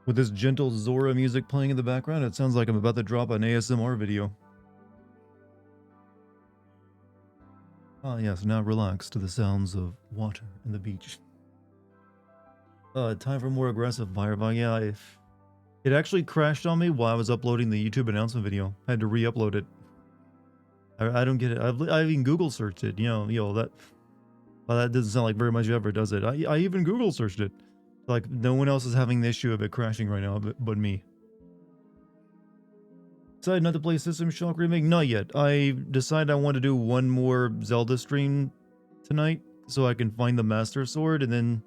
With this gentle Zora music playing in the background, it sounds like I'm about to drop an ASMR video. Ah yes, now relax to the sounds of water and the beach. Time for more aggressive fireball. Yeah, it actually crashed on me while I was uploading the YouTube announcement video. I had to re-upload it. I don't get it. I've even Google searched it. That. Well, that doesn't sound like very much ever, does it? I even Google searched it. Like no one else is having the issue of it crashing right now, but me. Decided not to play System Shock Remake? Not yet. I decided I want to do one more Zelda stream tonight so I can find the Master Sword and then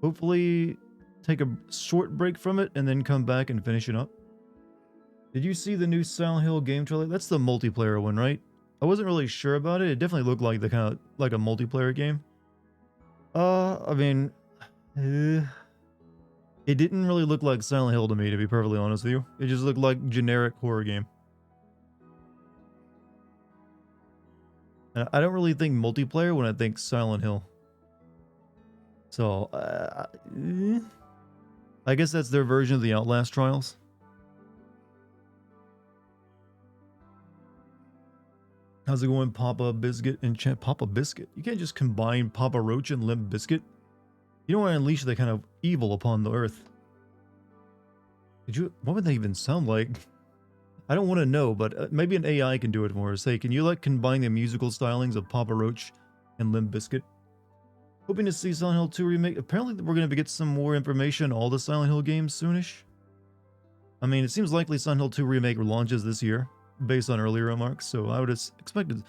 hopefully take a short break from it and then come back and finish it up. Did you see the new Silent Hill game trailer? That's the multiplayer one, right? I wasn't really sure about it. It definitely looked like the kind of like a multiplayer game. I mean, it didn't really look like Silent Hill to me, to be perfectly honest with you. It just looked like generic horror game. And I don't really think multiplayer when I think Silent Hill. So, I guess that's their version of the Outlast trials. How's it going, Papa Biscuit and Papa Biscuit? You can't just combine Papa Roach and Limp Biscuit. You don't want to unleash that kind of evil upon the earth. What would they even sound like? I don't want to know, but maybe an AI can do it for us. Hey, can you combine the musical stylings of Papa Roach and Limp Bizkit? Hoping to see Silent Hill 2 remake. Apparently we're going to get some more information on all the Silent Hill games soonish. I mean, it seems likely Silent Hill 2 remake launches this year, based on earlier remarks, so I would have expected.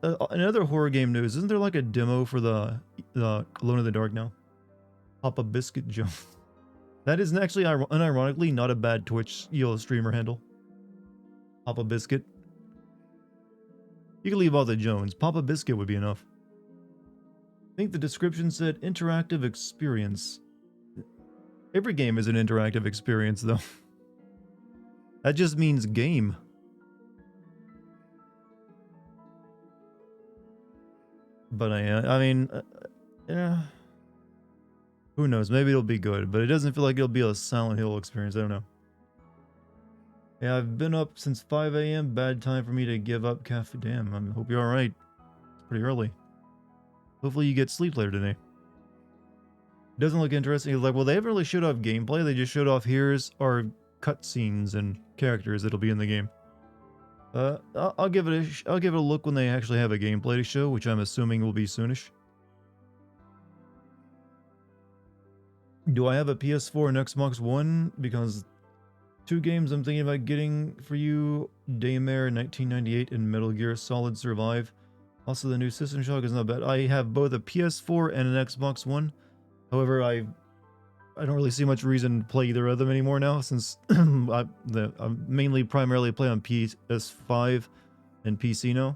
Another horror game news, isn't there like a demo for the Alone in the Dark now? Papa Biscuit Jones. That is actually, unironically, not a bad Twitch streamer handle. Papa Biscuit. You can leave all the Jones. Papa Biscuit would be enough. I think the description said interactive experience. Every game is an interactive experience, though. That just means game. But I mean, yeah. Who knows? Maybe it'll be good, but it doesn't feel like it'll be a Silent Hill experience. I don't know. Yeah, I've been up since 5 a.m. Bad time for me to give up caffeine. Damn, I hope you're alright. It's pretty early. Hopefully you get sleep later today. It doesn't look interesting. It's like, well, they haven't really showed off gameplay. They just showed off here's our cutscenes and characters that'll be in the game. I'll give it a look when they actually have a gameplay to show, which I'm assuming will be soonish. Do I have a PS4 and Xbox One? Because 2 games I'm thinking about getting for you, Daymare 1998 and Metal Gear Solid Survive. Also, the new System Shock is not bad. I have both a PS4 and an Xbox One. However, I don't really see much reason to play either of them anymore now, since I primarily play on PS5 and PC now.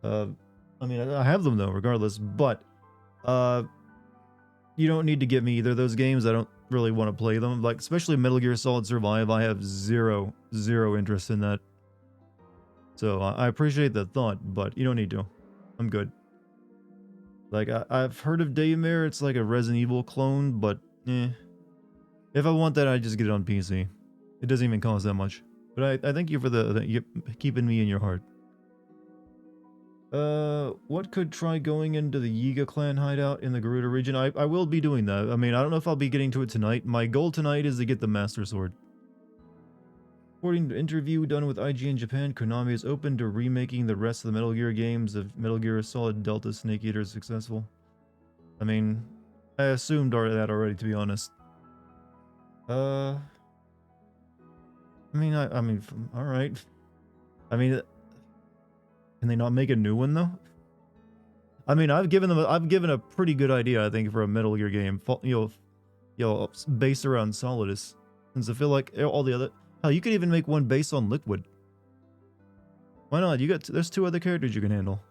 I mean, I have them though, regardless. But you don't need to get me either of those games. I don't really want to play them. Like, especially Metal Gear Solid Survive, I have zero interest in that. So I appreciate the thought, but you don't need to. I'm good. Like, I've heard of Daymare. It's like a Resident Evil clone, but if I want that, I just get it on PC. It doesn't even cost that much. But I thank you for keeping me in your heart. What could try going into the Yiga clan hideout in the Garuda region? I will be doing that. I mean, I don't know if I'll be getting to it tonight. My goal tonight is to get the Master Sword. According to an interview done with IGN Japan, Konami is open to remaking the rest of the Metal Gear games if Metal Gear Solid Delta Snake Eater is successful. I mean, I assumed that already, to be honest. I mean, all right. I mean, can they not make a new one though? I mean, I've given a pretty good idea, I think, for a Metal Gear game, based around Solidus. Since I feel like all the other, hell, you could even make one based on Liquid. Why not? There's 2 other characters you can handle.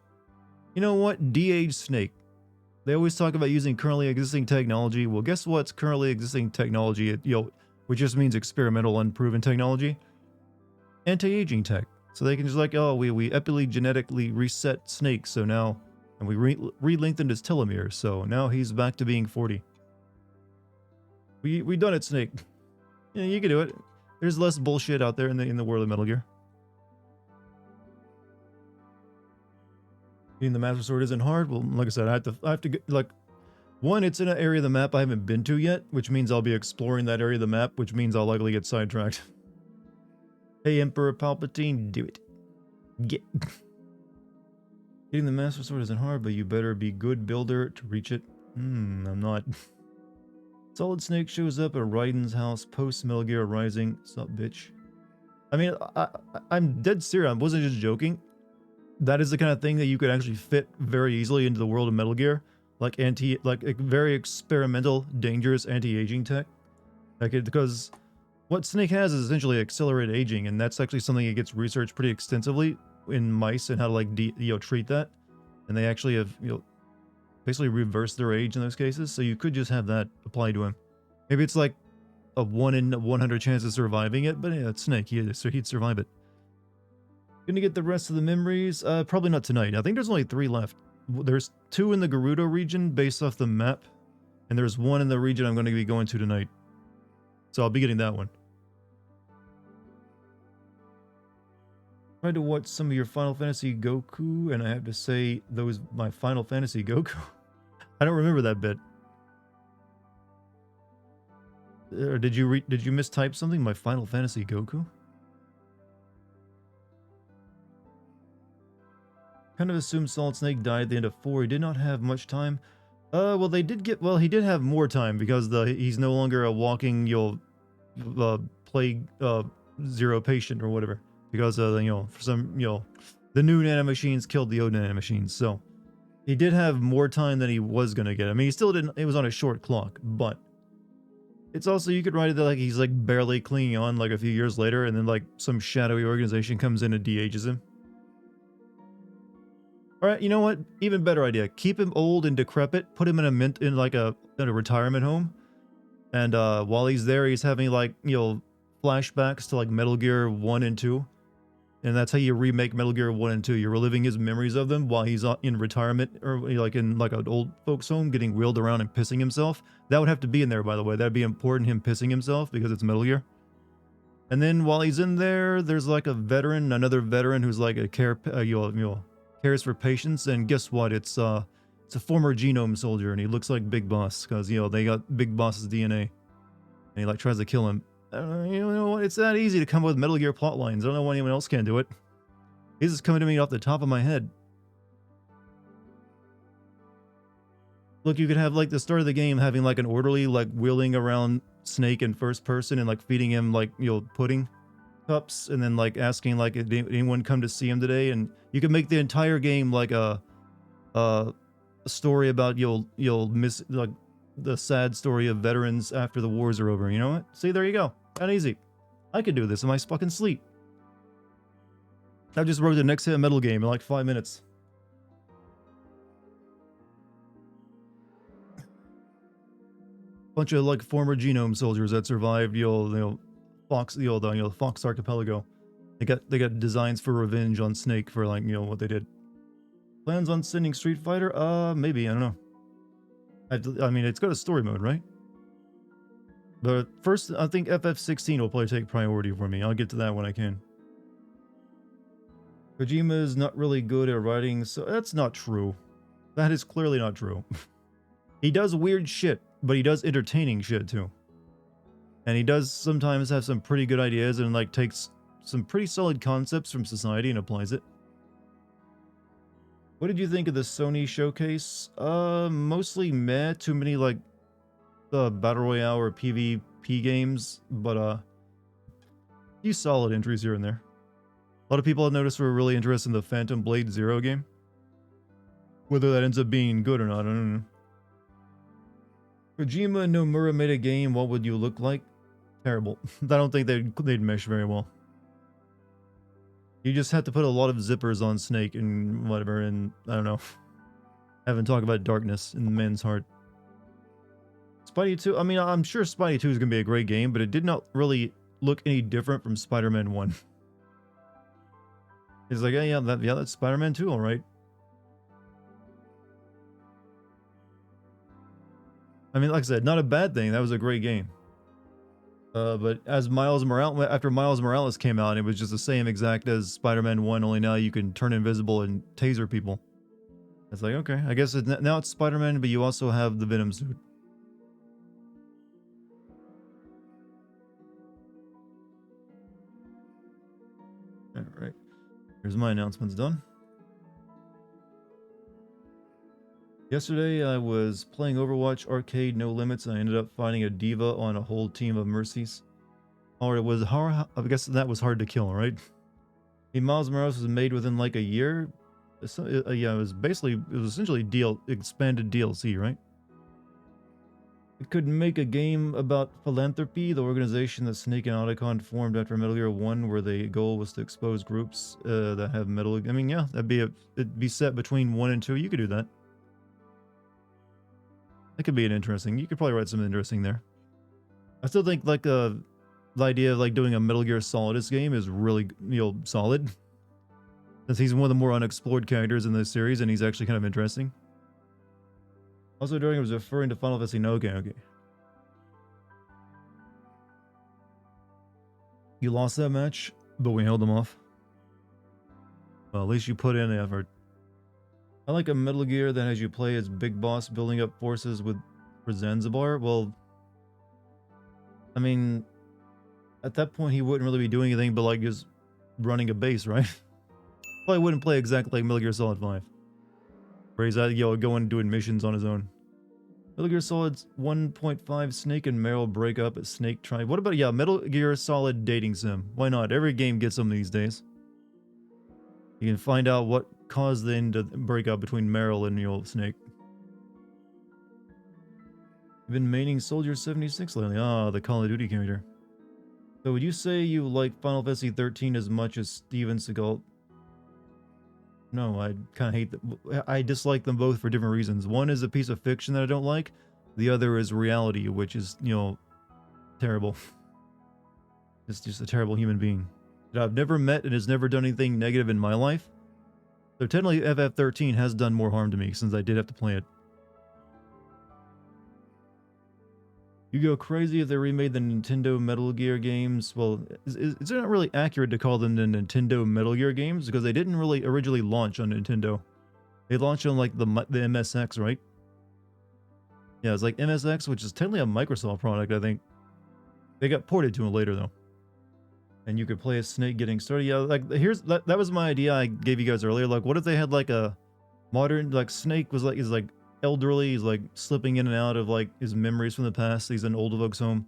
You know what? De-age Snake. They always talk about using currently existing technology. Well, guess what's currently existing technology? Which just means experimental, unproven technology. Anti-aging tech. So they can just we epigenetically reset Snake, so now, and we re-lengthened his telomeres, so now he's back to being 40. We done it, Snake. Yeah, you can do it. There's less bullshit out there in the world of Metal Gear. Getting the Master Sword isn't hard. Well, like I said, I have to get, like, one, it's in an area of the map I haven't been to yet, which means I'll be exploring that area of the map, which means I'll likely get sidetracked. Hey, Emperor Palpatine, do it. Get. Getting the Master Sword isn't hard, but you better be good builder to reach it. I'm not. Solid Snake shows up at Raiden's house post Metal Gear Rising. Sup, bitch? I mean, I'm dead serious. I wasn't just joking. That is the kind of thing that you could actually fit very easily into the world of Metal Gear, like very experimental, dangerous anti-aging tech. Because what Snake has is essentially accelerated aging, and that's actually something that gets researched pretty extensively in mice and how to like treat that. And they actually have basically reversed their age in those cases. So you could just have that apply to him. Maybe it's like a 1 in 100 chance of surviving it, but yeah, it's Snake. He'd survive it. Gonna get the rest of the memories? Probably not tonight. I think there's only 3 left. There's 2 in the Gerudo region based off the map, and there's 1 in the region I'm going to be going to tonight. So I'll be getting that one. Tried to watch some of your Final Fantasy Goku, and I have to say, those my Final Fantasy Goku. I don't remember that bit. Did you mistype something? My Final Fantasy Goku? Kind of assumed Solid Snake died at the end of 4. He did not have much time. Well, he did have more time because he's no longer a walking, plague, 0 patient or whatever. Because, for some, the new nanomachines killed the old nanomachines. So, he did have more time than he was going to get. I mean, he still didn't, it was on a short clock, but it's also, you could write it that, like, he's, like, barely clinging on, like, a few years later, and then, like, some shadowy organization comes in and de-ages him. Alright, you know what? Even better idea. Keep him old and decrepit, put him in a retirement home, and, while he's there, he's having, like, flashbacks to, like, Metal Gear 1 and 2. And that's how you remake Metal Gear 1 and 2. You're reliving his memories of them while he's in retirement, or like in like an old folks home, getting wheeled around and pissing himself. That would have to be in there, by the way. That'd be important, him pissing himself, because it's Metal Gear. And then while he's in there, there's like another veteran who's like cares for patients. And guess what? It's a former genome soldier, and he looks like Big Boss, because they got Big Boss's DNA, and he like tries to kill him. You know what? It's that easy to come up with Metal Gear plot lines. I don't know why anyone else can do it. This is coming to me off the top of my head. Look, you could have like the start of the game having like an orderly like wheeling around Snake in first person and like feeding him like pudding cups, and then like asking like, did anyone come to see him today? And you could make the entire game like a story about you'll miss like the sad story of veterans after the wars are over. You know what? See, there you go. That easy. I could do this in my fucking sleep. I just wrote the next hit Metal game in like 5 minutes. Bunch of like former genome soldiers that survived Fox the Fox Archipelago. They got designs for revenge on Snake for like what they did. Plans on sending Street Fighter? Maybe, I don't know. I mean, it's got a story mode, right? But first, I think FF16 will probably take priority for me. I'll get to that when I can. Kojima is not really good at writing, so that's not true. That is clearly not true. He does weird shit, but he does entertaining shit too. And he does sometimes have some pretty good ideas and like takes some pretty solid concepts from society and applies it. What did you think of the Sony showcase? Mostly meh. Too many like Battle Royale or PvP games, but a few solid entries here and there. A lot of people I've noticed were really interested in the Phantom Blade Zero game. Whether that ends up being good or not, I don't know. Kojima and Nomura made a game, what would you look like? Terrible. I don't think they'd mesh very well. You just have to put a lot of zippers on Snake and whatever, and I don't know. Haven't talked about darkness in the man's heart. Spidey 2, I mean, I'm sure Spidey 2 is going to be a great game, but it did not really look any different from Spider-Man 1. It's like, yeah, that's Spider-Man 2, alright. I mean, like I said, not a bad thing. That was a great game. But as Miles Morales, after Miles Morales came out, it was just the same exact as Spider-Man 1, only now you can turn invisible and taser people. It's like, okay, I guess now it's Spider-Man, but you also have the Venom suit. Alright, here's my announcements done. Yesterday, I was playing Overwatch Arcade No Limits, and I ended up finding a diva on a whole team of Mercies. Or it was hard, I guess that was hard to kill, right? Miles Morales was made within like a year. Yeah, it was essentially expanded DLC, right? It could make a game about philanthropy, the organization that Snake and Otacon formed after Metal Gear 1, where the goal was to expose groups that have metal. I mean, yeah, it'd be set between 1 and 2. You could do that. That could be an interesting. You could probably write something interesting there. I still think like the idea of like doing a Metal Gear Solidus game is really solid. Since he's one of the more unexplored characters in this series, and he's actually kind of interesting. Also, Dartigan was referring to Final Fantasy. No, okay. You lost that match, but we held them off. Well, at least you put in the effort. I like a Metal Gear that has you play as Big Boss building up forces for Zanzibar. Well, I mean, at that point he wouldn't really be doing anything but like just running a base, right? Probably wouldn't play exactly like Metal Gear Solid 5. Where he's going doing missions on his own. Metal Gear Solid 1.5, Snake and Meryl break up at Snake Tribe. What about, Metal Gear Solid dating sim? Why not? Every game gets them these days. You can find out what caused them to break up between Meryl and Snake. You've been maining Soldier 76 lately. Ah, the Call of Duty character. So would you say you like Final Fantasy 13 as much as Steven Seagal? No, I kind of hate them. I dislike them both for different reasons. One is a piece of fiction that I don't like. The other is reality, which is, terrible. It's just a terrible human being that I've never met and has never done anything negative in my life. So technically FF13 has done more harm to me since I did have to play it. You go crazy if they remade the Nintendo Metal Gear games. Well, it's not really accurate to call them the Nintendo Metal Gear games because they didn't really originally launch on Nintendo. They launched on like the MSX, right? Yeah, it's like MSX, which is technically a Microsoft product, I think. They got ported to it later though. And you could play as Snake getting started. Yeah, like that was my idea I gave you guys earlier. Like, what if they had like a modern, like Snake is like elderly, he's like slipping in and out of like his memories from the past. He's in old folks home,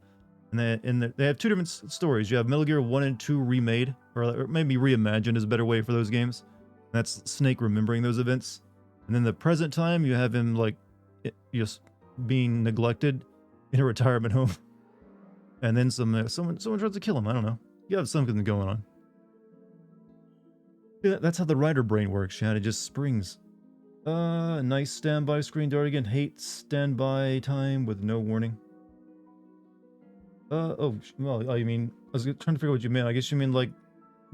and they have two different stories. You have Metal Gear 1 and 2 remade, or maybe reimagined is a better way for those games. That's Snake remembering those events, and then the present time you have him like just being neglected in a retirement home, and then someone tries to kill him. I don't know. You have something going on. Yeah, that's how the writer brain works, Chad. It just springs. Nice standby screen, Dartigan. Hate standby time with no warning. Oh, well, I mean, I was trying to figure out what you meant. I guess you mean like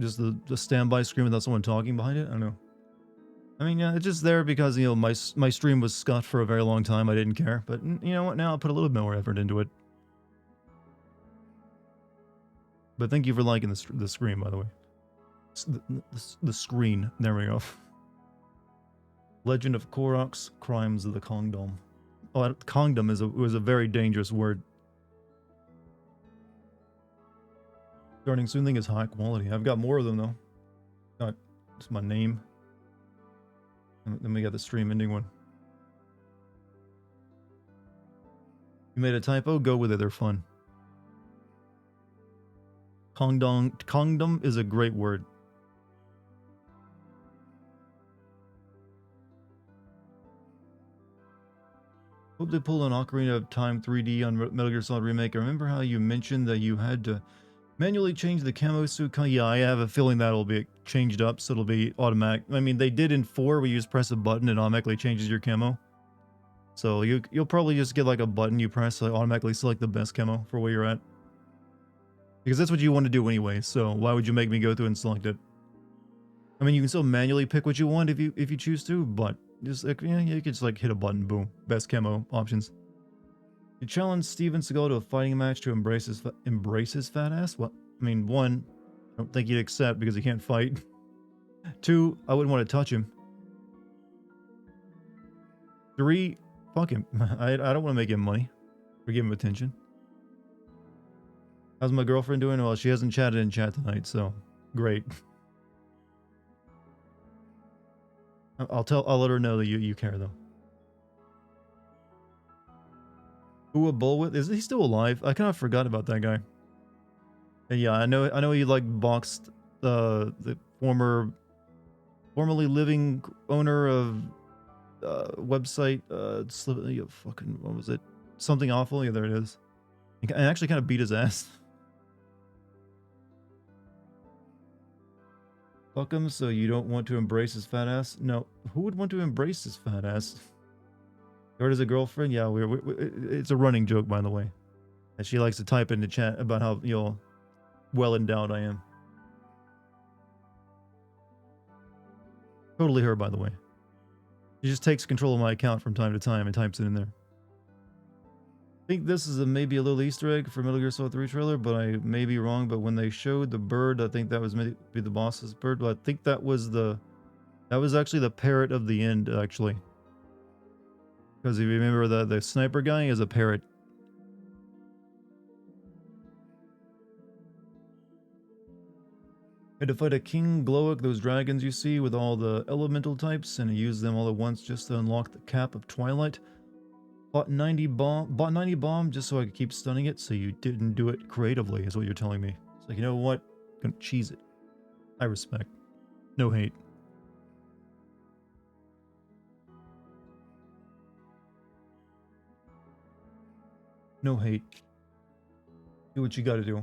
just the standby screen without someone talking behind it? I don't know. I mean, yeah, it's just there because, my stream was scuffed for a very long time. I didn't care. But you know what? Now I'll put a little bit more effort into it. But thank you for liking the screen, by the way. The screen. There we go. Legend of Korok's Crimes of the Kongdom. Oh, Kongdom was a very dangerous word. Starting soon thing is high quality. I've got more of them though. Got just my name. And then we got the stream ending one. You made a typo? Go with it. They're fun. Kongdom is a great word. Hope they pull an Ocarina of Time 3D on Metal Gear Solid Remake. I remember how you mentioned that you had to manually change the camo suit. Yeah, I have a feeling that'll be changed up, so it'll be automatic. I mean, they did in 4 where you just press a button and automatically changes your camo. So you'll probably just get like a button you press to automatically select the best camo for where you're at. Because that's what you want to do anyway, so why would you make me go through and select it? I mean, you can still manually pick what you want if you choose to, but just like, you can just like hit a button, boom, best camo options. You challenge Steven Seagal to a fighting match to embrace his fat ass? What? I mean, one, I don't think he'd accept because he can't fight. Two, I wouldn't want to touch him. Three, fuck him. I don't want to make him money or give him attention. How's my girlfriend doing? Well, she hasn't chatted in chat tonight, so great. I'll let her know that you care though. Who a bull with? Is he still alive? I kind of forgot about that guy. And yeah, I know he like boxed the formerly living owner of website fucking what was it? Something awful. Yeah, there it is. And actually kind of beat his ass. Fuck him, so you don't want to embrace his fat ass? No, who would want to embrace his fat ass? Or as a girlfriend? Yeah, it's a running joke, by the way. And she likes to type in the chat about how, you know, well endowed I am. Totally her, by the way. She just takes control of my account from time to time and types it in there. I think this is maybe a little Easter egg for Metal Gear Solid 3 trailer, but I may be wrong. But when they showed the bird, I think that was maybe the boss's bird. But I think that was actually the parrot of the end, actually. Because if you remember, the sniper guy is a parrot. I had to fight a King Glowick, those dragons you see with all the elemental types, and I used them all at once just to unlock the cap of Twilight. Bought 90 bomb just so I could keep stunning it, so you didn't do it creatively, is what you're telling me. It's like, you know what? I'm gonna cheese it. I respect. No hate. No hate. Do what you gotta do.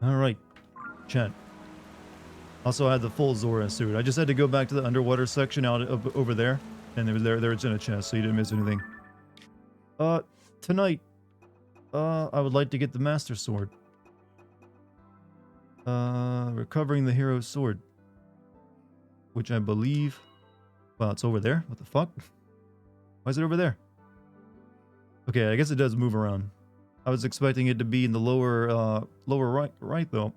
Alright. Chat. Also, I had the full Zora suit. I just had to go back to the underwater section out over there, and there it's in a chest, so you didn't miss anything. Tonight, I would like to get the Master Sword. Recovering the hero's sword, which I believe, well, it's over there. What the fuck? Why is it over there? Okay, I guess it does move around. I was expecting it to be in the lower right though.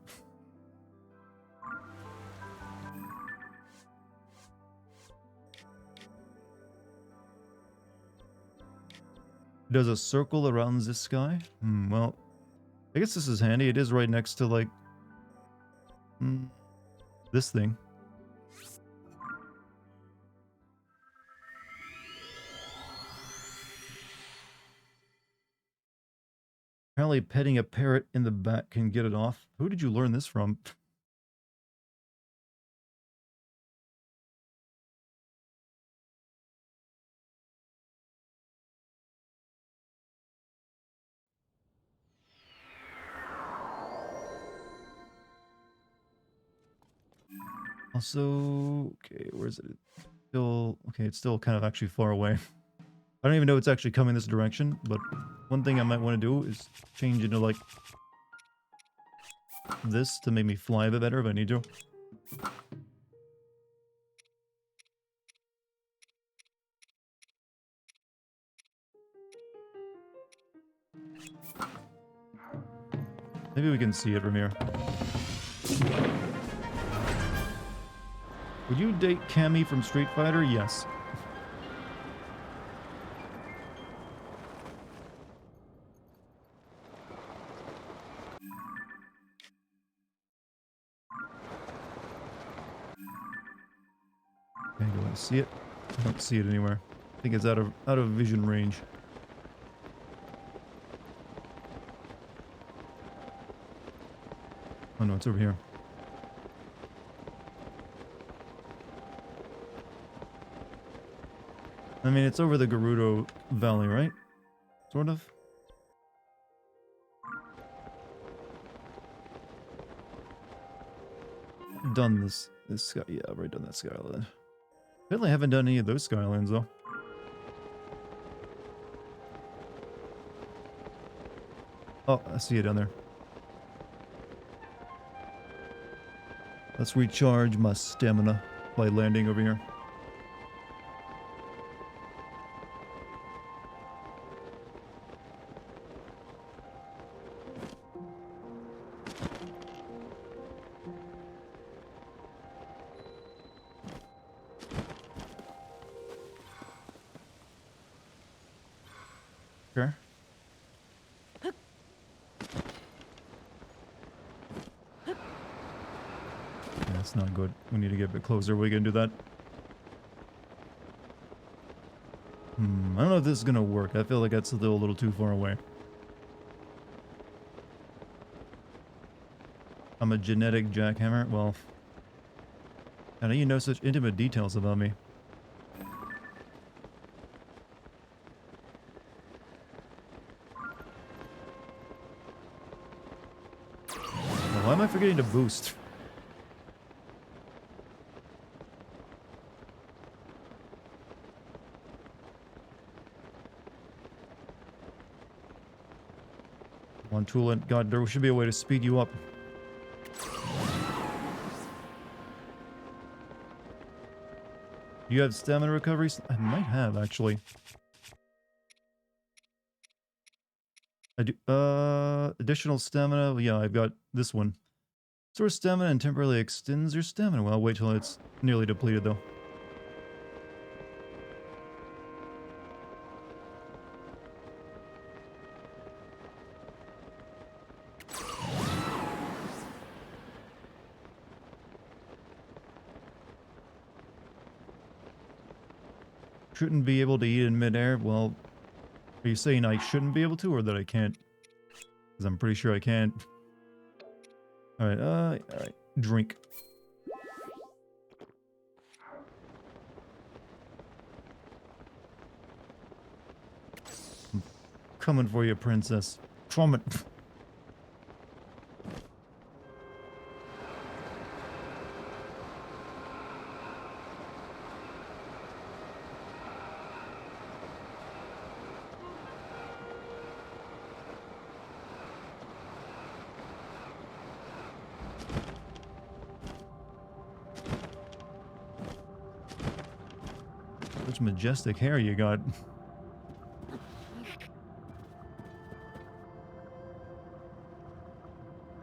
Does a circle around this guy? Well, I guess this is handy. It is right next to, like, this thing. Apparently petting a parrot in the back can get it off. Who did you learn this from? Also, okay, where is it? Okay, it's still kind of actually far away. I don't even know it's actually coming this direction, but one thing I might want to do is change into, like, this to make me fly a bit better if I need to. Maybe we can see it from here. Would you date Cammy from Street Fighter? Yes. Okay, do I see it? I don't see it anywhere. I think it's out of vision range. Oh no, it's over here. I mean, it's over the Gerudo Valley, right? Sort of. Done this sky. Yeah, I've already done that skyline. Apparently I haven't done any of those skylines though. Oh, I see it down there. Let's recharge my stamina by landing over here. That's not good. We need to get a bit closer. We can do that. I don't know if this is gonna work. I feel like that's still a little too far away. I'm a genetic jackhammer. Well, how do you know such intimate details about me? Well, why am I forgetting to boost? One tool and God, there should be a way to speed you up. Do you have stamina recoveries? I might have, actually. I do. Additional stamina. Yeah, I've got this one. Restores stamina and temporarily extends your stamina. Well, I'll wait till it's nearly depleted, though. Shouldn't be able to eat in midair. Well, are you saying I shouldn't be able to, or that I can't? Because I'm pretty sure I can't. Alright, alright. Drink. I'm coming for you, princess. Coming. Such majestic hair you got.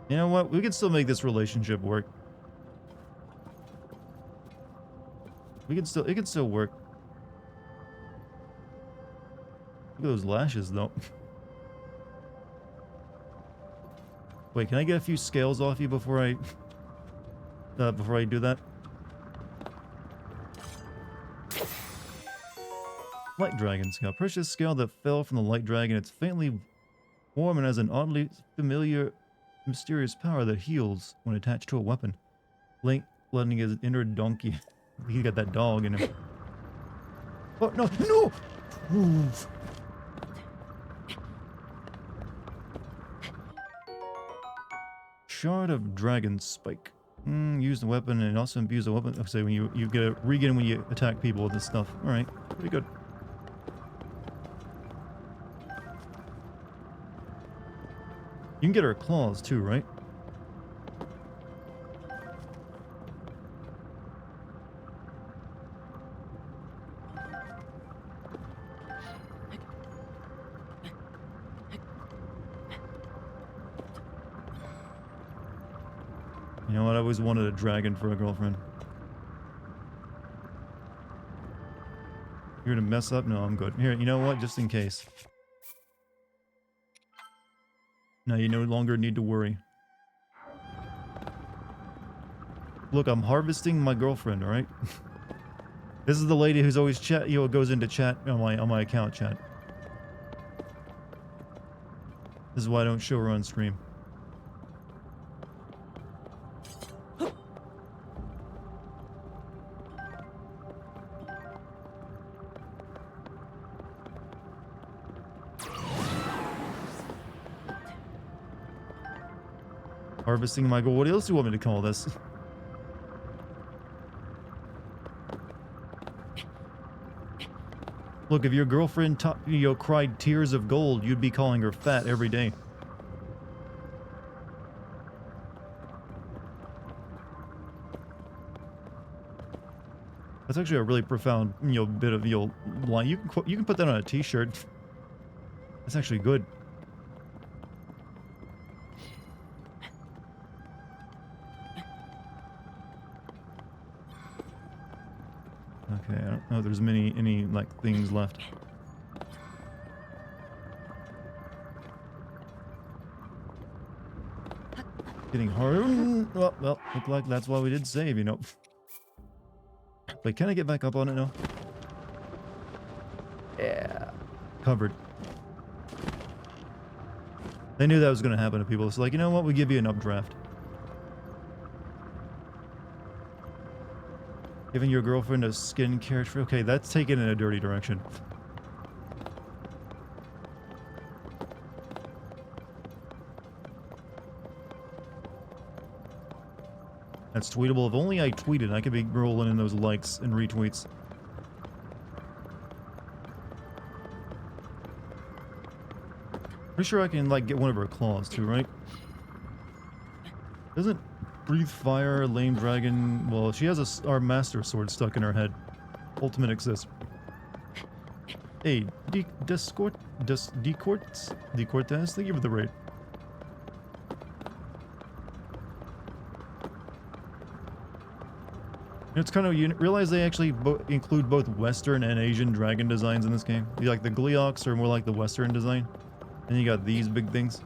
You know what? We can still make this relationship work. It can still work. Look at those lashes, though. Wait, can I get a few scales off you before I do that? Light dragon scale. Precious scale that fell from the light dragon. It's faintly warm and has an oddly familiar, mysterious power that heals when attached to a weapon. Link letting his inner donkey. He got that dog in him. Oh no! No! Oof. Shard of dragon spike. Use the weapon and also abuse the weapon. Oh, say when you get a regen when you attack people with this stuff. All right, pretty good. You can get her claws too, right? You know what? I always wanted a dragon for a girlfriend. You're gonna mess up? No, I'm good. Here, you know what? Just in case. Now you no longer need to worry. Look, I'm harvesting my girlfriend, alright? This is the lady who's always goes into chat on my account chat. This is why I don't show her on stream. Harvesting my gold. What else do you want me to call this? Look, if your girlfriend cried tears of gold, you'd be calling her fat every day. That's actually a really profound, bit of line. You can put that on a t-shirt. That's actually good. Okay, I don't know if there's any like things left. Getting harder. Well, look like that's why we did save, you know. Wait, can I get back up on it now? Yeah. Covered. They knew that was going to happen to people. It's like, you know what? We give you an updraft. Giving your girlfriend a skincare tree. Okay, that's taken in a dirty direction. That's tweetable. If only I tweeted, I could be rolling in those likes and retweets. Pretty sure I can, like, get one of her claws, too, right? Doesn't breathe fire, lame dragon... Well, she has our master sword stuck in her head. Ultimate exists. Hey, Decortes? Thank you for the raid. It's kind of... You realize they actually include both Western and Asian dragon designs in this game? Like, the Gleeoks are more like the Western design. And you got these big things.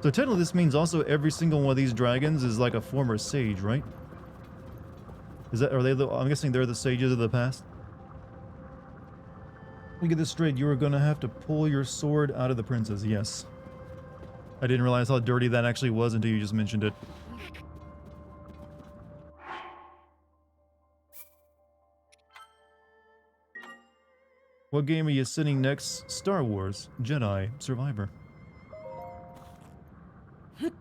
So technically this means also every single one of these dragons is like a former sage, right? Is that... Are they the... I'm guessing they're the sages of the past? Let me get this straight. You were gonna have to pull your sword out of the princess. Yes. I didn't realize how dirty that actually was until you just mentioned it. What game are you sitting next? Star Wars, Jedi, Survivor. Does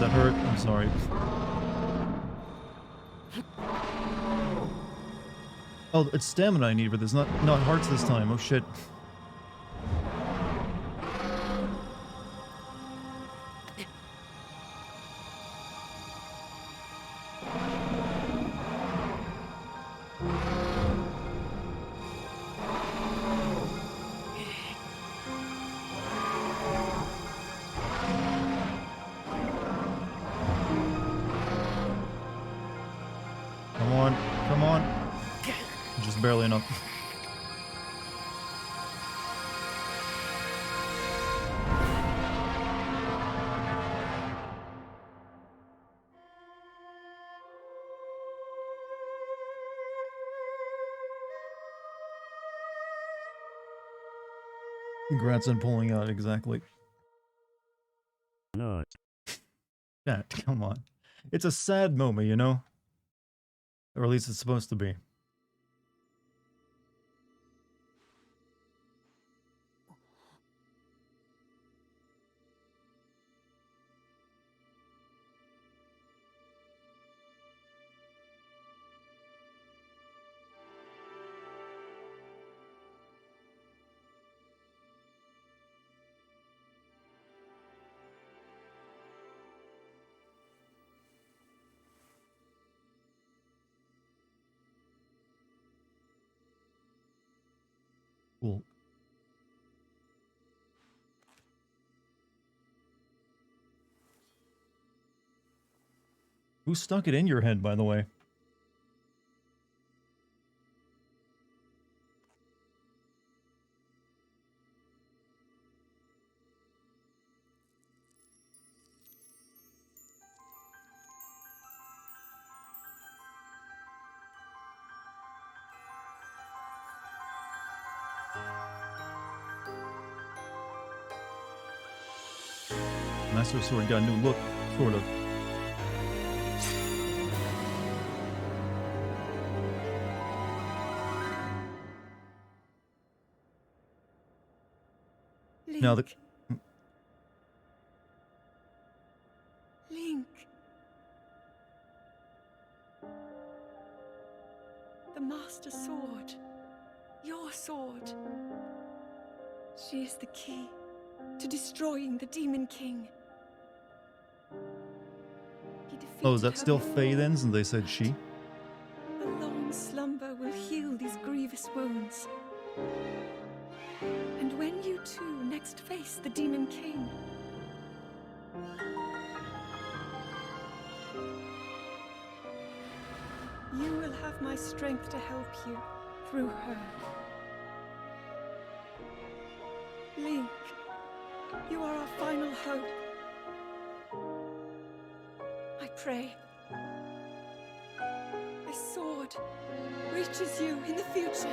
that hurt? I'm sorry. Oh, it's stamina I need for this, not hearts this time. Oh shit. Come on. Just barely enough. Congrats on pulling out, exactly. Not. Chat, come on. It's a sad moment, you know? Or at least it's supposed to be. Cool. Who stuck it in your head, by the way? Master Sword got a new look, sort of. Link. Now the... Link. The Master Sword. Your sword. She is the key to destroying the Demon King. Oh, is that still Faye then, since they said she? A long slumber will heal these grievous wounds. And when you two next face the Demon King, you will have my strength to help you through her. Link, you are our final hope. I pray this sword reaches you in the future.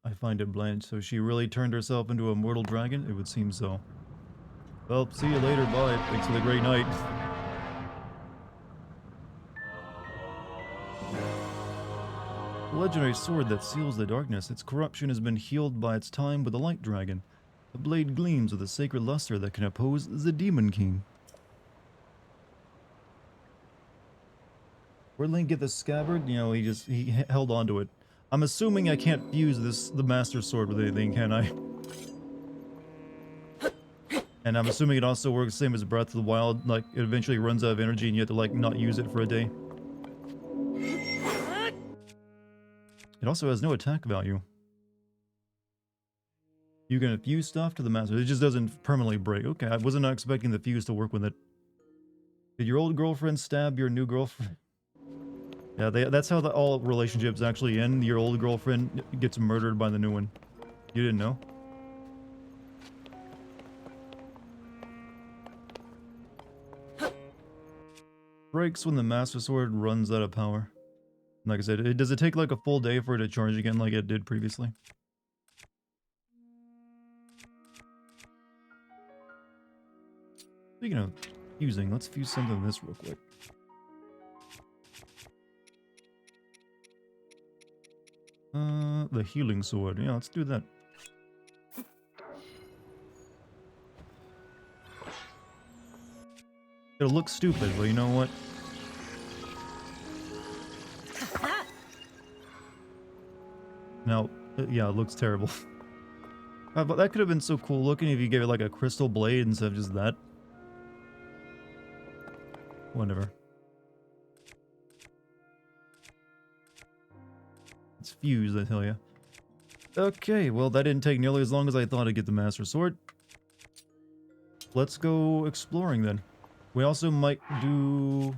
I find it bland. So she really turned herself into a mortal dragon? It would seem so. Well, see you later, bye. Thanks for the great night. The legendary sword that seals the darkness. Its corruption has been healed by its time with the light dragon. The blade gleams with a sacred luster that can oppose the Demon King. Where'd Link get the scabbard? You know, he held onto it. I'm assuming I can't fuse the Master Sword with anything, can I? And I'm assuming it also works the same as Breath of the Wild, like it eventually runs out of energy and you have to like not use it for a day. It also has no attack value. You can fuse stuff to the Master. It just doesn't permanently break. Okay, I wasn't expecting the fuse to work with it. Did your old girlfriend stab your new girlfriend? Yeah, that's how all relationships actually end. Your old girlfriend gets murdered by the new one. You didn't know? Breaks when the Master Sword runs out of power. Like I said, does it take like a full day for it to charge again like it did previously? Speaking of fusing, let's fuse something in this real quick. The healing sword. Yeah, let's do that. It'll look stupid, but you know what? Now, yeah, it looks terrible. But that could have been so cool looking if you gave it like a crystal blade instead of just that. Whatever. It's fused, I tell you. Okay, well that didn't take nearly as long as I thought to get the Master Sword. Let's go exploring then. We also might do...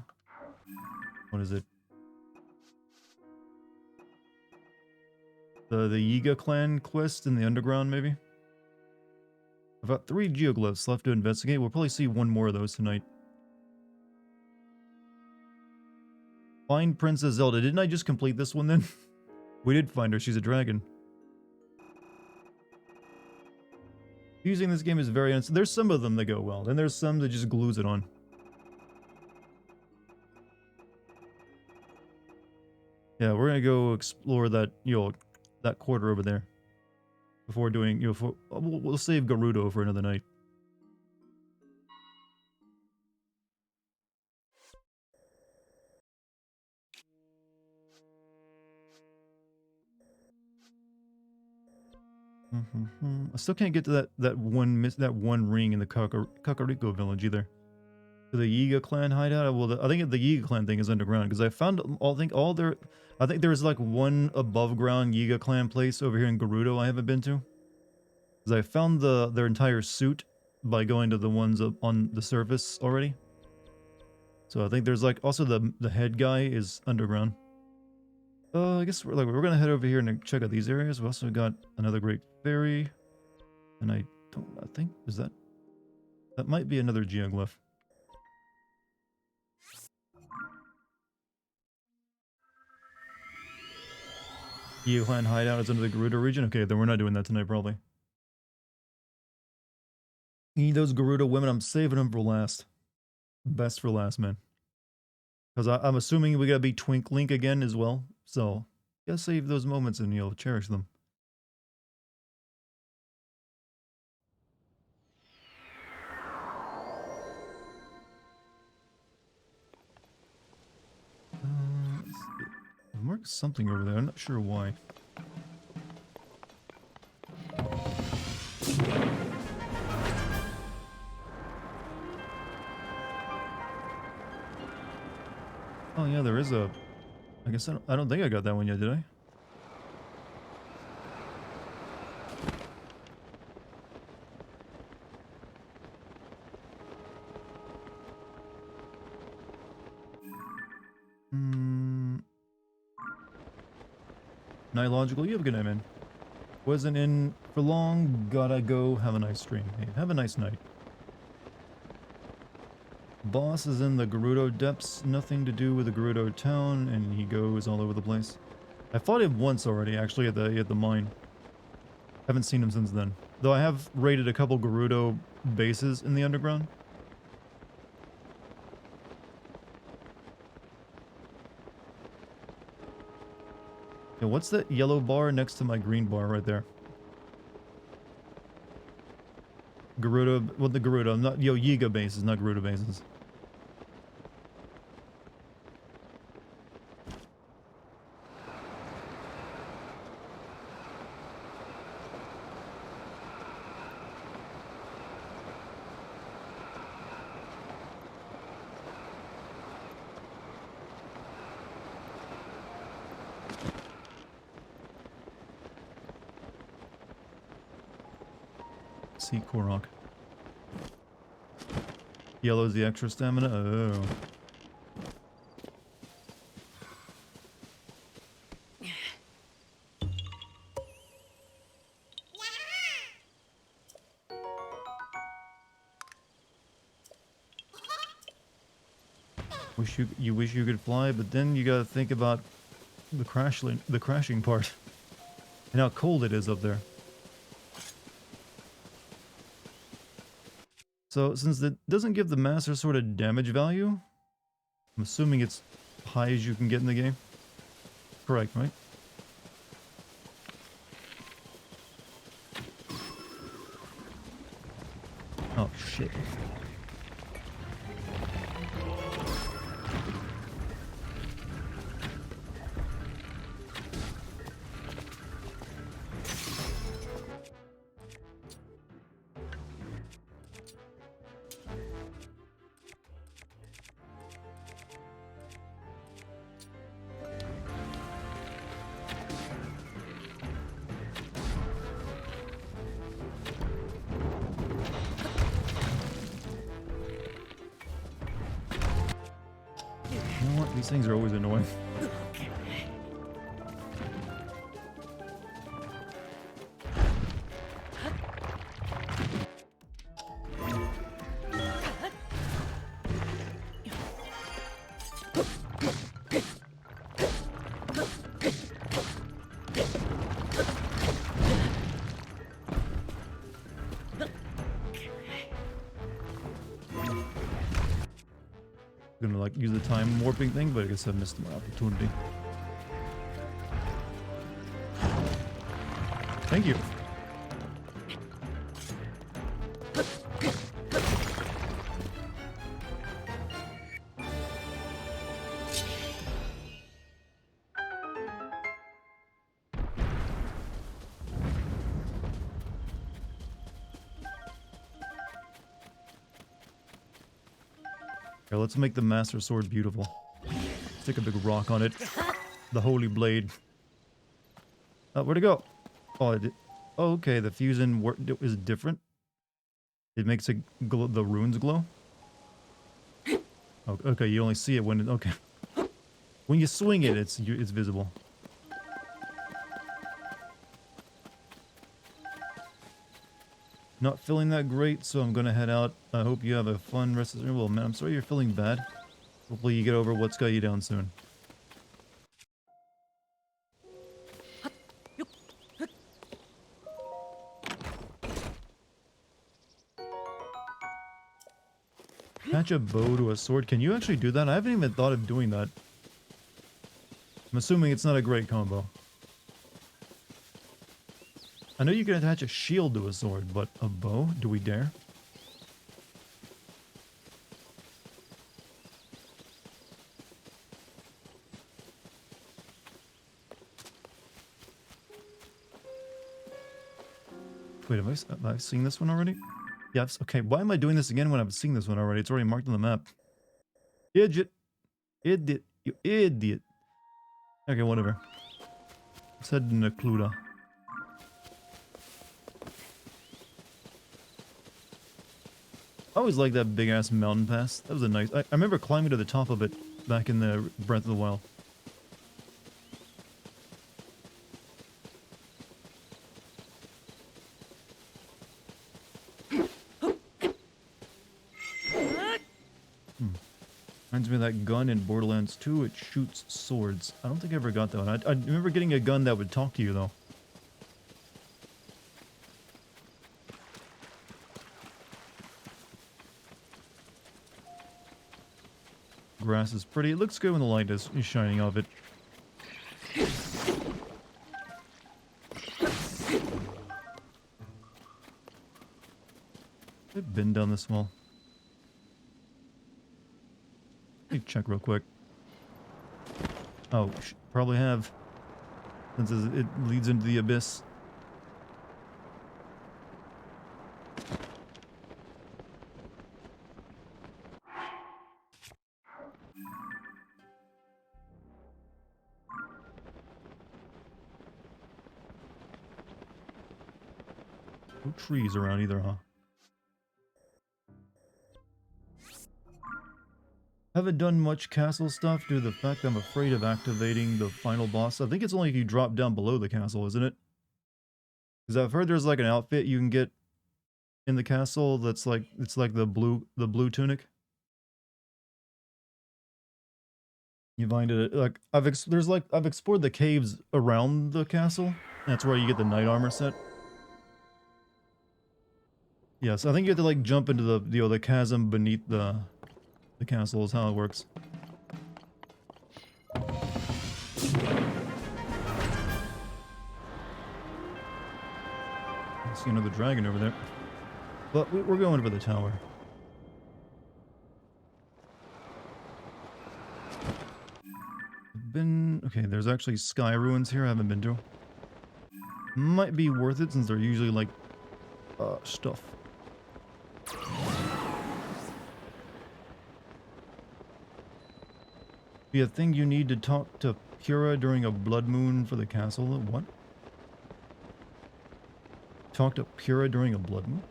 What is it? The Yiga clan quest in the underground, maybe? I've got 3 geoglyphs left to investigate. We'll probably see one more of those tonight. Find Princess Zelda. Didn't I just complete this one then? We did find her. She's a dragon. Using this game is very... There's some of them that go well. Then there's some that just glues it on. Yeah, we're gonna go explore that, you know, that quarter over there. Before doing, you know, we'll save Gerudo for another night. I still can't get to that one ring in the Kakariko village either. To the Yiga clan hideout. Well, I think the Yiga clan thing is underground because I found I think there's like one above ground Yiga clan place over here in Gerudo I haven't been to. Because I found their entire suit by going to the ones up on the surface already. So I think there's like also the head guy is underground. I guess we're gonna head over here and check out these areas. We also got another great ferry, and I think that might be another geoglyph. Clan hideout is under the Gerudo region. Okay, then we're not doing that tonight, probably. Need those Gerudo women. I'm saving them for last. Best for last, man. Because I'm assuming we gotta be Twink Link again as well. So, gotta save those moments and, you know, cherish them. marked something over there. I'm not sure why. Oh yeah, there is a... I guess I don't think I got that one yet, did I? Nightlogically, you have a good night, man. Wasn't in for long, gotta go. Have a nice stream. Hey, have a nice night. Boss is in the Gerudo depths, nothing to do with the Gerudo town, and he goes all over the place. I fought him once already, actually, at the mine. Haven't seen him since then. Though I have raided a couple Gerudo bases in the underground. Yeah, what's that yellow bar next to my green bar right there? Gerudo, well, the Gerudo, not Yiga bases, not Gerudo bases. See Korok. Yellow's the extra stamina. Oh. You wish you could fly, but then you gotta think about the crashing part, and how cold it is up there. So since it doesn't give the Master Sword a damage value, I'm assuming it's high as you can get in the game. Correct, right? Oh shit. You know what? These things are always annoying. Gonna like use the time warping thing, but I guess I missed my opportunity. Thank you. Okay, let's make the Master Sword beautiful. Stick a big rock on it. The Holy Blade. Where'd it go? Oh, oh, okay, the fusion is different. It makes it the runes glow. Oh, okay, you only see it when okay. When you swing it, it's visible. Not feeling that great, so I'm gonna head out. I hope you have a fun rest of the... Well, man, I'm sorry you're feeling bad. Hopefully you get over what's got you down soon. Attach a bow to a sword. Can you actually do that? I haven't even thought of doing that. I'm assuming it's not a great combo. I know you can attach a shield to a sword, but a bow? Do we dare? Wait, have I seen this one already? Yeah, okay, why am I doing this again when I've seen this one already? It's already marked on the map. Idiot. Idiot. You idiot. Okay, whatever. Let's head to Nakluda. I always liked that big-ass mountain pass. That was a nice... I remember climbing to the top of it back in the Breath of the Wild. Reminds me of that gun in Borderlands 2. It shoots swords. I don't think I ever got that one. I remember getting a gun that would talk to you, though. Grass is pretty. It looks good when the light is shining off it. I've been down this wall. Let me check real quick. Oh, probably have. Since it leads into the abyss. No trees around either, huh? Haven't done much castle stuff due to the fact I'm afraid of activating the final boss. I think it's only if you drop down below the castle, isn't it? Because I've heard there's like an outfit you can get in the castle that's like, it's like the blue tunic. You find it like I've explored the caves around the castle. That's where you get the knight armor set. Yes, I think you have to like jump into the chasm beneath the castle is how it works. I see another dragon over there. But we're going for the tower. Okay, there's actually sky ruins here I haven't been to. Might be worth it since they're usually like stuff. Be a thing you need to talk to Pura during a blood moon for the castle. What? Talk to Pura during a blood moon?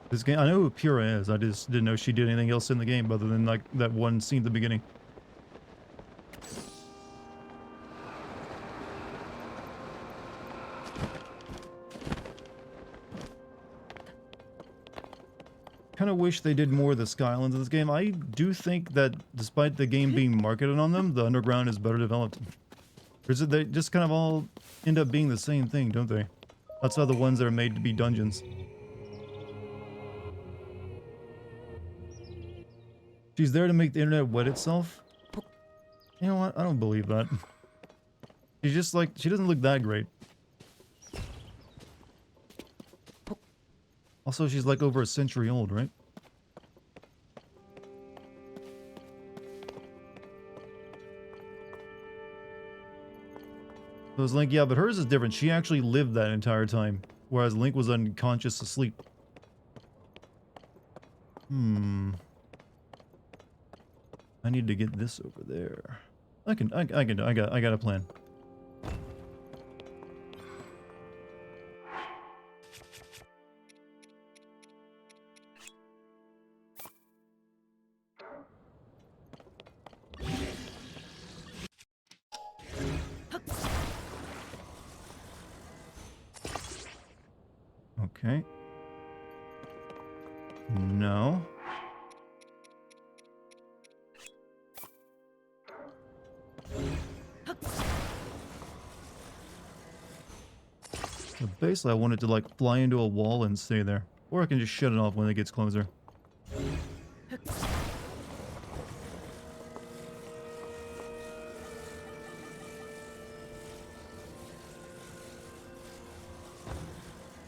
This game, I know who Pura is. I just didn't know she did anything else in the game other than like that one scene at the beginning. Kind of wish they did more of the Skylands in this game. I do think that despite the game being marketed on them, the underground is better developed. Or is it they just kind of all end up being the same thing, don't they? That's how the ones that are made to be dungeons. She's there to make the internet wet itself? You know what? I don't believe that. She's just like, she doesn't look that great. Also, she's like over a century old, right? So it's Link, yeah, but hers is different. She actually lived that entire time, whereas Link was unconscious asleep. I need to get this over there. I got a plan. Okay. No. So basically I want it to like fly into a wall and stay there. Or I can just shut it off when it gets closer.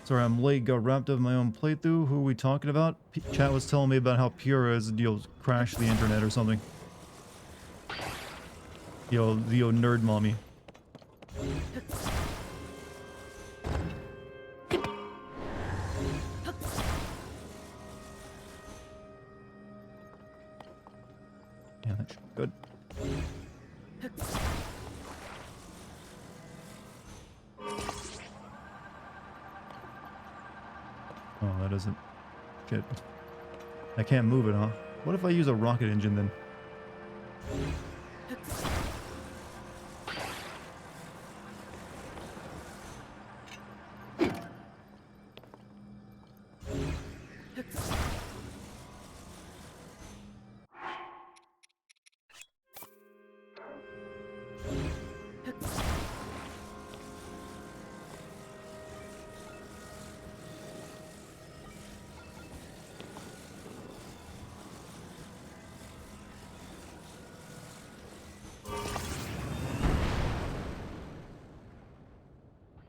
Sorry, I'm late. Got wrapped up in my own playthrough. Who are we talking about? Chat was telling me about how Pura is, crashed the internet or something. Yo, nerd mommy. Yeah, that should be good. Oh, that doesn't... Shit. I can't move it, huh? What if I use a rocket engine then?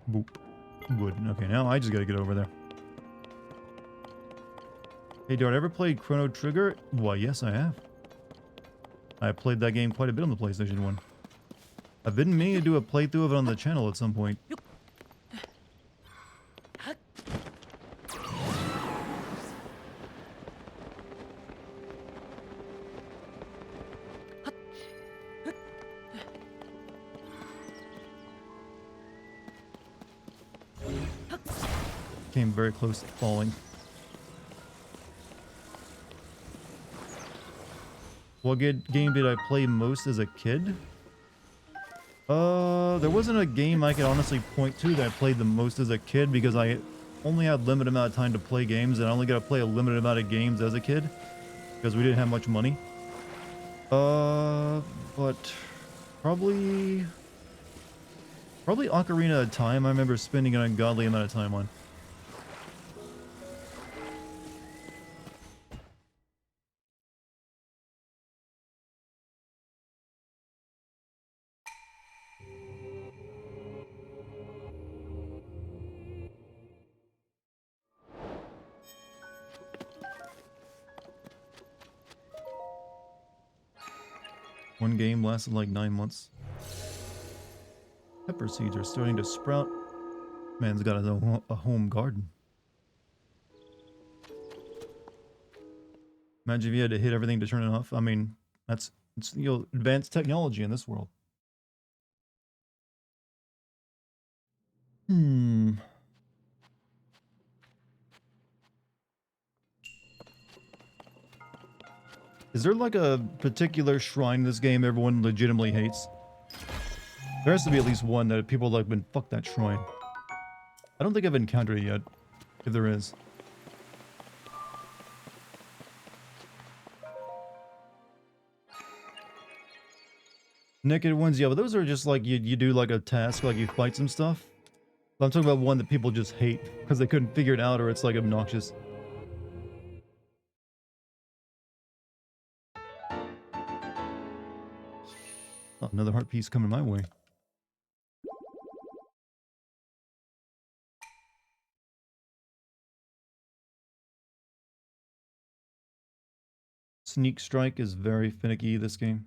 Boop. Good. Okay, now I just gotta get over there. Hey, Dart, ever played Chrono Trigger? Why, yes, I have. I played that game quite a bit on the PlayStation 1. I've been meaning to do a playthrough of it on the channel at some point. Came very close to falling. What game did I play most as a kid? There wasn't a game I could honestly point to that I played the most as a kid because I only had limited amount of time to play games and I only got to play a limited amount of games as a kid because we didn't have much money. But probably Ocarina of Time. I remember spending an ungodly amount of time on. One game lasted like 9 months. Pepper seeds are starting to sprout. Man's got a home garden. Imagine if you had to hit everything to turn it off. I mean, it's advanced technology in this world. Is there like a particular shrine in this game everyone legitimately hates? There has to be at least one that people like been fuck that shrine. I don't think I've encountered it yet, if there is. Naked ones, yeah, but those are just like you do like a task, like you fight some stuff. But I'm talking about one that people just hate because they couldn't figure it out or it's like obnoxious. Oh, another heart piece coming my way. Sneak Strike is very finicky, this game.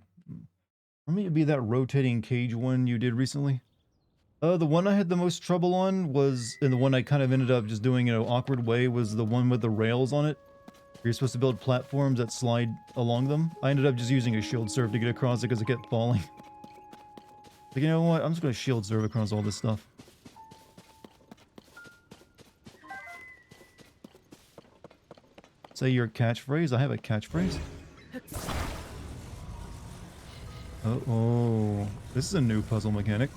Or maybe it'd be that rotating cage one you did recently. The one I had the most trouble on was, and the one I kind of ended up just doing in an awkward way, was the one with the rails on it. You're supposed to build platforms that slide along them. I ended up just using a shield serve to get across it because it kept falling. Like, you know what? I'm just going to shield serve across all this stuff. Say your catchphrase. I have a catchphrase. Oh, this is a new puzzle mechanic.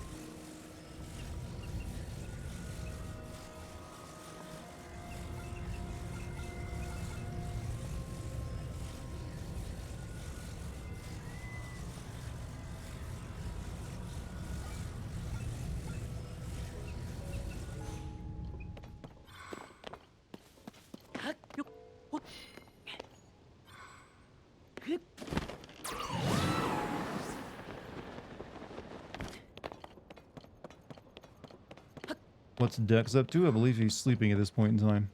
What's Dex up to? I believe she's sleeping at this point in time.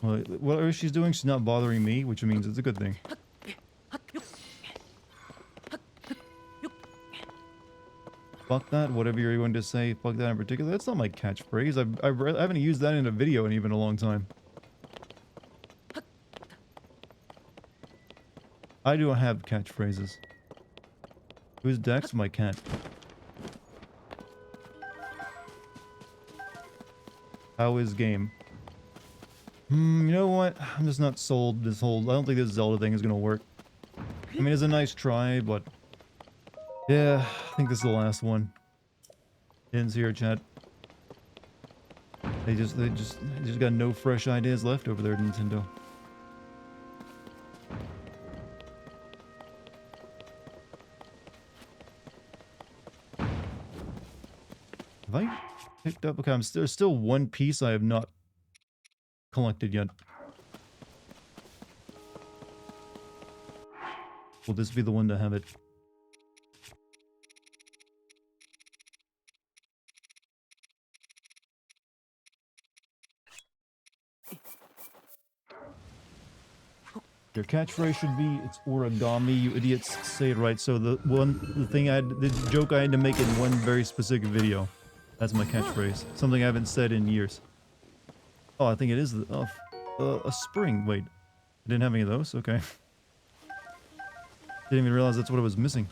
Well, whatever she's doing, she's not bothering me, which means it's a good thing. Fuck that, whatever you're going to say, fuck that in particular. That's not my catchphrase. I haven't used that in a video in even a long time. I don't have catchphrases. Who's Dex? My cat. How is game? You know what? I'm just not sold this whole... I don't think this Zelda thing is gonna work. I mean, it's a nice try, but... yeah, I think this is the last one. Ends here, chat. They just got no fresh ideas left over there at Nintendo. Have I picked up? Okay, there's still one piece I have not collected yet. Will this be the one to have it? Your catchphrase should be, it's origami, you idiots, say it right. So the joke I had to make in one very specific video. That's my catchphrase. Something I haven't said in years. Oh, I think it is a spring. Wait, I didn't have any of those? Okay. Didn't even realize that's what I was missing.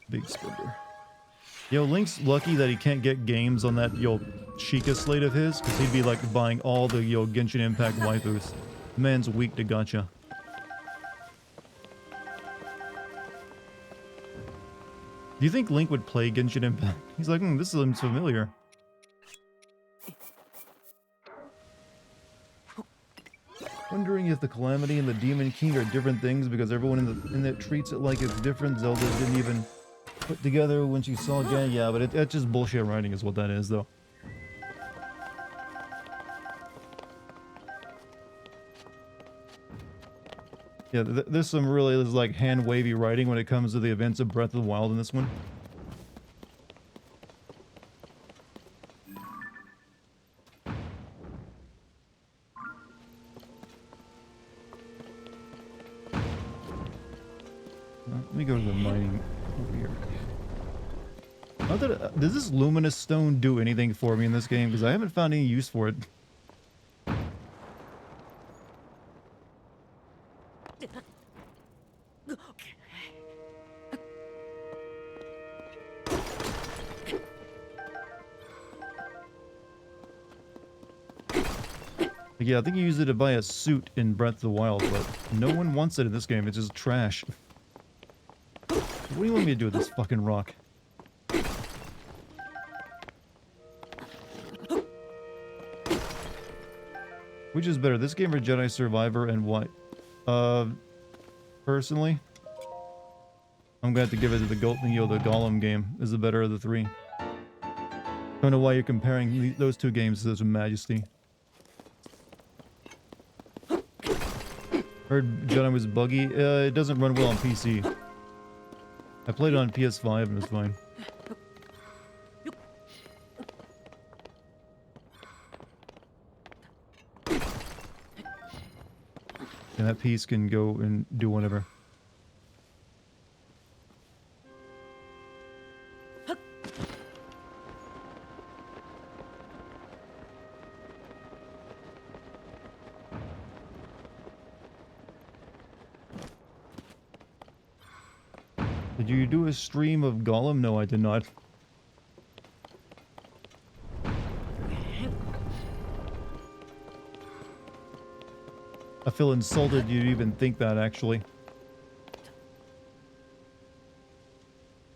Big spender. Yo, Link's lucky that he can't get games on that, Chica slate of his, because he'd be, like, buying all the, Genshin Impact waifus. The man's weak to gacha. Do you think Link would play Genshin Impact? He's like, this seems familiar. Wondering if the Calamity and the Demon King are different things because everyone in it treats it like it's different. Zelda didn't even put together when she saw Ganon. Yeah, but it's just bullshit writing is what that is, though. Yeah, there's some really like hand-wavy writing when it comes to the events of Breath of the Wild in this one. Let me go to the mining over here. Not that, does this luminous stone do anything for me in this game? Because I haven't found any use for it. Yeah, I think you use it to buy a suit in Breath of the Wild, but no one wants it in this game. It's just trash. What do you want me to do with this fucking rock? Which is better, this game or Jedi Survivor, and what? Personally, I'm gonna have to give it to the Gollum game. Is the better of the three. I don't know why you're comparing those two games to such a majesty. Heard Jedi was buggy. It doesn't run well on PC. I played it on PS5 and it was fine. And that piece can go and do whatever. Did you do a stream of Gollum? No, I did not. I feel insulted you'd even think that, actually.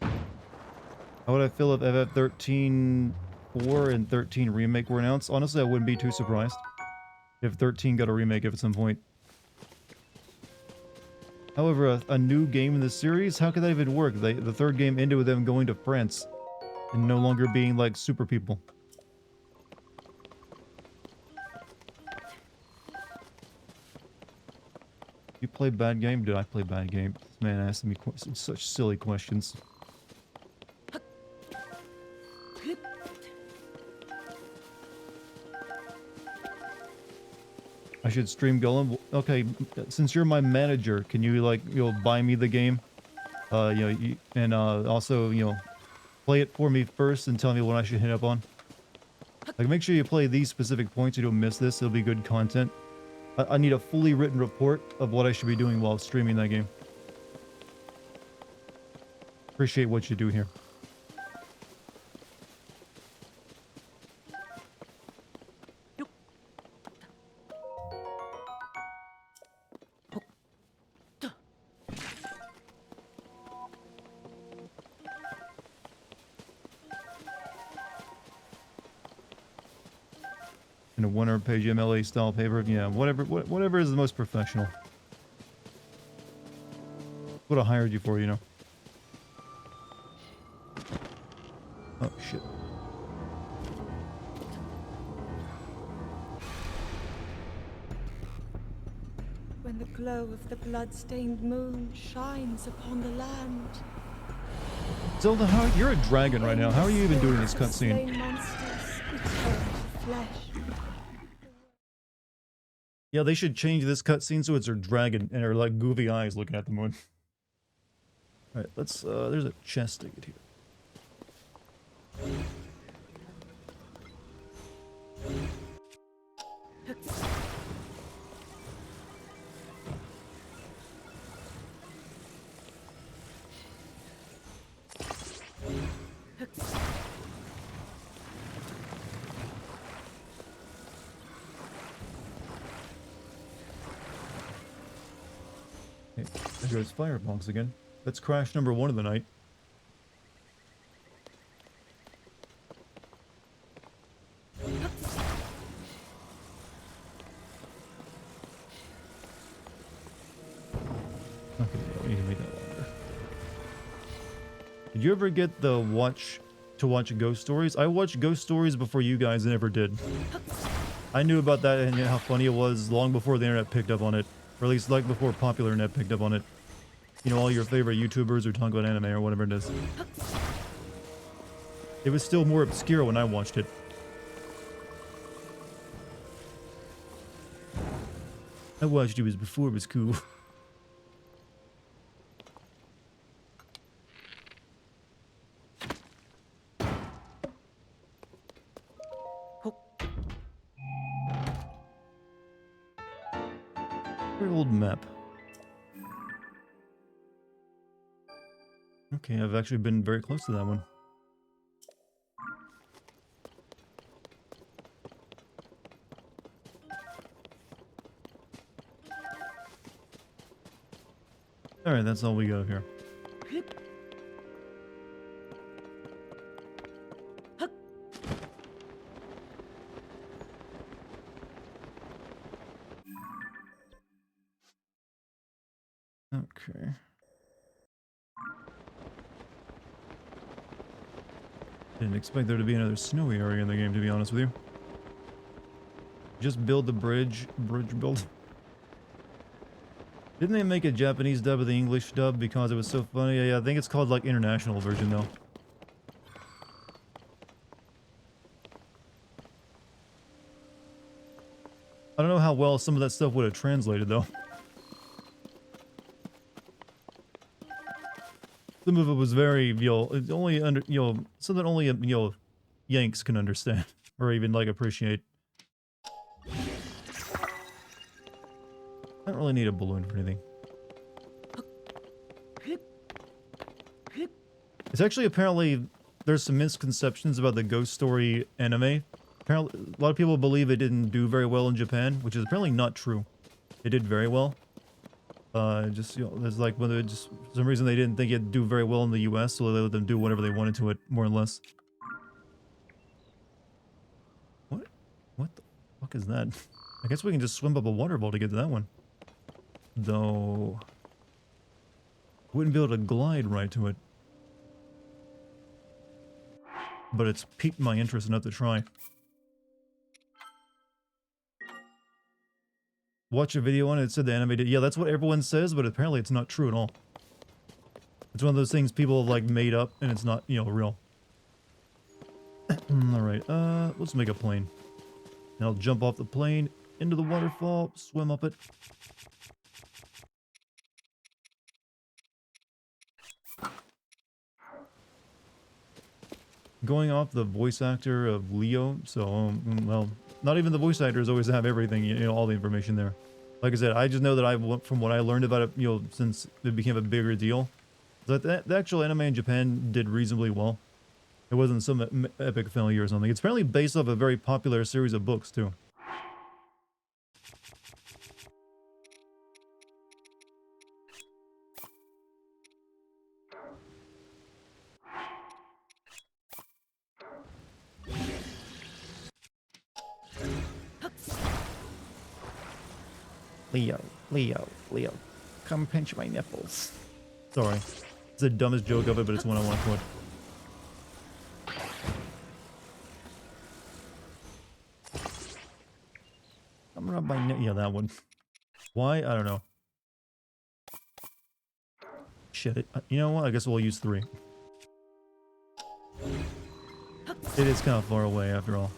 How would I feel if FF13-4 and 13 Remake were announced? Honestly, I wouldn't be too surprised if 13 got a remake at some point. However, a new game in the series? How could that even work? The third game ended with them going to France and no longer being like super people. You play bad game? Did I play bad game? This man asking me such silly questions. I should stream Golem. Okay, since you're my manager, can you like buy me the game? And also play it for me first and tell me what I should hit up on. Like make sure you play these specific points. You don't miss this. It'll be good content. I need a fully written report of what I should be doing while streaming that game. Appreciate what you do here. In a 100-page MLA style paper, yeah, whatever is the most professional. What I hired you for, you know. Oh shit. When the glow of the blood-stained moon shines upon the land. Zelda, you're a dragon right now. How are you even doing this cutscene? Yeah, they should change this cutscene so it's her dragon and her like goofy eyes looking at the moon. Alright, let's there's a chest ticket here. Hey, there goes firebombs again. That's crash number 1 of the night. Okay, we need to make that longer. Did you ever get the watch ghost stories? I watched ghost stories before you guys ever did. I knew about that and how funny it was long before the internet picked up on it. Or at least like before popular internet picked up on it. You know, all your favorite YouTubers who talk about anime or whatever it is. It was still more obscure when I watched it. I watched it before it was cool. Very old map. Okay, I've actually been very close to that one. Alright, that's all we got here. Okay. Didn't expect there to be another snowy area in the game, to be honest with you. Just build the bridge build. Didn't they make a Japanese dub of the English dub because it was so funny? Yeah, I think it's called like international version though. I don't know how well some of that stuff would have translated though. Some of it was very, only under, something only, Yanks can understand or even like appreciate. I don't really need a balloon for anything. It's actually apparently there's some misconceptions about the Ghost Story anime. Apparently, a lot of people believe it didn't do very well in Japan, which is apparently not true. It did very well. Just, there's like, whether just for some reason they didn't think it'd do very well in the US, so they let them do whatever they wanted to it, more or less. What the fuck is that? I guess we can just swim up a waterfall to get to that one. Though, wouldn't be able to glide right to it. But it's piqued my interest enough to try. watch a video on it, it said the anime did. Yeah, that's what everyone says, but apparently it's not true at all. It's one of those things people have like made up and it's not, you know, real. Alright, let's make a plane. And I'll jump off the plane into the waterfall, swim up it. Going off the voice actor of Leo, so, well, not even the voice actors always have everything, you know, all the information there. Like I said, I just know that from what I learned about it, you know, since it became a bigger deal, that the actual anime in Japan did reasonably well. It wasn't some epic failure or something. It's apparently based off a very popular series of books, too. Leo, Leo, Leo, come pinch my nipples. Sorry. It's the dumbest joke of it, but it's one I want to quote. Come rub my nip. Yeah, that one. Why? I don't know. Shit. You know what? I guess we'll use 3. It is kind of far away after all.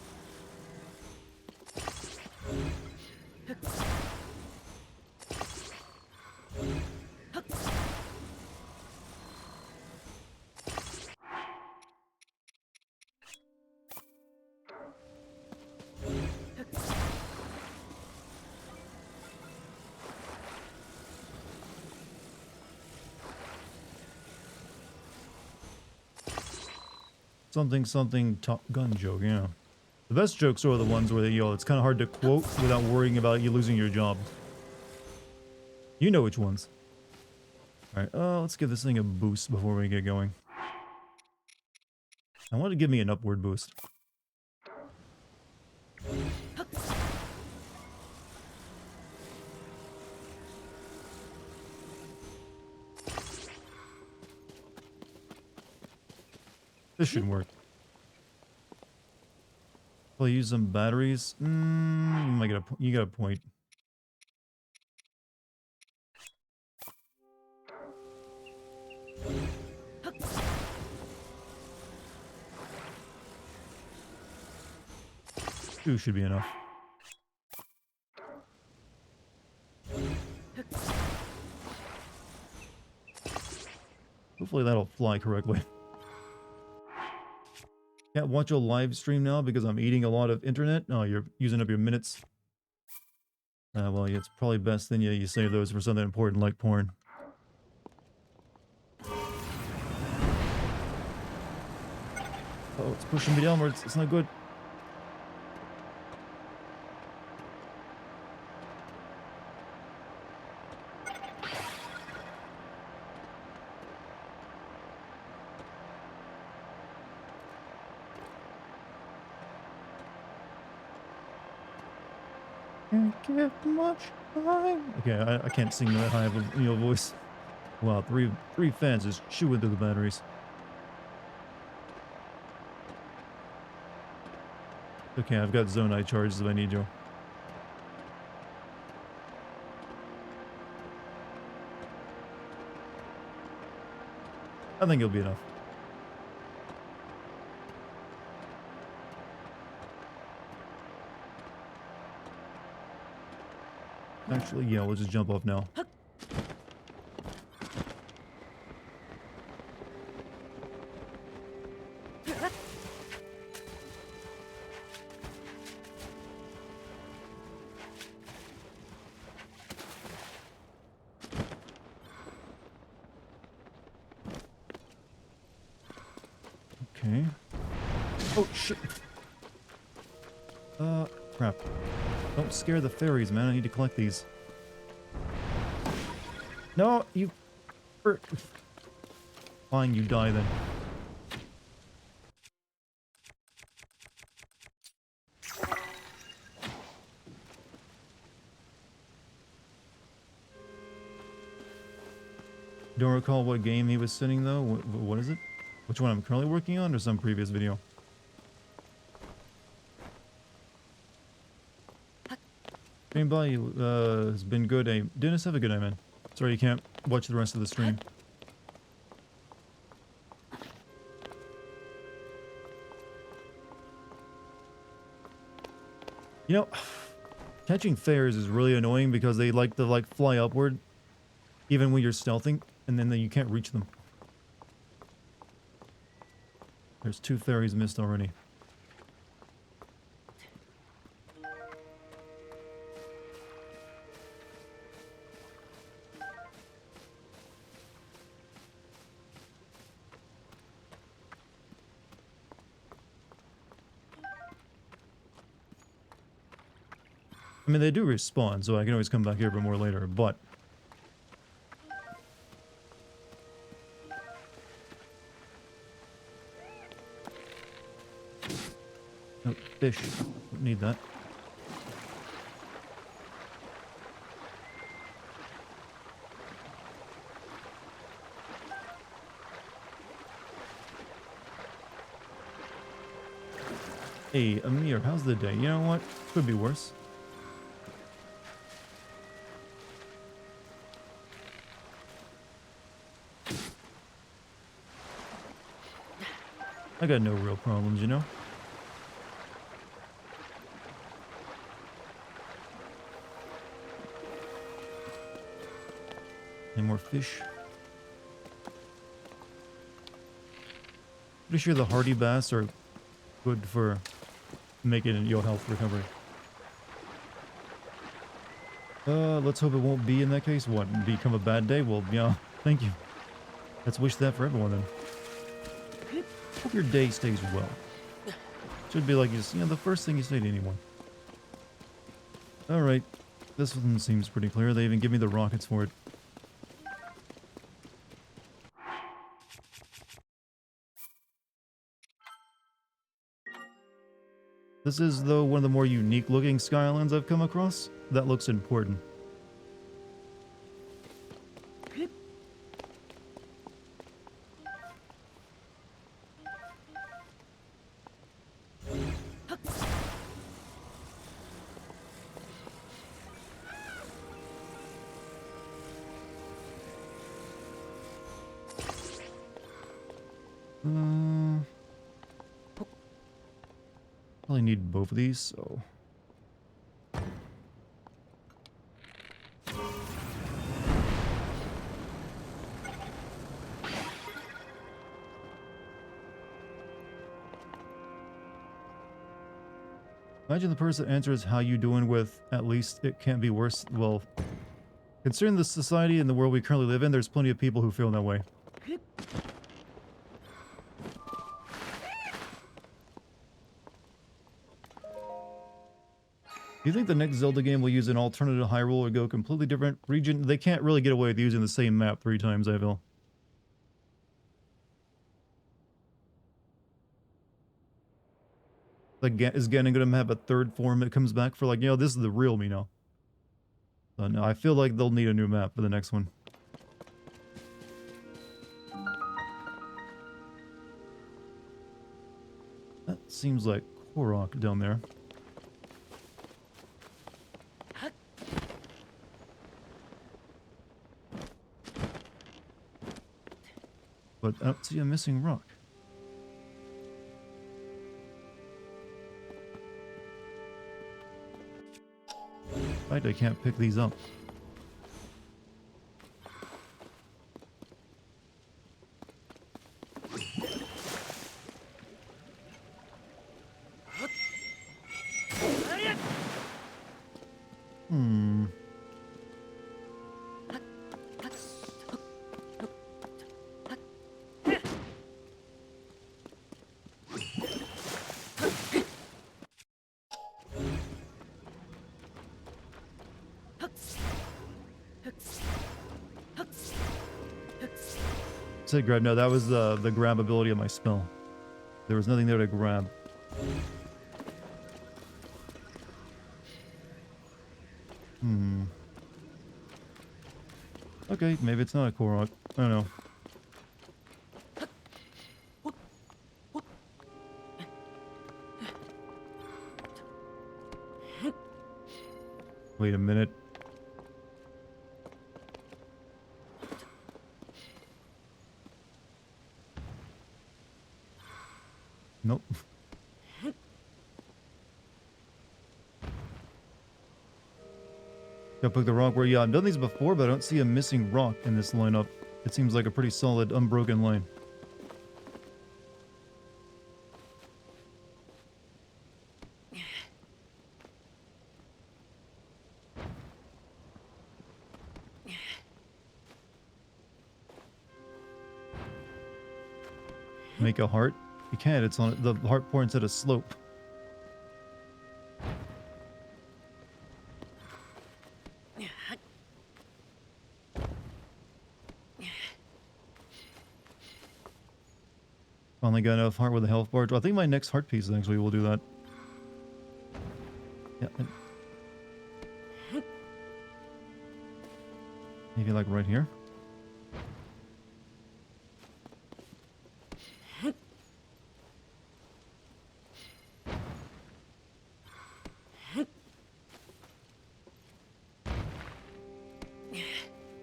Something Top Gun joke, yeah. The best jokes are the ones where, you know, it's kind of hard to quote without worrying about you losing your job. You know which ones. Alright, let's give this thing a boost before we get going. I want to give me an upward boost. This should work. I'll use some batteries. You might get you got a point. Two should be enough. Hopefully that'll fly correctly. Can't watch a live stream now because I'm eating a lot of internet. Oh, you're using up your minutes. Well, yeah, it's probably best then you save those for something important like porn. Oh, it's pushing me downwards. It's not good. Can't get much time. Okay, I can't sing that high of a voice. Wow, three fans is chewing through the batteries. Okay, I've got Zonite charges if I need you. I think it'll be enough. Actually, yeah, we'll just jump off now. Okay. Oh, shit. Crap. Don't scare the fairies, man. I need to collect these. No, you... Fine, you die then. Don't recall what game he was sitting though. What is it? Which one I'm currently working on or some previous video? Stream by has been good. Dennis, have a good night, man. Sorry you can't watch the rest of the stream. You know, catching fares is really annoying because they like to fly upward even when you're stealthing, and then you can't reach them. There's 2 fairies missed already. I mean, they do respawn, so I can always come back here for more later, but... Oh, fish. Don't need that. Hey, Amir, how's the day? You know what? Could be worse. I got no real problems, you know? Any more fish? Pretty sure the hardy bass are good for making your health recovery. Let's hope it won't be in that case. What, become a bad day? Well, yeah, thank you. Let's wish that for everyone then. Hope your day stays well. Should be like, you know, the first thing you say to anyone. Alright, this one seems pretty clear. They even give me the rockets for it. This is, though, one of the more unique looking skylands I've come across. That looks important. Probably need both of these, so... Imagine the person answers, how you doing with, at least it can't be worse. Well, considering the society and the world we currently live in, there's plenty of people who feel that way. Do you think the next Zelda game will use an alternative Hyrule or go completely different region? They can't really get away with using the same map 3 times, I feel. Like, is Ganon gonna have a 3rd form that comes back for, like, you know, this is the real me now. So, no, I feel like they'll need a new map for the next one. That seems like Korok down there. But I don't see a missing rock. Right, I can't pick these up. Said grab. No, that was the grab ability of my spell. There was nothing there to grab. Okay, maybe it's not a Korok. I don't know. Wait a minute. Nope. Gotta pick the rock where, yeah, I've done these before, but I don't see a missing rock in this lineup. It seems like a pretty solid, unbroken line. Make a heart? You can't, it's on the heart points at a slope. Finally got enough heart with a health bar. I think my next heart piece actually will do that. Yeah. Maybe like right here.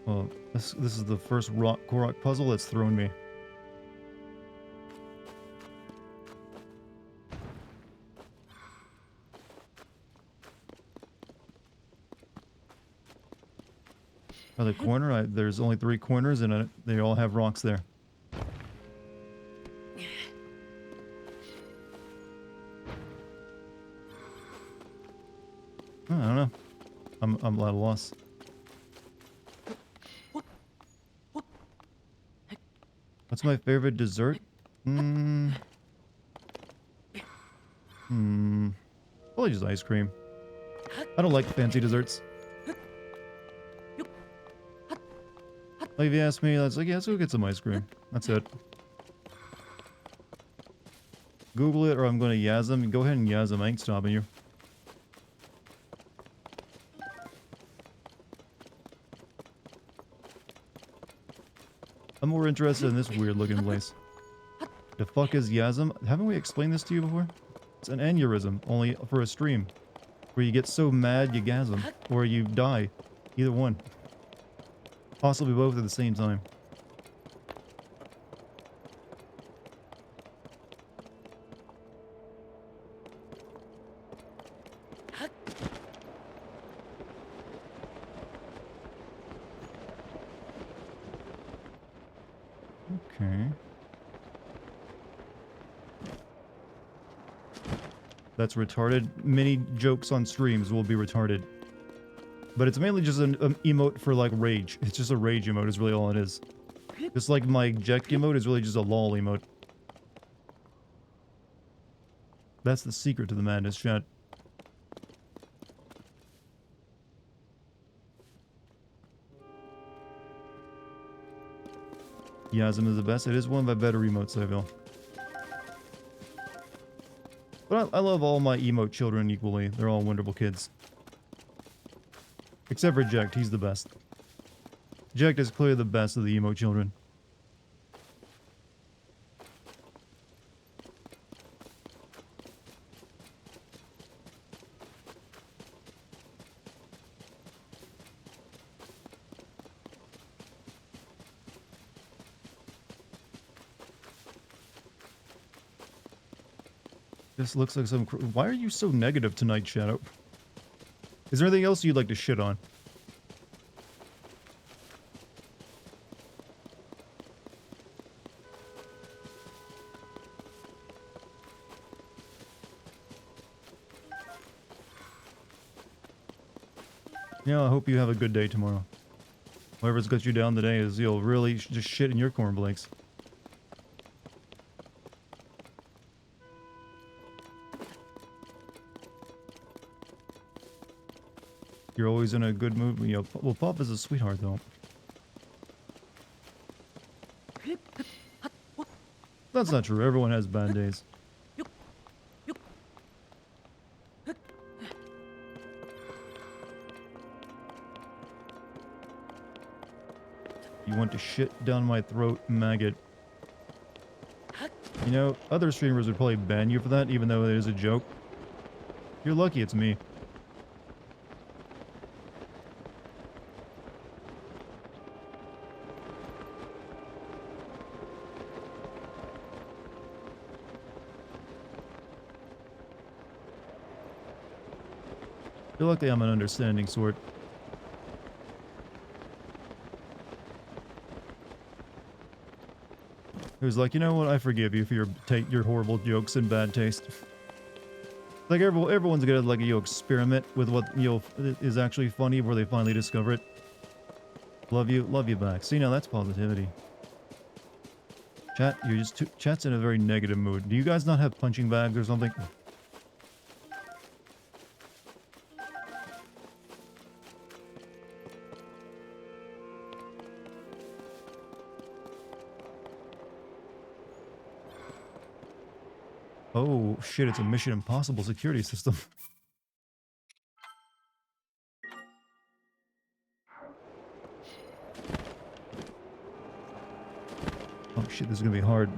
Well, this is the first Korok puzzle that's thrown me. By the corner, there's only 3 corners and they all have rocks there. I don't know. I'm at a loss. What's my favorite dessert? Probably just ice cream. I don't like fancy desserts. Like if you ask me, that's like, yeah, let's go get some ice cream. That's it. Google it or I'm going to Yazm. Go ahead and Yazm. I ain't stopping you. I'm more interested in this weird looking place. The fuck is Yazm? Haven't we explained this to you before? It's an aneurysm, only for a stream. Where you get so mad you gasm. Or you die. Either one. Possibly both at the same time. Okay. That's retarded. Many jokes on streams will be retarded. But it's mainly just an emote for, like, rage. It's just a rage emote is really all it is. Just like my eject emote is really just a lol emote. That's the secret to the madness, chat. Yazm is the best. It is one of my better emotes, I feel. But I love all my emote children equally. They're all wonderful kids. Except for Eject, he's the best. Eject is clearly the best of the emote children. This looks like some... Why are you so negative tonight, Shadow? Is there anything else you'd like to shit on? Yeah, I hope you have a good day tomorrow. Whatever's got you down today is you'll really just shit in your cornflakes. You're always in a good mood. You know, well, Pop is a sweetheart, though. That's not true. Everyone has bad days. You want to shit down my throat, maggot. You know, other streamers would probably ban you for that, even though it is a joke. You're lucky it's me. Feel like I'm an understanding sort. Who's like, you know what? I forgive you for your horrible jokes and bad taste. Like everyone's gonna like experiment with what is actually funny where they finally discover it. Love you back. See, now that's positivity. Chat, you're just chat's in a very negative mood. Do you guys not have punching bags or something? Oh shit, it's a Mission Impossible security system. Oh shit, this is gonna be hard.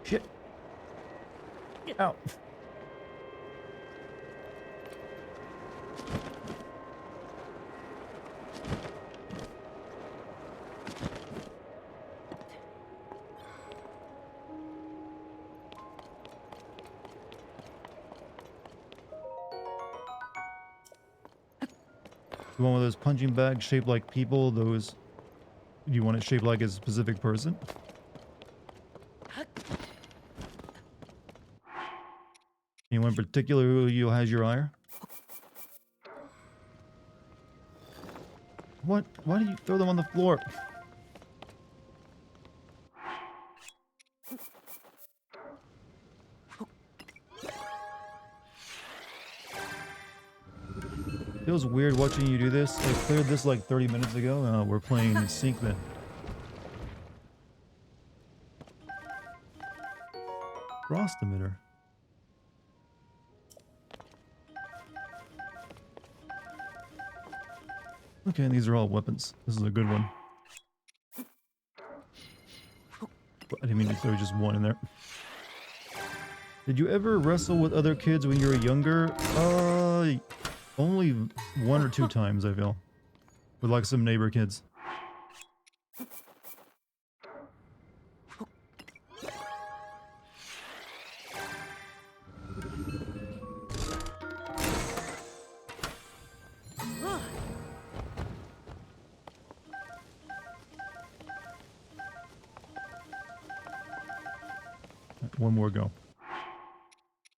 Shit. Ow. You want one of those punching bags shaped like people? Those... You want it shaped like a specific person? Anyone in particular who has your ire? What? Why did you throw them on the floor? Feels weird watching you do this. I cleared this like 30 minutes ago. We're playing in sync then. Frost emitter. Okay, and these are all weapons. This is a good one. I didn't mean to throw just one in there. Did you ever wrestle with other kids when you were younger? Only one or two times, I feel. With like some neighbor kids. One more go.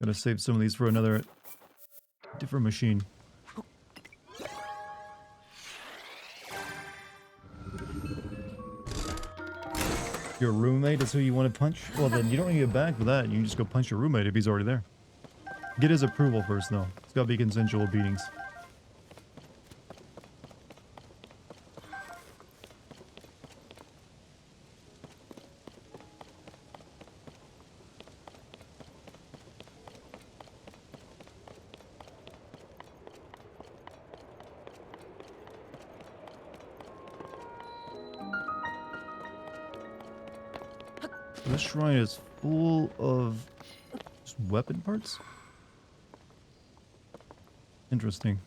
Gotta save some of these for another different machine. Your roommate is who you want to punch? Well then you don't need a bag for that. You can just go punch your roommate if he's already there. Get his approval first though. It's gotta be consensual beatings. This shrine is full of just weapon parts? Interesting.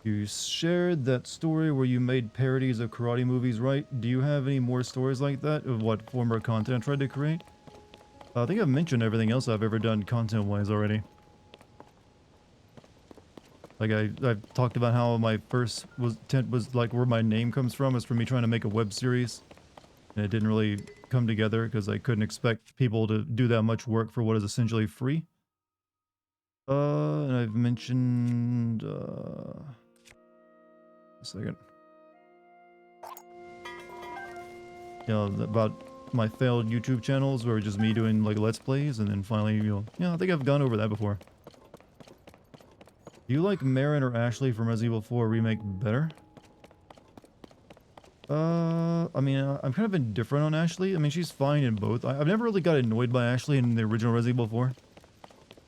You shared that story where you made parodies of karate movies, right? Do you have any more stories like that of what former content I tried to create? I think I've mentioned everything else I've ever done content-wise already. Like I've talked about how my first intent was like where my name comes from is from me trying to make a web series. And it didn't really come together because I couldn't expect people to do that much work for what is essentially free. And I've mentioned, a second. Yeah, about my failed YouTube channels where just me doing like let's plays and then finally, yeah, I think I've gone over that before. Do you like Marin or Ashley from Resident Evil 4 Remake better? I mean, I'm kind of indifferent on Ashley. I mean, she's fine in both. I've never really got annoyed by Ashley in the original Resident Evil 4.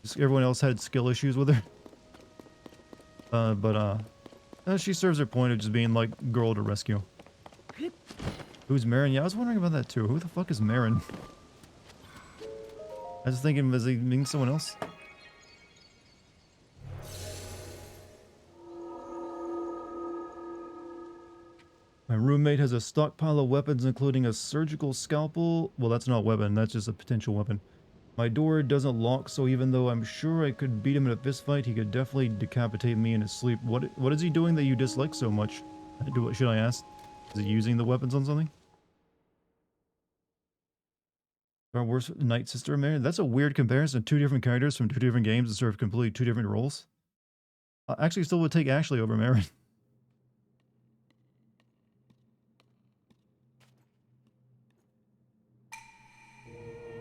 Just everyone else had skill issues with her. She serves her point of just being like girl to rescue. Who's Marin? Yeah, I was wondering about that too. Who the fuck is Marin? I was thinking, was he being someone else? My roommate has a stockpile of weapons, including a surgical scalpel. Well, that's not a weapon, that's just a potential weapon. My door doesn't lock, so even though I'm sure I could beat him in a fist fight, he could definitely decapitate me in his sleep. What is he doing that you dislike so much? Should I ask? Is he using the weapons on something? Our worst Night Sister Mary? That's a weird comparison. Two different characters from two different games that serve completely two different roles. I actually still would take Ashley over Mary.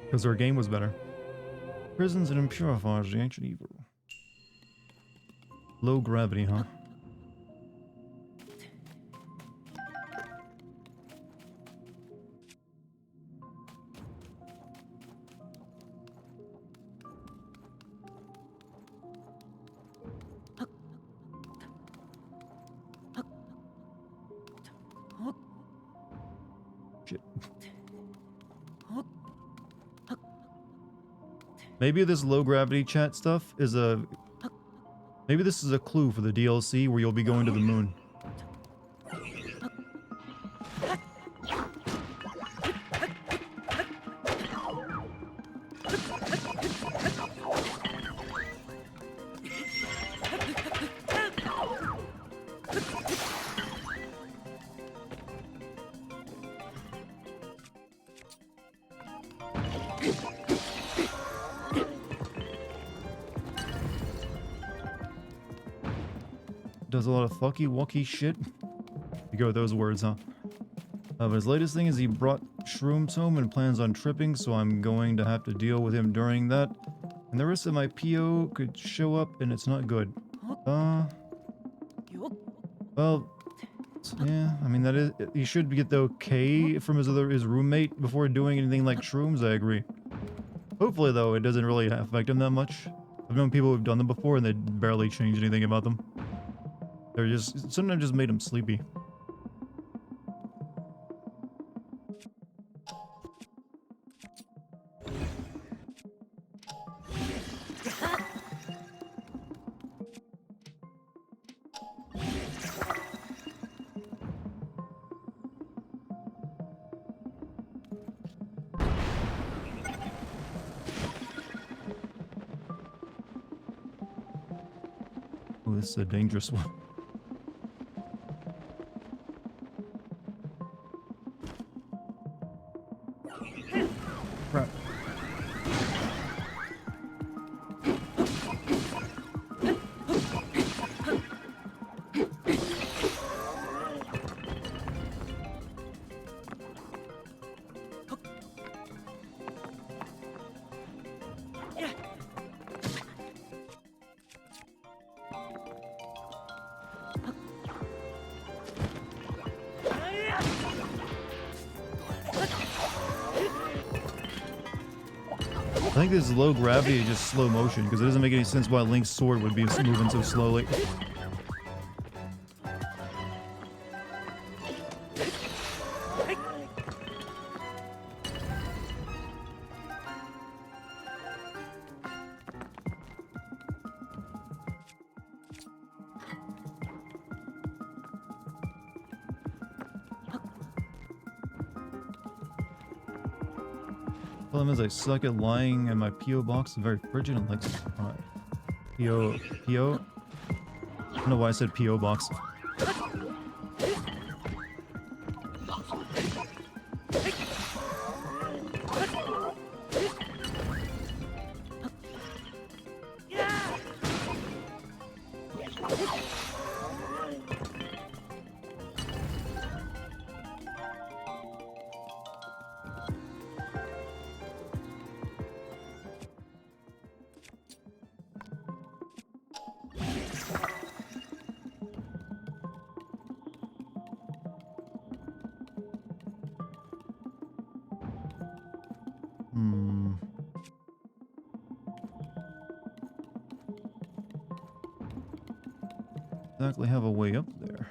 Because our game was better. Prisons and impurifiers, the ancient evil. Low gravity, huh? Shit. Maybe this low gravity chat stuff is a... Maybe this is a clue for the DLC where you'll be going to the moon. Does a lot of fucky wucky shit. You go with those words, huh? But his latest thing is he brought shrooms home and plans on tripping, so I'm going to have to deal with him during that. And the rest of my PO could show up and it's not good. Well, yeah, I mean that is, he should get the okay from his roommate before doing anything like shrooms, I agree. Hopefully though, it doesn't really affect him that much. I've known people who've done them before and they barely change anything about them. They're just, sometimes just made him sleepy. Oh, this is a dangerous one. Crap. I think this low gravity is just slow motion, because it doesn't make any sense why Link's sword would be moving so slowly. Problem is I suck at lying and my P.O. box is very frigid and likes to cry. P.O.? I don't know why I said P.O. box. exactly have a way up there.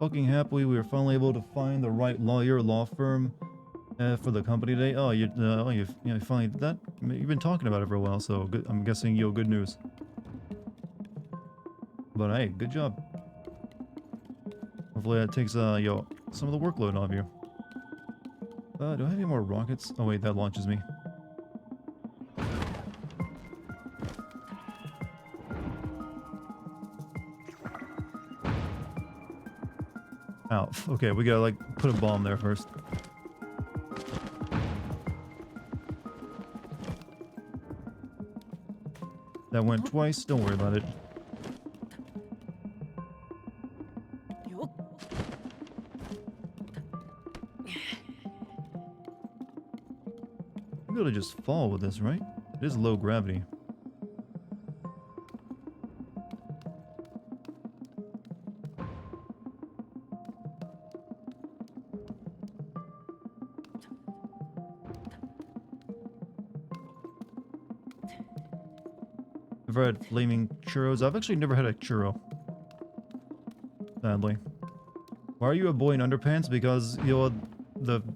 Fucking happily we were finally able to find the right law firm for the company today. Oh, you finally did that? You've been talking about it for a while, so good, I'm guessing good news. But hey, good job. Hopefully that takes some of the workload off you. Do I have any more rockets? Oh wait, that launches me. Ow. Okay, we gotta like put a bomb there first. That went twice, don't worry about it. I'm gonna just fall with this, right? It is low gravity. Ever had flaming churros? I've actually never had a churro. Sadly. Why are you a boy in underpants? Because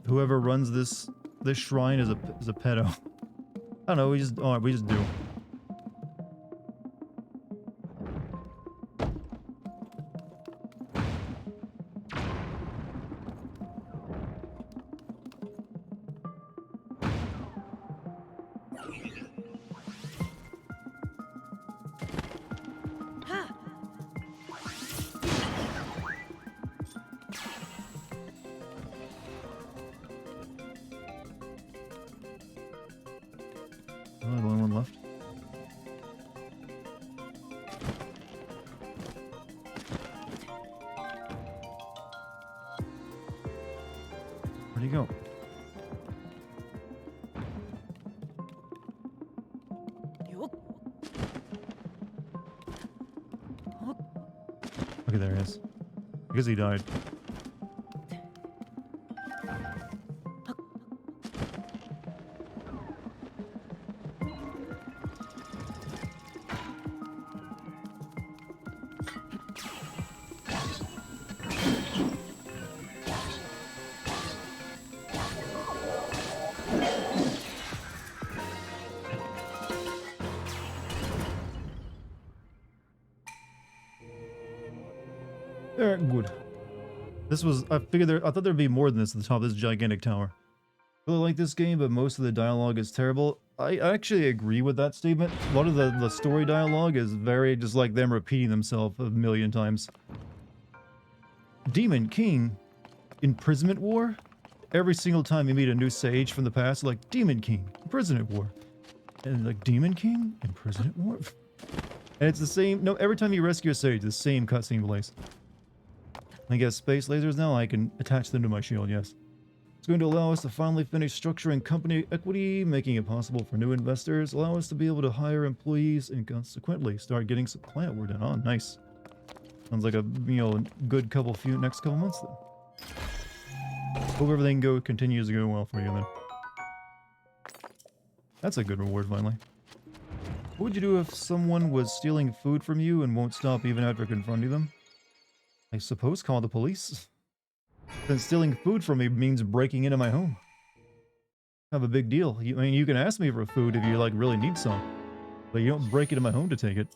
whoever runs this shrine is a pedo. I don't know. We just do. Oh, the only one left. Where'd he go? Okay, there he is. I guess he died. Very good. This was, I thought there'd be more than this at the top of this gigantic tower. I really like this game, but most of the dialogue is terrible. I actually agree with that statement. A lot of the story dialogue is very just like them repeating themselves a million times. Demon King, Imprisonment War? Every single time you meet a new sage from the past, like, Demon King, Imprisonment War. And like, Demon King, Imprisonment War? And it's the same, no, every time you rescue a sage, the same cutscene plays. I guess space lasers now, I can attach them to my shield, yes. It's going to allow us to finally finish structuring company equity, making it possible for new investors, allow us to be able to hire employees, and consequently start getting some client work done. Oh, nice. Sounds like a, good next couple months then. Hope everything continues to go well for you then. That's a good reward finally. What would you do if someone was stealing food from you and won't stop even after confronting them? I suppose call the police. Then stealing food from me means breaking into my home. Have a big deal. I mean, you can ask me for food if you, like, really need some. But you don't break into my home to take it.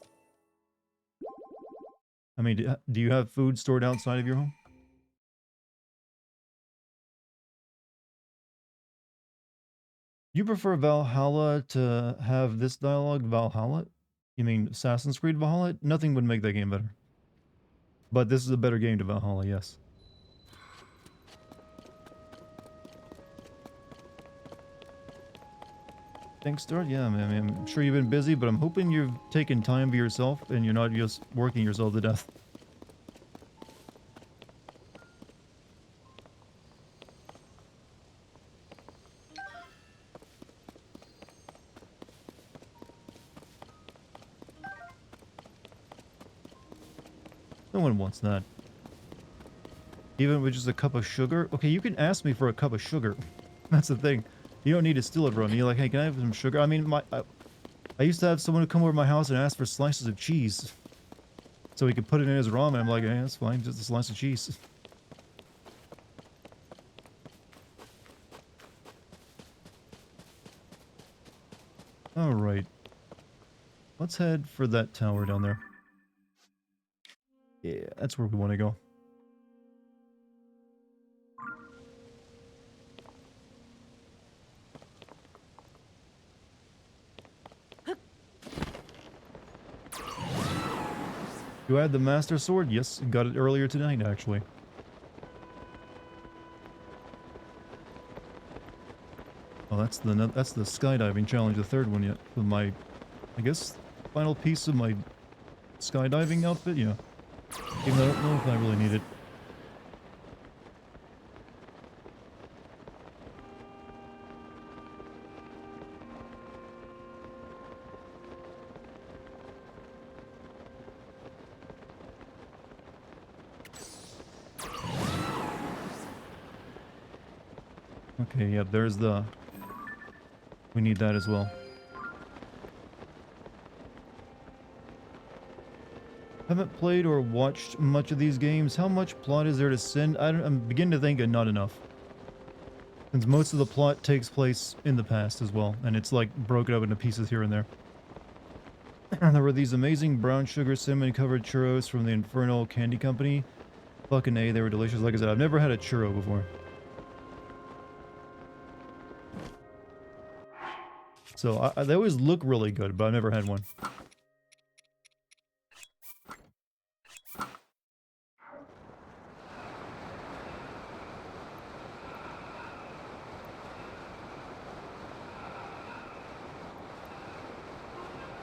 I mean, do you have food stored outside of your home? You prefer Valhalla to have this dialogue, Valhalla? You mean Assassin's Creed Valhalla? Nothing would make that game better. But this is a better game to Valhalla, yes. Thanks, Dart. Yeah, man, I'm sure you've been busy, but I'm hoping you've taken time for yourself and you're not just working yourself to death. No one wants that. Even with just a cup of sugar? Okay, you can ask me for a cup of sugar. That's the thing. You don't need to steal it from me. You're like, hey, can I have some sugar? I mean, I I used to have someone come over to my house and ask for slices of cheese. So he could put it in his ramen. I'm like, hey, that's fine, just a slice of cheese. Alright. Let's head for that tower down there. Yeah, that's where we want to go. You had the Master Sword? Yes, got it earlier tonight, actually. Oh, that's the skydiving challenge, the third one yet. With my, I guess, final piece of my skydiving outfit, yeah. Even though I don't know if I really need it. Okay, yeah, there's the... We need that as well. Haven't played or watched much of these games. How much plot is there to send? I'm beginning to think not enough. Since most of the plot takes place in the past as well, and it's like broken up into pieces here and there. And there were these amazing brown sugar cinnamon covered churros from the Infernal Candy Company. Fucking A, they were delicious. Like I said, I've never had a churro before. So they always look really good, but I've never had one.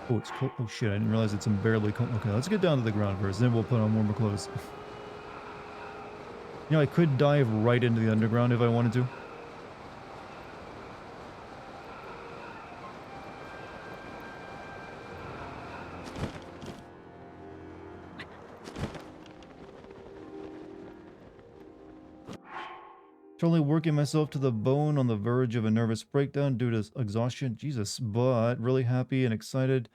Oh, it's cold. Oh shit, I didn't realize it's unbearably cold. Okay, let's get down to the ground first, then we'll put on warmer clothes. You know, I could dive right into the underground if I wanted to. Totally working myself to the bone on the verge of a nervous breakdown due to exhaustion. Jesus, but really happy and excited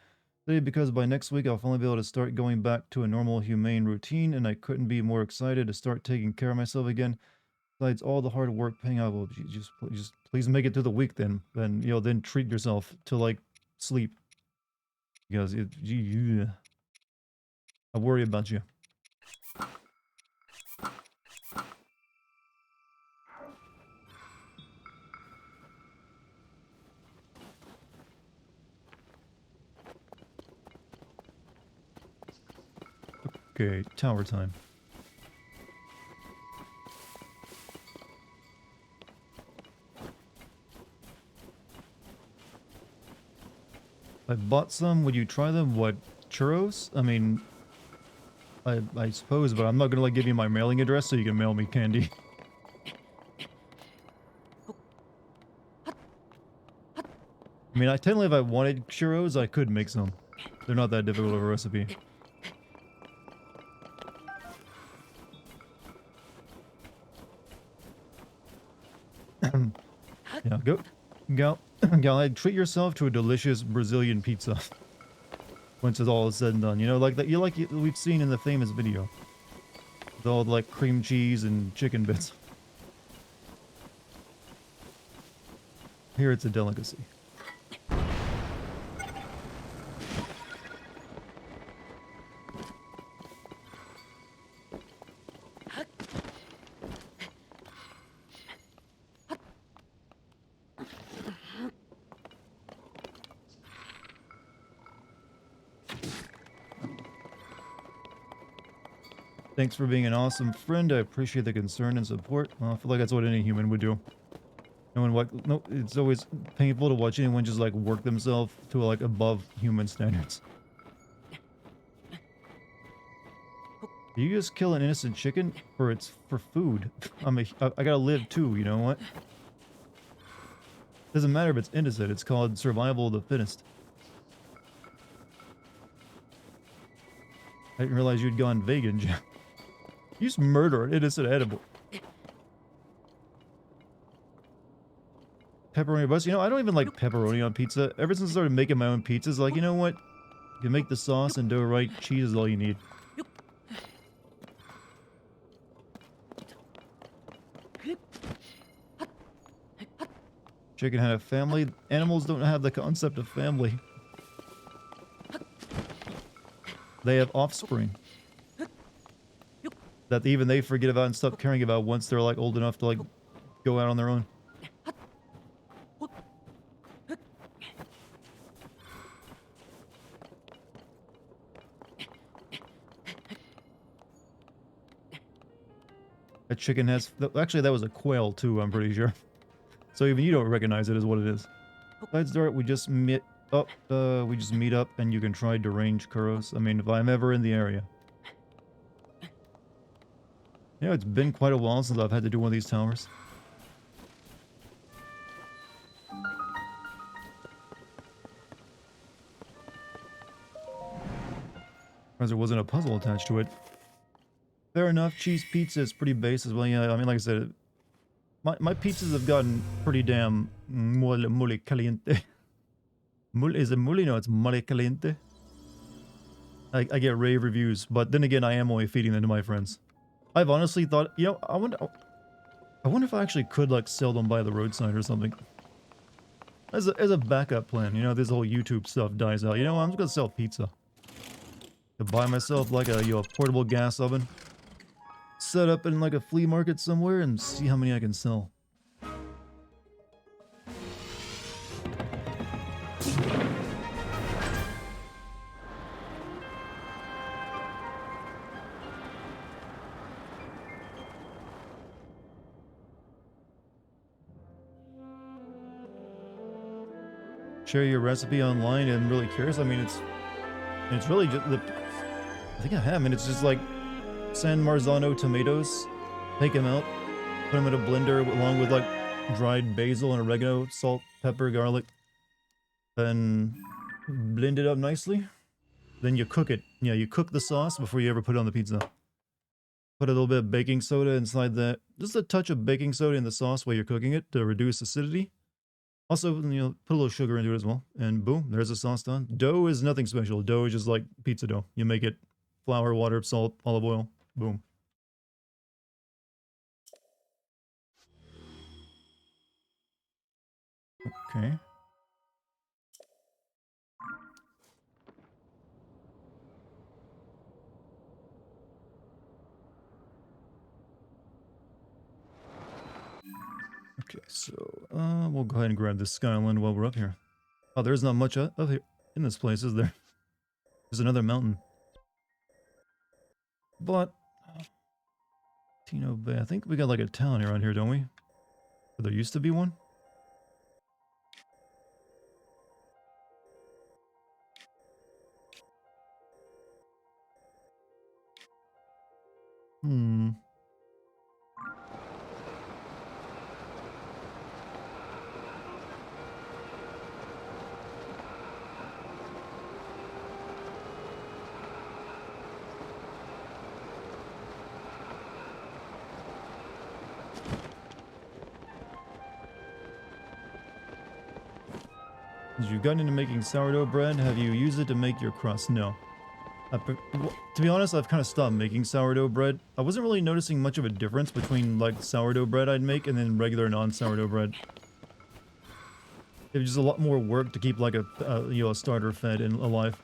today because by next week I'll finally be able to start going back to a normal humane routine, and I couldn't be more excited to start taking care of myself again. Besides all the hard work paying out, well, just please make it through the week then. Then, you know, then treat yourself to like sleep. Because I worry about you. Okay, tower time. I bought some. Would you try them? What, churros? I mean, I suppose, but I'm not gonna like give you my mailing address so you can mail me candy. I mean, technically if I wanted churros, I could make some. They're not that difficult of a recipe. Yeah, Gal, treat yourself to a delicious Brazilian pizza. Once it's all said and done, you know, like that. We've seen in the famous video, with all the, like cream cheese and chicken bits. Here it's a delicacy. Thanks for being an awesome friend. I appreciate the concern and support. Well, I feel like that's what any human would do. No, it's always painful to watch anyone just like work themselves to like above human standards. You just kill an innocent chicken for food. I gotta live too, you know what? Doesn't matter if it's innocent, it's called survival of the fittest. I didn't realize you'd gone vegan, Jeff. You just murder an innocent animal. pepperoni bus. You know, I don't even like pepperoni on pizza. Ever since I started making my own pizzas, like, you know what? You make the sauce and dough right. Cheese is all you need. Chicken had a family. Animals don't have the concept of family. They have offspring that even they forget about and stop caring about once they're like old enough to like go out on their own. A chicken has... Actually, that was a quail too, I'm pretty sure. So even you don't recognize it as what it is. Besides Dart, we just meet up and you can try deranged Kuros. I mean, if I'm ever in the area. You know, it's been quite a while since I've had to do one of these towers. Because there wasn't a puzzle attached to it. Fair enough, cheese pizza is pretty base as well. Yeah, I mean, like I said, my pizzas have gotten pretty damn mole caliente. Is it mole? No, it's mole caliente. I get rave reviews, but then again, I am only feeding them to my friends. I've honestly thought, you know, I wonder if I actually could like sell them by the roadside or something. As a backup plan, you know, this whole YouTube stuff dies out. You know, I'm just gonna sell pizza. To buy myself like a portable gas oven. Set up in like a flea market somewhere and see how many I can sell. Share your recipe online. I'm really curious. I mean, it's really just the... I think I have. I mean, it's just like San Marzano tomatoes. Take them out. Put them in a blender along with like dried basil and oregano, salt, pepper, garlic. Then blend it up nicely. Then you cook it. Yeah, you cook the sauce before you ever put it on the pizza. Put a little bit of baking soda inside that. Just a touch of baking soda in the sauce while you're cooking it to reduce acidity. Also, you know, put a little sugar into it as well. And boom, there's the sauce done. Dough is nothing special. Dough is just like pizza dough. You make it flour, water, salt, olive oil. Boom. Okay. Okay, so we'll go ahead and grab this skyline while we're up here. Oh, there's not much up here in this place, is there? There's another mountain. But Tino Bay, I think we got like a town around here, don't we? Or there used to be one? Hmm. As you've gotten into making sourdough bread, have you used it to make your crust? No. To be honest, I've kind of stopped making sourdough bread. I wasn't really noticing much of a difference between like sourdough bread I'd make and then regular non-sourdough bread. It was just a lot more work to keep like a a starter fed and alive.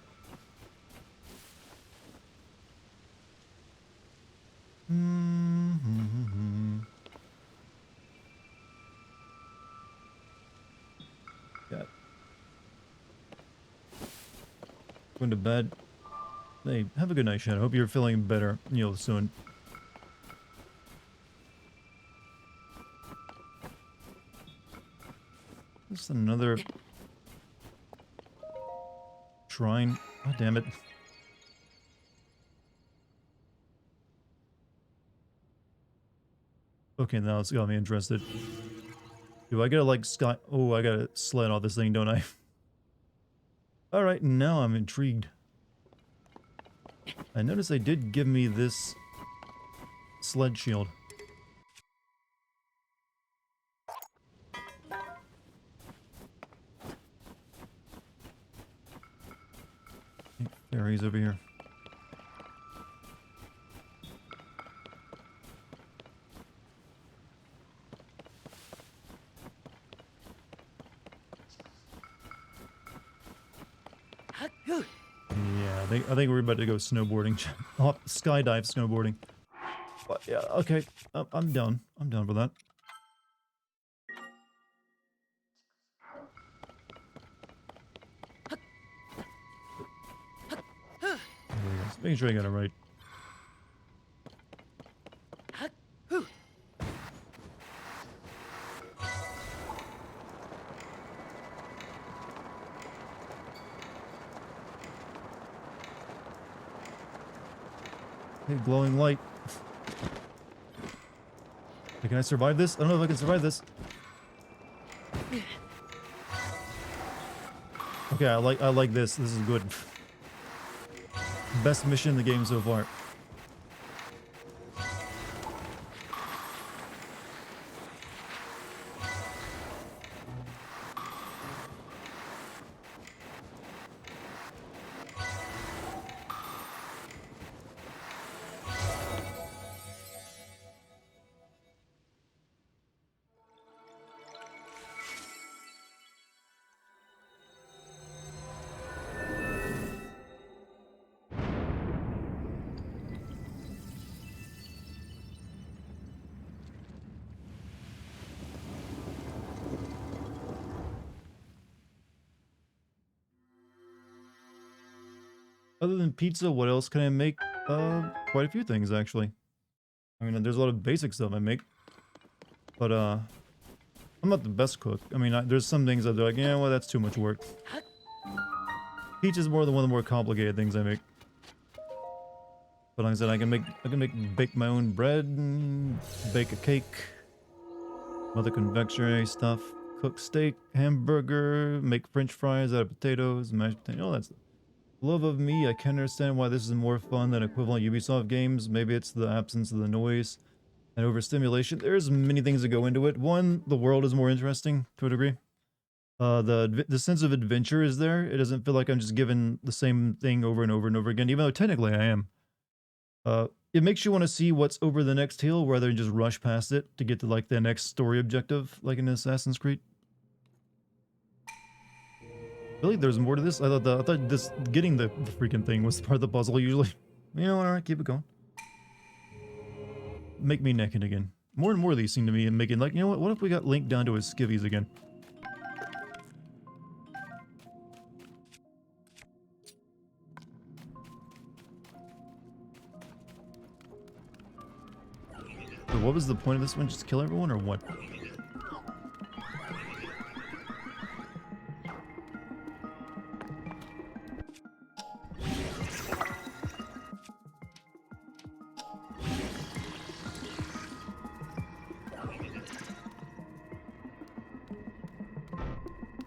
Yeah. Going to bed. Hey, have a good night, Shadow. Hope you're feeling better, soon. Just another shrine. Oh, damn it. Okay, now it's got me interested. Do I gotta, like, sky... Oh, I gotta sled off this thing, don't I? Alright, now I'm intrigued. I noticed they did give me this sled shield. There, he's over here. Yeah, I think we're about to go snowboarding. Oh, skydive snowboarding. But yeah, okay. I'm down. I'm down for that. There we go. Just making sure I got it right. Hey, glowing light. Hey, can I survive this? I don't know if I can survive this. Okay, I like this. This is good. Best mission in the game so far. Other than pizza, what else can I make? Quite a few things, actually. I mean, there's a lot of basic stuff I make. But, I'm not the best cook. I mean, there's some things that they're like, yeah, well, that's too much work. Pizza is more than one of the more complicated things I make. But like I said, I can bake my own bread, and bake a cake, other confectionery stuff, cook steak, hamburger, make French fries out of potatoes, mashed potatoes, all that stuff. Love of me, I can understand why this is more fun than equivalent Ubisoft games. Maybe it's the absence of the noise and overstimulation. There's many things that go into it. One, the world is more interesting to a degree. The sense of adventure is there. It doesn't feel like I'm just given the same thing over and over and over again, even though technically I am. It makes you want to see what's over the next hill rather than just rush past it to get to like the next story objective, like in Assassin's Creed. Really, there's more to this. I thought this getting the freaking thing was part of the puzzle. Usually, you know, all right, keep it going. Make me naked again. More and more of these seem to me making like, you know what? What if we got Link down to his skivvies again? So what was the point of this one? Just kill everyone or what?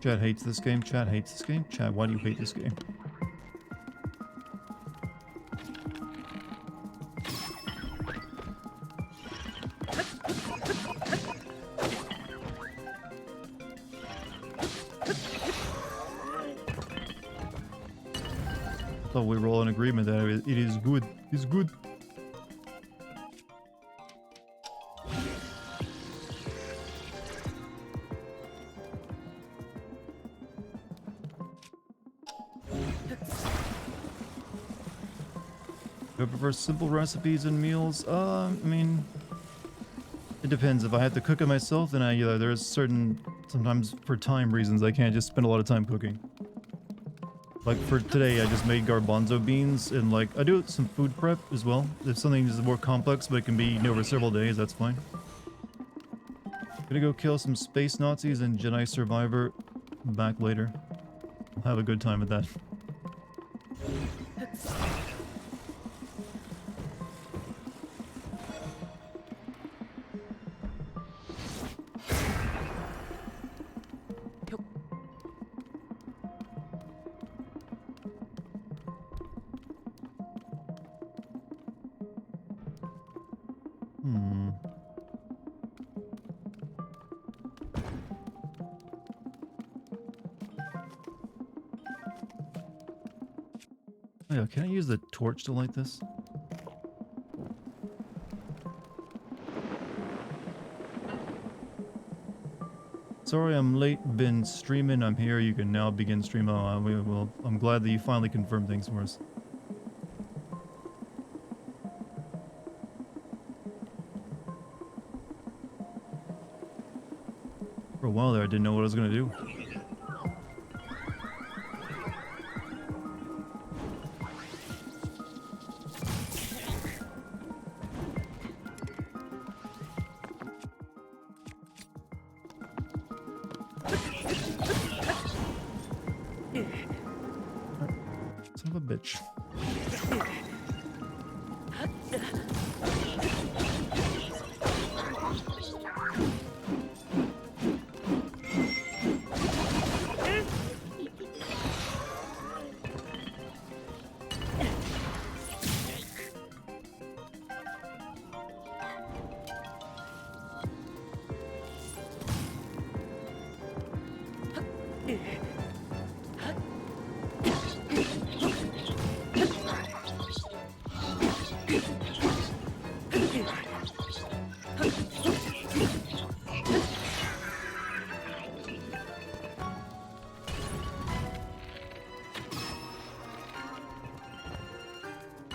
Chad hates this game. Chad hates this game. Chad, why do you hate this game? Thought we were all in agreement that it is good. It's good. Do I prefer simple recipes and meals? I mean, it depends. If I have to cook it myself, then there's certain, sometimes for time reasons, I can't just spend a lot of time cooking. Like for today, I just made garbanzo beans, and like, I do some food prep as well. If something is more complex, but it can be eaten over several days, that's fine. Gonna go kill some space Nazis and Jedi Survivor. Back later. I'll have a good time with that. Oh yeah, can I use the torch to light this? Sorry I'm late, been streaming, I'm here, you can now begin stream. I'm glad that you finally confirmed things for us. For a while there, I didn't know what I was gonna do. Son of a bitch.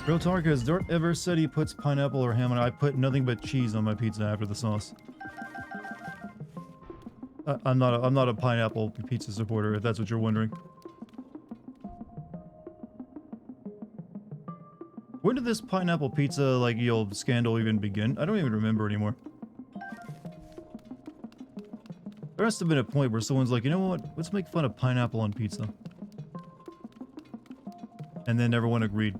Real talk, has Dart ever said he puts pineapple or ham on it? I put nothing but cheese on my pizza after the sauce. I'm not a pineapple pizza supporter, if that's what you're wondering. When did this pineapple pizza, like, scandal even begin? I don't even remember anymore. There has to have been a point where someone's like, you know what? Let's make fun of pineapple on pizza. And then everyone agreed.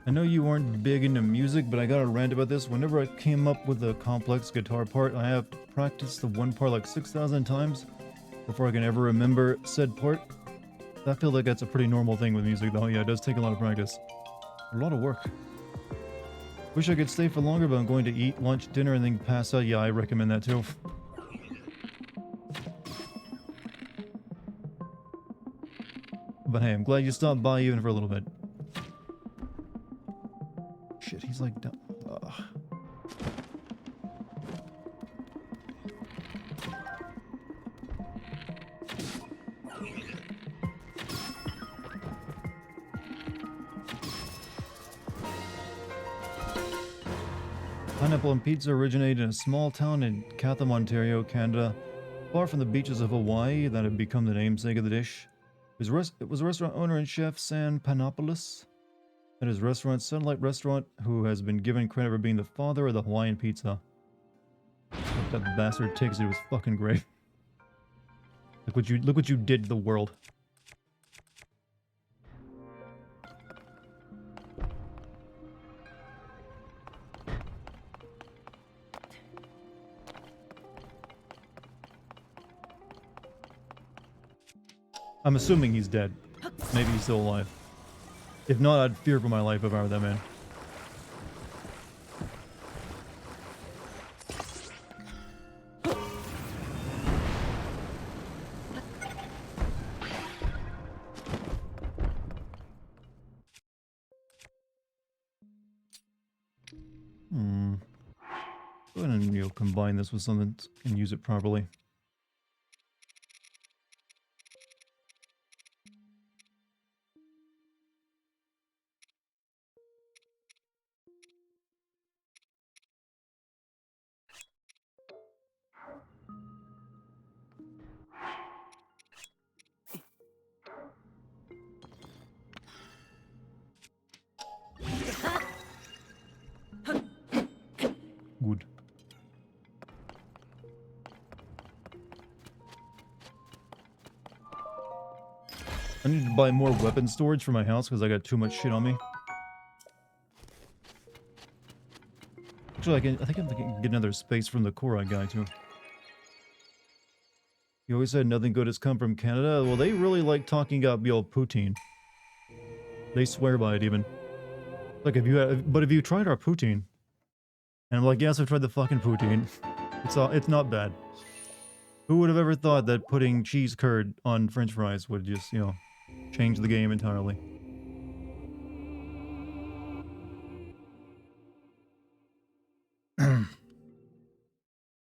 I know you weren't big into music, but I gotta rant about this. Whenever I came up with a complex guitar part, I have to practice the one part like 6,000 times before I can ever remember said part. I feel like that's a pretty normal thing with music though. Yeah, it does take a lot of practice. A lot of work. Wish I could stay for longer, but I'm going to eat lunch, dinner, and then pass out. Yeah, I recommend that too. But hey, I'm glad you stopped by even for a little bit. Shit, he's like... Pineapple and pizza originated in a small town in Chatham, Ontario, Canada, far from the beaches of Hawaii that had become the namesake of the dish. It was a restaurant owner and chef San Panopoulos at his restaurant, Sunlight Restaurant, who has been given credit for being the father of the Hawaiian pizza. What that bastard takes it was fucking great. Look what you did to the world. I'm assuming he's dead. Maybe he's still alive. If not, I'd fear for my life if I were that man. Go ahead and combine this with something and use it properly. Good. I need to buy more weapon storage for my house because I got too much shit on me. Actually, I think I can get another space from the Korra guy too. You always said nothing good has come from Canada. Well, they really like talking about the old poutine. They swear by it even. Like, if you tried our poutine, and I'm like, yes, I've tried the fucking poutine. It's not bad. Who would have ever thought that putting cheese curd on French fries would just, you know, change the game entirely?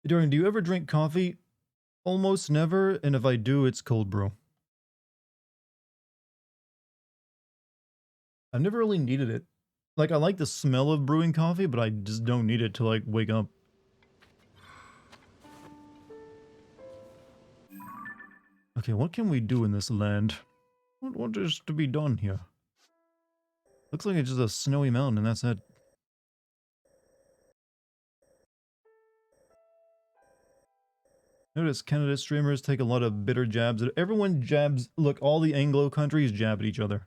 Dorian, do you ever drink coffee? Almost never, and if I do, it's cold brew. I've never really needed it. Like, I like the smell of brewing coffee, but I just don't need it to, like, wake up. Okay, what can we do in this land? What is to be done here? Looks like it's just a snowy mountain, and that's it. Notice Canada streamers take a lot of bitter jabs. Everyone jabs. Look, all the Anglo countries jab at each other.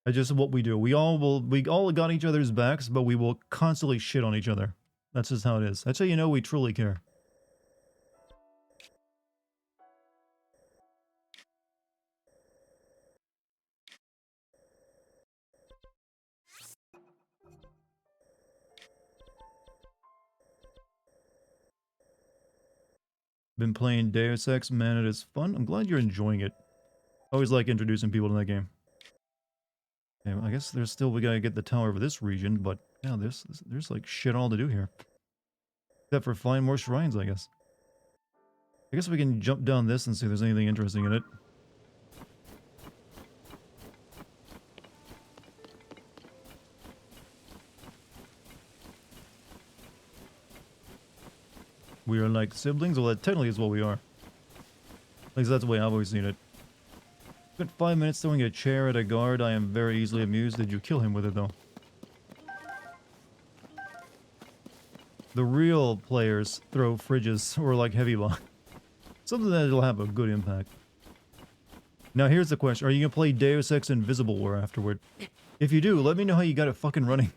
That's just what we do. We all got each other's backs, but we will constantly shit on each other. That's just how it is. That's how you know we truly care. Been playing Deus Ex, man, it is fun. I'm glad you're enjoying it. Always like introducing people to that game. Okay, well, I guess we gotta get the tower of this region, but yeah, there's like shit all to do here. Except for find more shrines, I guess. I guess we can jump down this and see if there's anything interesting in it. We are like siblings? Well, that technically is what we are. At least that's the way I've always seen it. Spent 5 minutes throwing a chair at a guard. I am very easily amused. Did you kill him with it, though? The real players throw fridges or like heavy block. Something that'll have a good impact. Now here's the question. Are you going to play Deus Ex Invisible War afterward? If you do, let me know how you got it fucking running.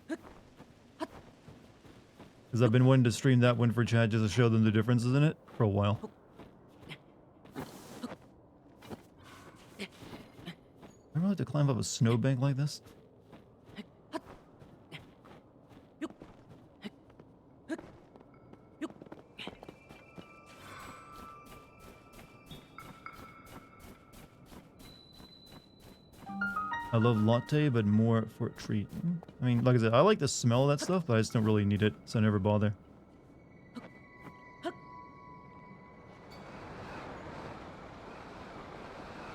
Because I've been wanting to stream that one for chat just to show them the differences in it for a while. I really have to climb up a snowbank like this? I love latte, but more for a treat. I mean, like I said, I like the smell of that stuff, but I just don't really need it, so I never bother. You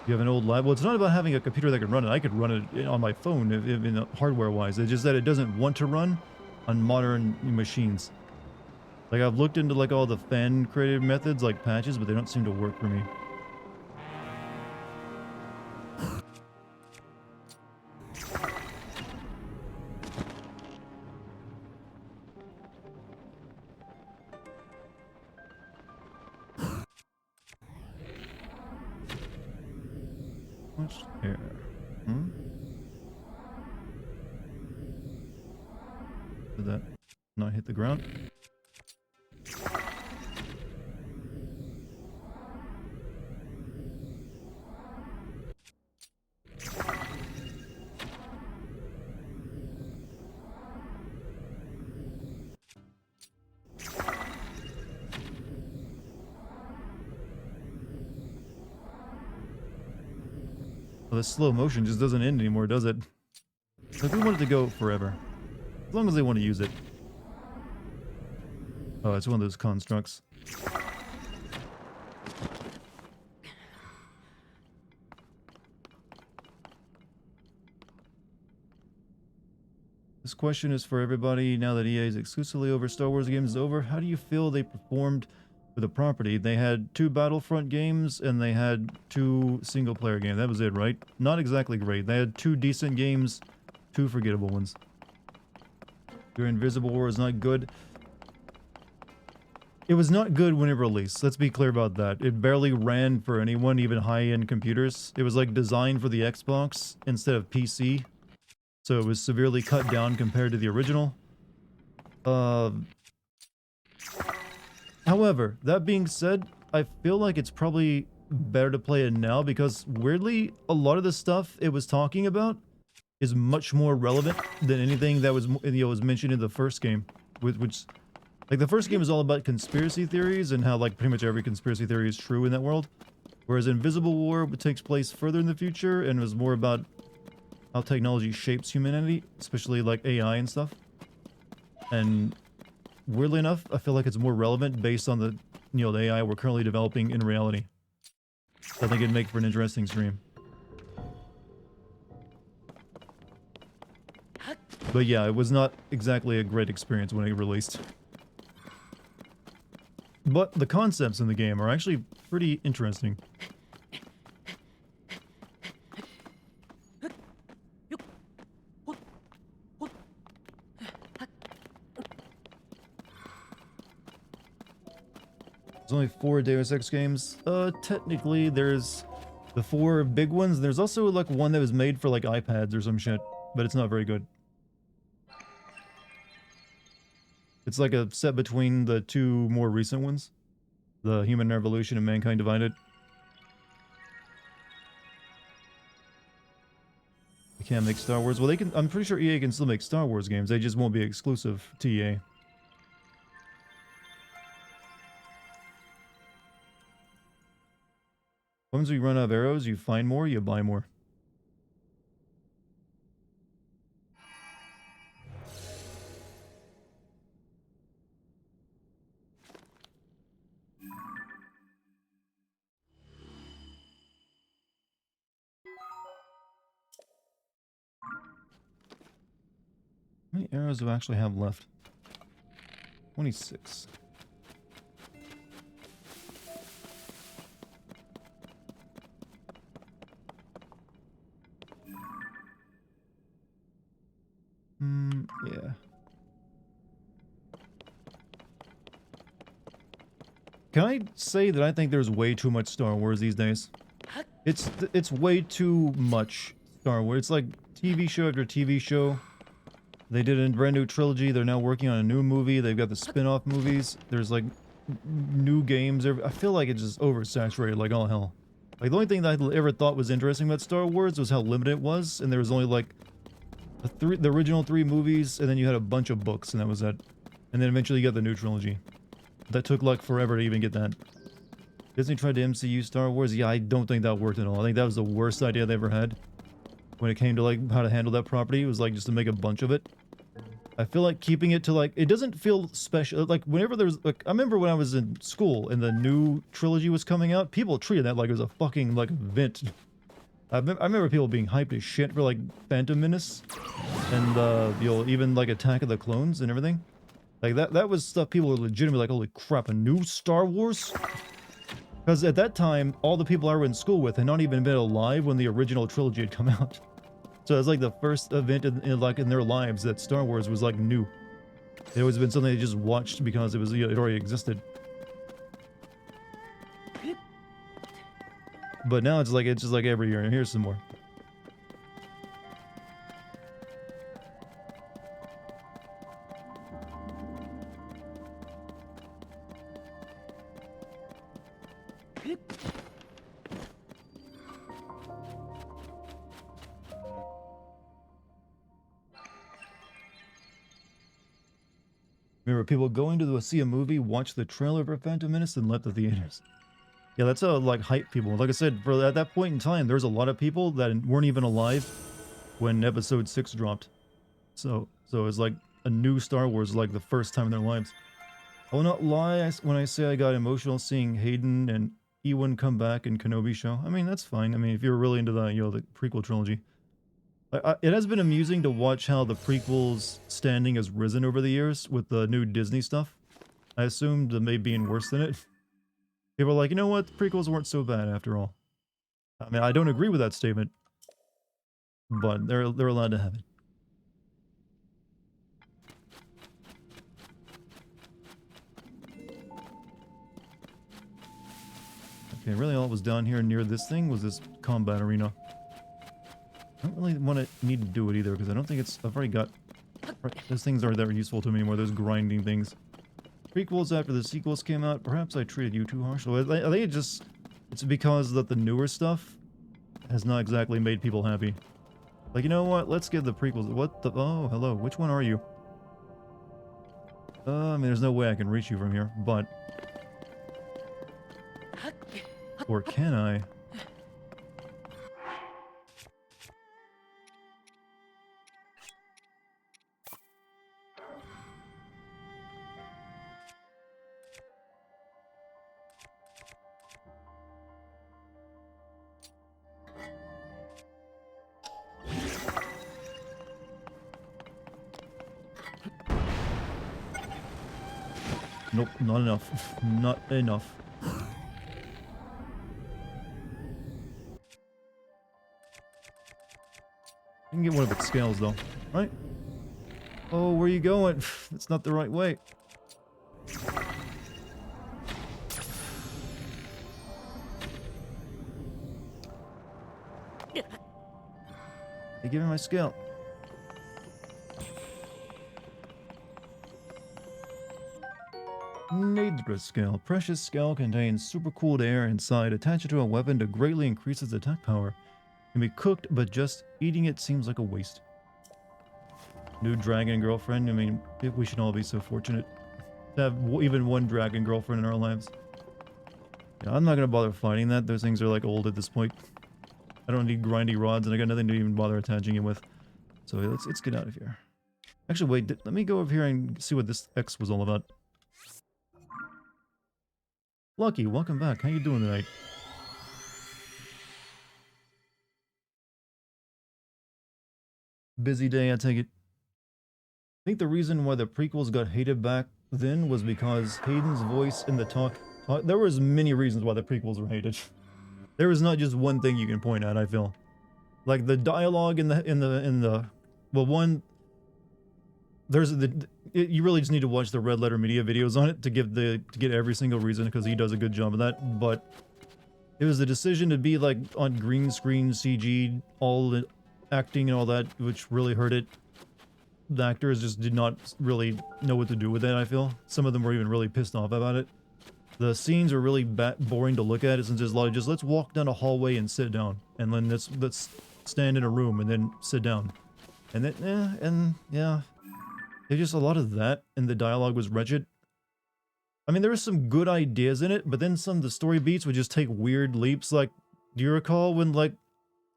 have an old lab? Well, it's not about having a computer that can run it. I could run it on my phone, hardware-wise. It's just that it doesn't want to run on modern machines. Like, I've looked into, like, all the fan-created methods, like patches, but they don't seem to work for me. What's here? Did that not hit the ground? Well, the slow motion just doesn't end anymore, does it? Like, we want it to go forever. As long as they want to use it. Oh, it's one of those constructs. This question is for everybody. Now that EA is exclusively over Star Wars games is over, how do you feel they performed with the property? They had 2 Battlefront games and they had 2 single-player games. That was it, right? Not exactly great. They had 2 decent games, 2 forgettable ones. Your Invisible War is not good. It was not good when it released. Let's be clear about that. It barely ran for anyone, even high-end computers. It was like designed for the Xbox instead of PC. So it was severely cut down compared to the original. However, that being said, I feel like it's probably better to play it now because weirdly, a lot of the stuff it was talking about is much more relevant than anything that was was mentioned in the first game, which like the first game is all about conspiracy theories and how like pretty much every conspiracy theory is true in that world, whereas Invisible War takes place further in the future and was more about how technology shapes humanity, especially like AI and stuff. And weirdly enough, I feel like it's more relevant based on the the AI we're currently developing in reality. So I think it'd make for an interesting stream. But yeah, it was not exactly a great experience when it released. But the concepts in the game are actually pretty interesting. There's only 4 Deus Ex games. Technically there's the 4 big ones. There's also like one that was made for like iPads or some shit, but it's not very good. It's like a set between the 2 more recent ones. The Human Revolution and Mankind Divided. They can't make Star Wars. Well, they can. I'm pretty sure EA can still make Star Wars games. They just won't be exclusive to EA. Once you run out of arrows, you find more, you buy more. How many arrows do I actually have left? 26. Yeah. Can I say that I think there's way too much Star Wars these days? It's way too much Star Wars. It's like TV show after TV show. They did a brand new trilogy. They're now working on a new movie. They've got the spin-off movies. There's like new games. I feel like it's just oversaturated like all hell. Like the only thing that I ever thought was interesting about Star Wars was how limited it was, and there was only like the original 3 movies, and then you had a bunch of books, and that was it. And then eventually you got the new trilogy. That took like forever to even get that. Disney tried to MCU Star Wars. Yeah, I don't think that worked at all. I think that was the worst idea they ever had. When it came to like how to handle that property, it was like just to make a bunch of it. I feel like keeping it to like, it doesn't feel special. Like whenever there was like, I remember when I was in school and the new trilogy was coming out, people treated that like it was a fucking like event. I remember people being hyped as shit for like Phantom Menace and even like Attack of the Clones and everything. Like that was stuff people were legitimately like, holy crap, a new Star Wars? Because at that time, all the people I were in school with had not even been alive when the original trilogy had come out. So it's like the first event in their lives that Star Wars was like new. It always been something they just watched because it was it already existed. But now it's just like every year. Here's some more. Remember, people going to see a movie, watch the trailer for Phantom Menace, and left the theaters. Yeah, that's how like hype people. Like I said, at that point in time, there's a lot of people that weren't even alive when Episode 6 dropped. So it's like a new Star Wars, like the first time in their lives. I will not lie when I say I got emotional seeing Hayden and Ewan come back in Kenobi show. I mean, that's fine. I mean, if you're really into the the prequel trilogy. It has been amusing to watch how the prequels standing has risen over the years with the new Disney stuff. I assumed they may be worse than it. People are like, you know what, the prequels weren't so bad after all. I mean, I don't agree with that statement, but they're allowed to have it. Okay, really all that was down here near this thing was this combat arena. I don't really need to do it either because I don't think I've already got... Those things aren't that useful to me anymore, those grinding things. Prequels after the sequels came out. Perhaps I treated you too harshly. I think it's because that the newer stuff has not exactly made people happy. Like, you know what? Let's give the prequels. What the? Oh, hello. Which one are you? I mean, there's no way I can reach you from here, but... Or can I? Nope, not enough. Not enough. You can get one of its scales, though, right? Oh, where are you going? That's not the right way. Hey, give me my scale. Nadra scale. Precious scale contains supercooled air inside. Attach it to a weapon to greatly increase its attack power. Can be cooked, but just eating it seems like a waste. New dragon girlfriend. I mean, we should all be so fortunate to have even one dragon girlfriend in our lives. Yeah, I'm not gonna bother fighting that. Those things are like old at this point. I don't need grindy rods, and I got nothing to even bother attaching it with. So let's get out of here. Actually, wait. Let me go over here and see what this X was all about. Lucky, welcome back. How you doing tonight? Busy day, I take it. I think the reason why the prequels got hated back then was because Hayden's voice in the talk there was many reasons why the prequels were hated. There was not just one thing you can point at, I feel. Like the dialogue in the well, one you really just need to watch the Red Letter Media videos on it to get every single reason, because he does a good job of that. But it was the decision to be like on green screen CG, all the acting and all that, which really hurt it. The actors just did not really know what to do with it, I feel. Some of them were even really pissed off about it. The scenes are really boring to look at. It's just a lot of just, let's walk down a hallway and sit down. And then let's stand in a room and then sit down. And then, yeah. There's just a lot of that, and the dialogue was wretched. I mean, there were some good ideas in it, but then some of the story beats would just take weird leaps. Like, do you recall when, like,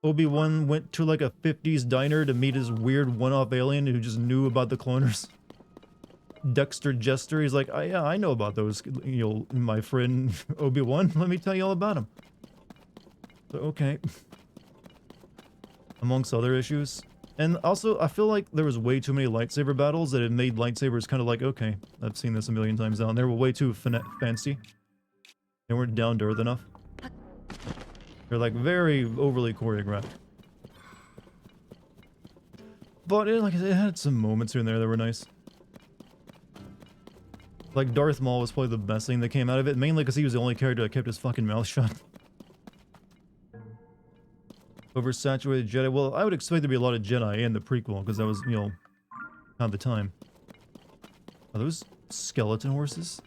Obi-Wan went to, like, a 50s diner to meet his weird one-off alien who just knew about the cloners? Dexter Jester, he's like, yeah, I know about those, you know, my friend Obi-Wan, let me tell you all about him. So, okay. Amongst other issues. And also, I feel like there was way too many lightsaber battles that it made lightsabers kind of like, okay, I've seen this a million times now, and they were way too fancy. They weren't down to earth enough. They're like very overly choreographed. But like I said, it had some moments here and there that were nice. Like Darth Maul was probably the best thing that came out of it, mainly because he was the only character that kept his fucking mouth shut. Oversaturated Jedi. Well, I would expect there to be a lot of Jedi in the prequel, because that was, you know, at the time. Are those skeleton horses?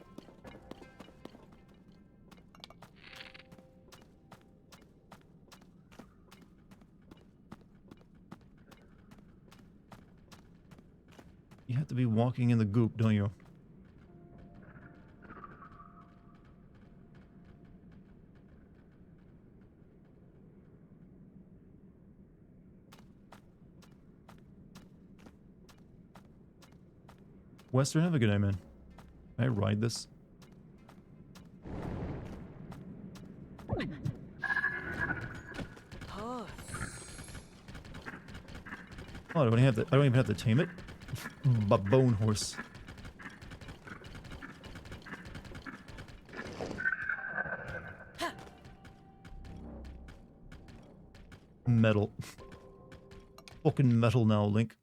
You have to be walking in the goop, don't you? Western, have a good night, man. Can I ride this? Oh, I don't even have to tame it. Bone horse. Metal. Fucking metal now, Link.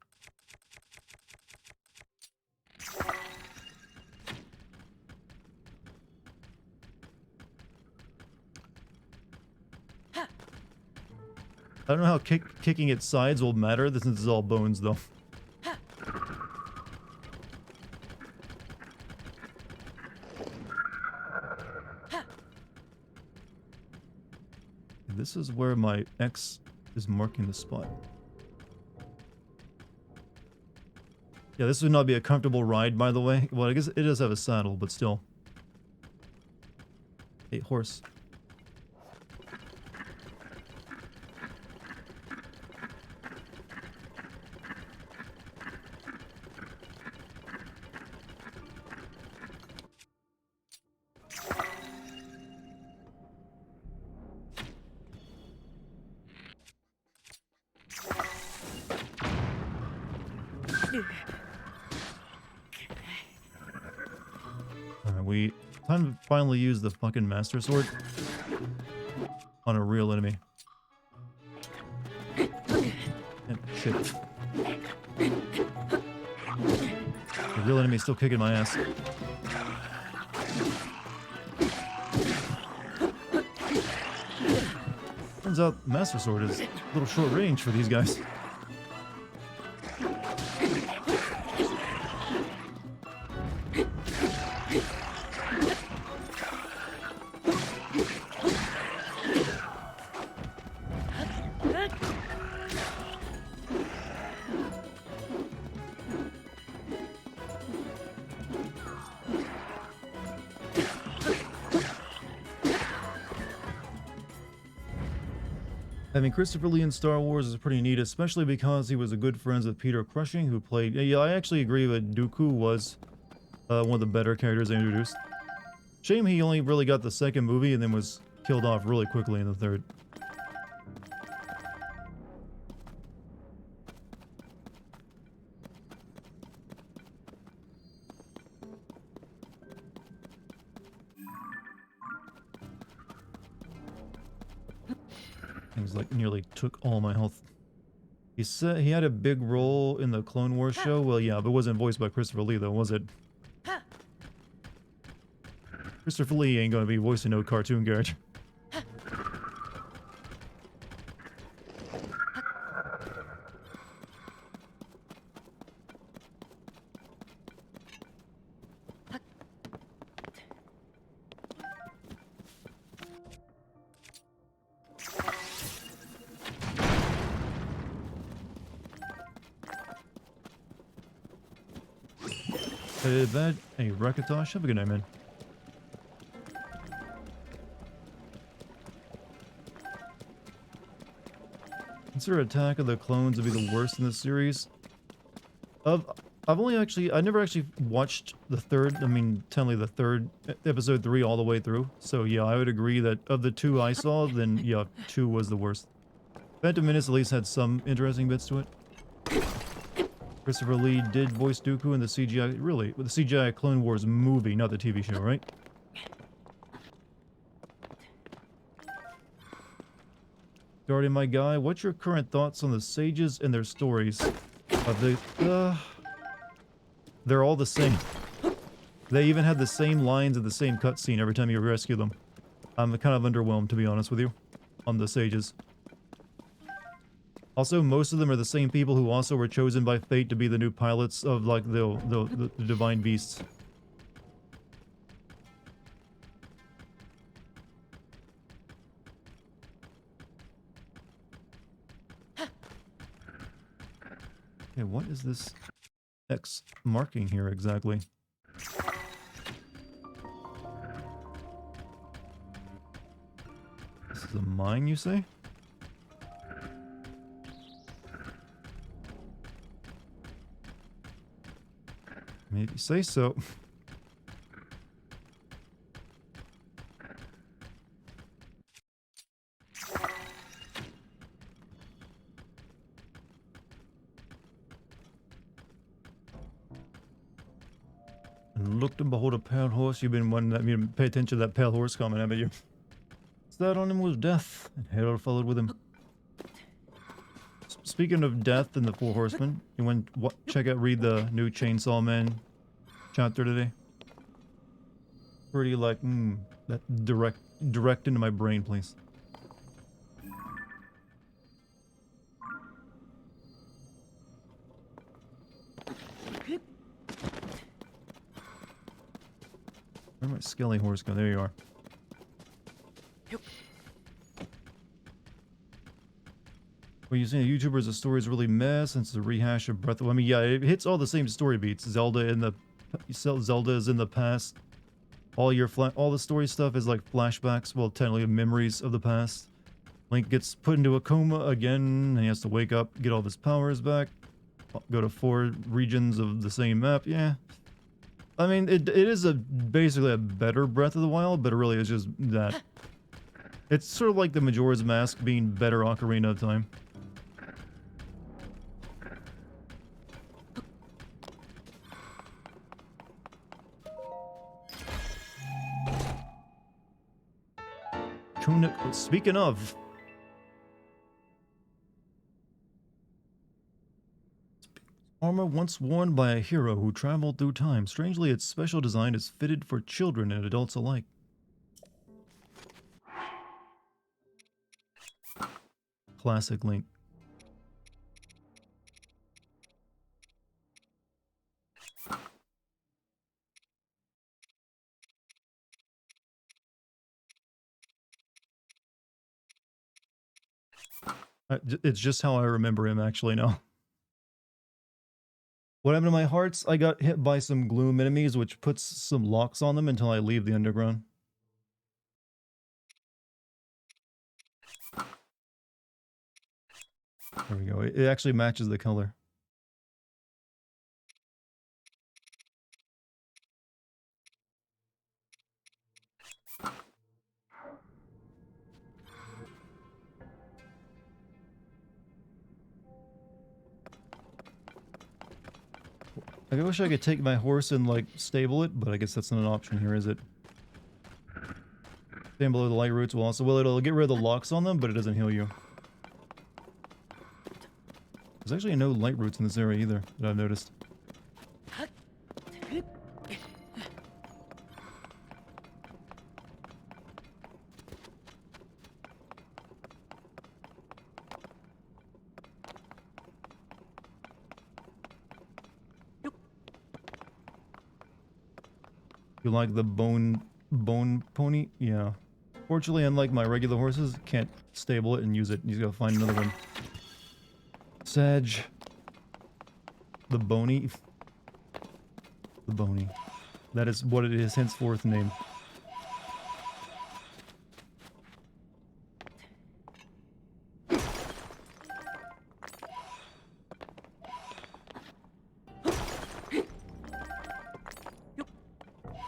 I don't know how kicking its sides will matter, since it's all bones, though. this is where my X is marking the spot. Yeah, this would not be a comfortable ride, by the way. Well, I guess it does have a saddle, but still. Hey, horse. Alright, time to finally use the fucking Master Sword on a real enemy. And shit. The real enemy's still kicking my ass. Turns out Master Sword is a little short range for these guys. Having Christopher Lee in Star Wars is pretty neat, especially because he was a good friends with Peter Cushing, who played... Yeah, I actually agree that Dooku was one of the better characters they introduced. Shame he only really got the second movie and then was killed off really quickly in the third. Things like nearly took all my health. He said he had a big role in the Clone Wars show. Well, yeah, but it wasn't voiced by Christopher Lee, though, was it? Christopher Lee ain't gonna be voicing no cartoon character. Hey, Rakatosh, have a good night, man. Consider Attack of the Clones to be the worst in the series. I never actually watched the third, technically the third, episode 3 all the way through. So yeah, I would agree that of the 2 I saw, then yeah, 2 was the worst. Phantom Menace at least had some interesting bits to it. Christopher Lee did voice Dooku in the CGI, really, with the CGI Clone Wars movie, not the TV show, right? Dartigan, my guy, what's your current thoughts on the sages and their stories? They're all the same. They even had the same lines and the same cutscene every time you rescue them. I'm kind of underwhelmed, to be honest with you, on the sages. Also, most of them are the same people who also were chosen by fate to be the new pilots of, like, the divine beasts. Okay, what is this X marking here exactly? This is a mine, you say? Maybe say so. And looked and behold a pale horse. You've been wanting that, you didn't pay attention to that pale horse comment, haven't you? So that on him was death, and Harold followed with him. Speaking of death and the Four Horsemen, you want to read the new Chainsaw Man chapter today? Pretty like, that direct into my brain, please. Where'd my skelly horse go? There you are. When you say a YouTuber is a story is really meh since it's a rehash of Breath of... I mean, yeah, it hits all the same story beats. Zelda is in the past. All the story stuff is like flashbacks, well, technically memories of the past. Link gets put into a coma again, and he has to wake up, get all of his powers back, go to 4 regions of the same map. Yeah. I mean, it is basically a better Breath of the Wild, but it really is just that. It's sort of like the Majora's Mask being better Ocarina of Time. Speaking of... Armor once worn by a hero who traveled through time. Strangely, its special design is fitted for children and adults alike. Classic Link. It's just how I remember him actually now. What happened to my hearts? I got hit by some gloom enemies, which puts some locks on them until I leave the underground. There we go. It actually matches the color. I wish I could take my horse and, like, stable it, but I guess that's not an option here, is it? Stand below the light roots will also... Well, it'll get rid of the locks on them, but it doesn't heal you. There's actually no light roots in this area either, that I've noticed. You like the bone pony? Yeah. Fortunately, unlike my regular horses, can't stable it and use it. You just gotta find another one. Sag. The bony. The bony. That is what it is henceforth named.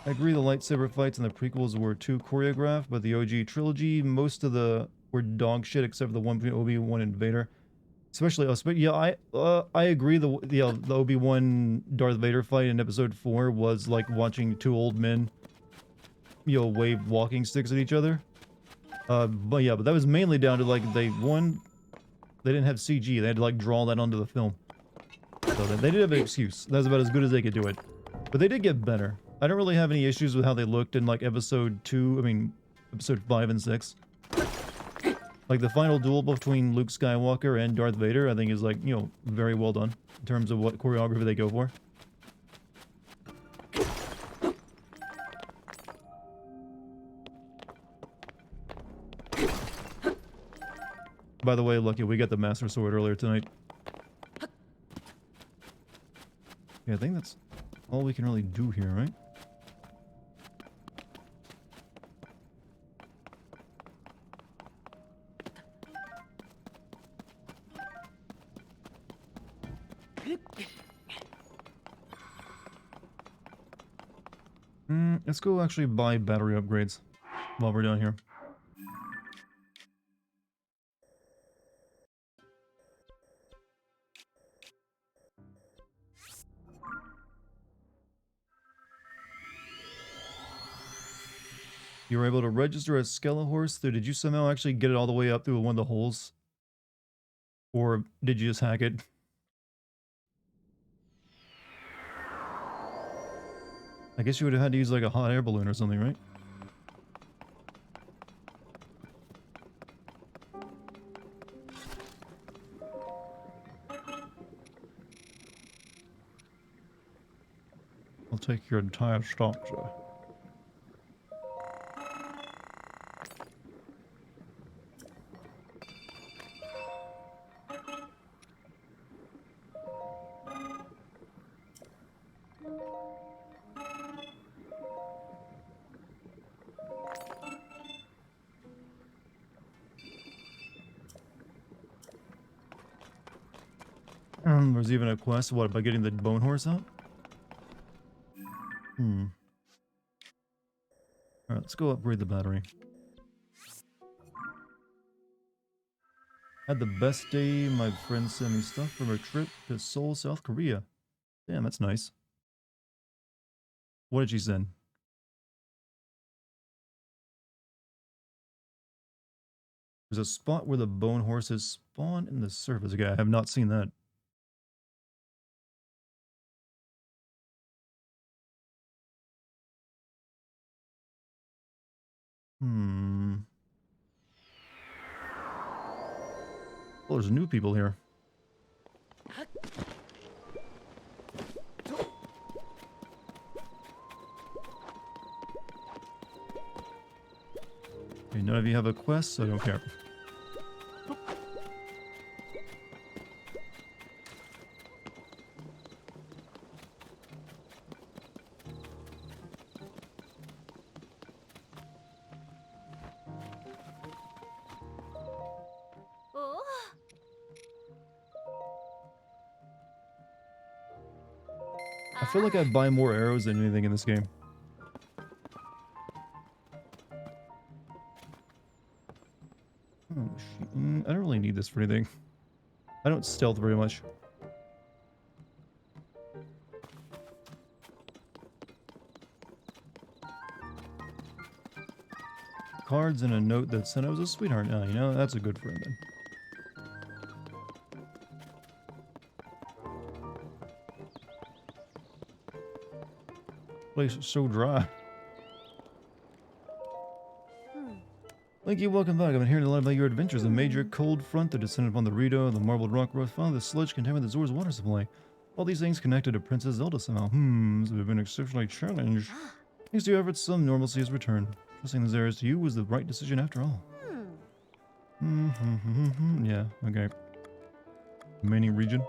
I agree the lightsaber fights in the prequels were too choreographed, but the OG trilogy, most of the were dog shit except for the one between Obi-Wan and Vader. Especially us, but yeah, I agree. The Obi-Wan Darth Vader fight in Episode 4 was like watching 2 old men, wave walking sticks at each other. But yeah, but that was mainly down to like they didn't have CG. They had to like draw that onto the film. So they did have an excuse. That was about as good as they could do it. But they did get better. I don't really have any issues with how they looked in like Episode 5 and 6. Like the final duel between Luke Skywalker and Darth Vader, I think is like, very well done in terms of what choreography they go for. By the way, Lucky, we got the Master Sword earlier tonight. Yeah, I think that's all we can really do here, right? Let's go actually buy battery upgrades while we're down here. You were able to register a Skelehorse, so did you somehow actually get it all the way up through one of the holes? Or did you just hack it? I guess you would have had to use like a hot air balloon or something, right? I'll take your entire stock, sir. There's even a quest, what, by getting the bone horse out? Alright, let's go upgrade the battery. Had the best day. My friend sent me stuff from her trip to Seoul, South Korea. Damn, that's nice. What did she send? There's a spot where the bone horses spawn in the surface. Okay, I have not seen that. Oh, there's new people here. Okay, none of you have a quest, so I don't care. I feel like I'd buy more arrows than anything in this game. Oh, I don't really need this for anything. I don't stealth very much. Cards and a note that said I was a sweetheart. Oh, you know, that's a good friend then. Place is so dry. Thank you, welcome back. I've been hearing a lot about your adventures. A major cold front that descended upon the Rito, the marbled rock growth, finally the sludge contaminated the Zora's water supply. All these things connected to Princess Zelda somehow. So we've been exceptionally challenged. Thanks to your efforts, some normalcy has returned. Trusting those areas to you was the right decision after all. Yeah, okay. Remaining region.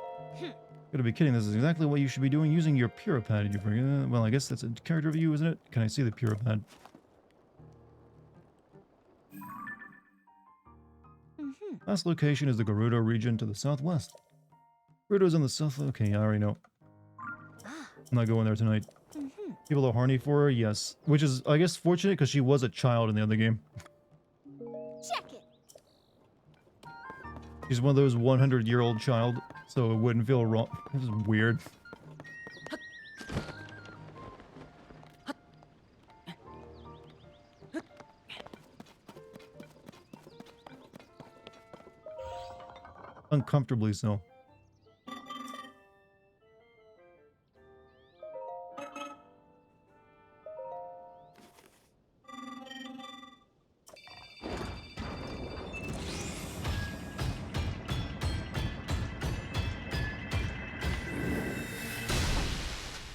Gotta be kidding, this is exactly what you should be doing, using your Puripad. You forget. Well, I guess that's a character of you, isn't it? Can I see the Puripad? Last location is the Gerudo region to the southwest. Gerudo's in the south. Okay, I already know. I'm not going there tonight. People are horny for her, yes. Which is, I guess, fortunate because she was a child in the other game. Check it. She's one of those 100-year-old child, so it wouldn't feel wrong. This is weird. Uncomfortably so.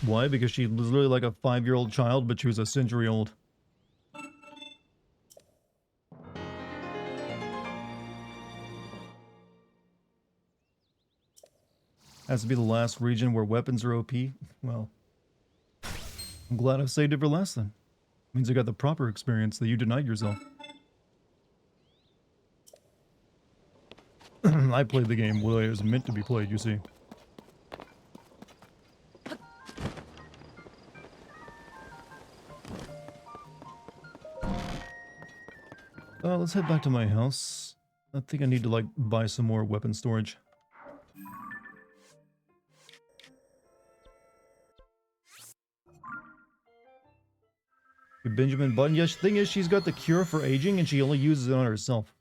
Why? Because she was literally like a 5-year-old child, but she was a century old. Has to be the last region where weapons are OP. Well, I'm glad I saved it for last then. Means I got the proper experience that you denied yourself. I played the game the way it was meant to be played, you see. Let's head back to my house. I think I need to, like, buy some more weapon storage. Benjamin Button. Yeah, the thing is, she's got the cure for aging, and she only uses it on herself.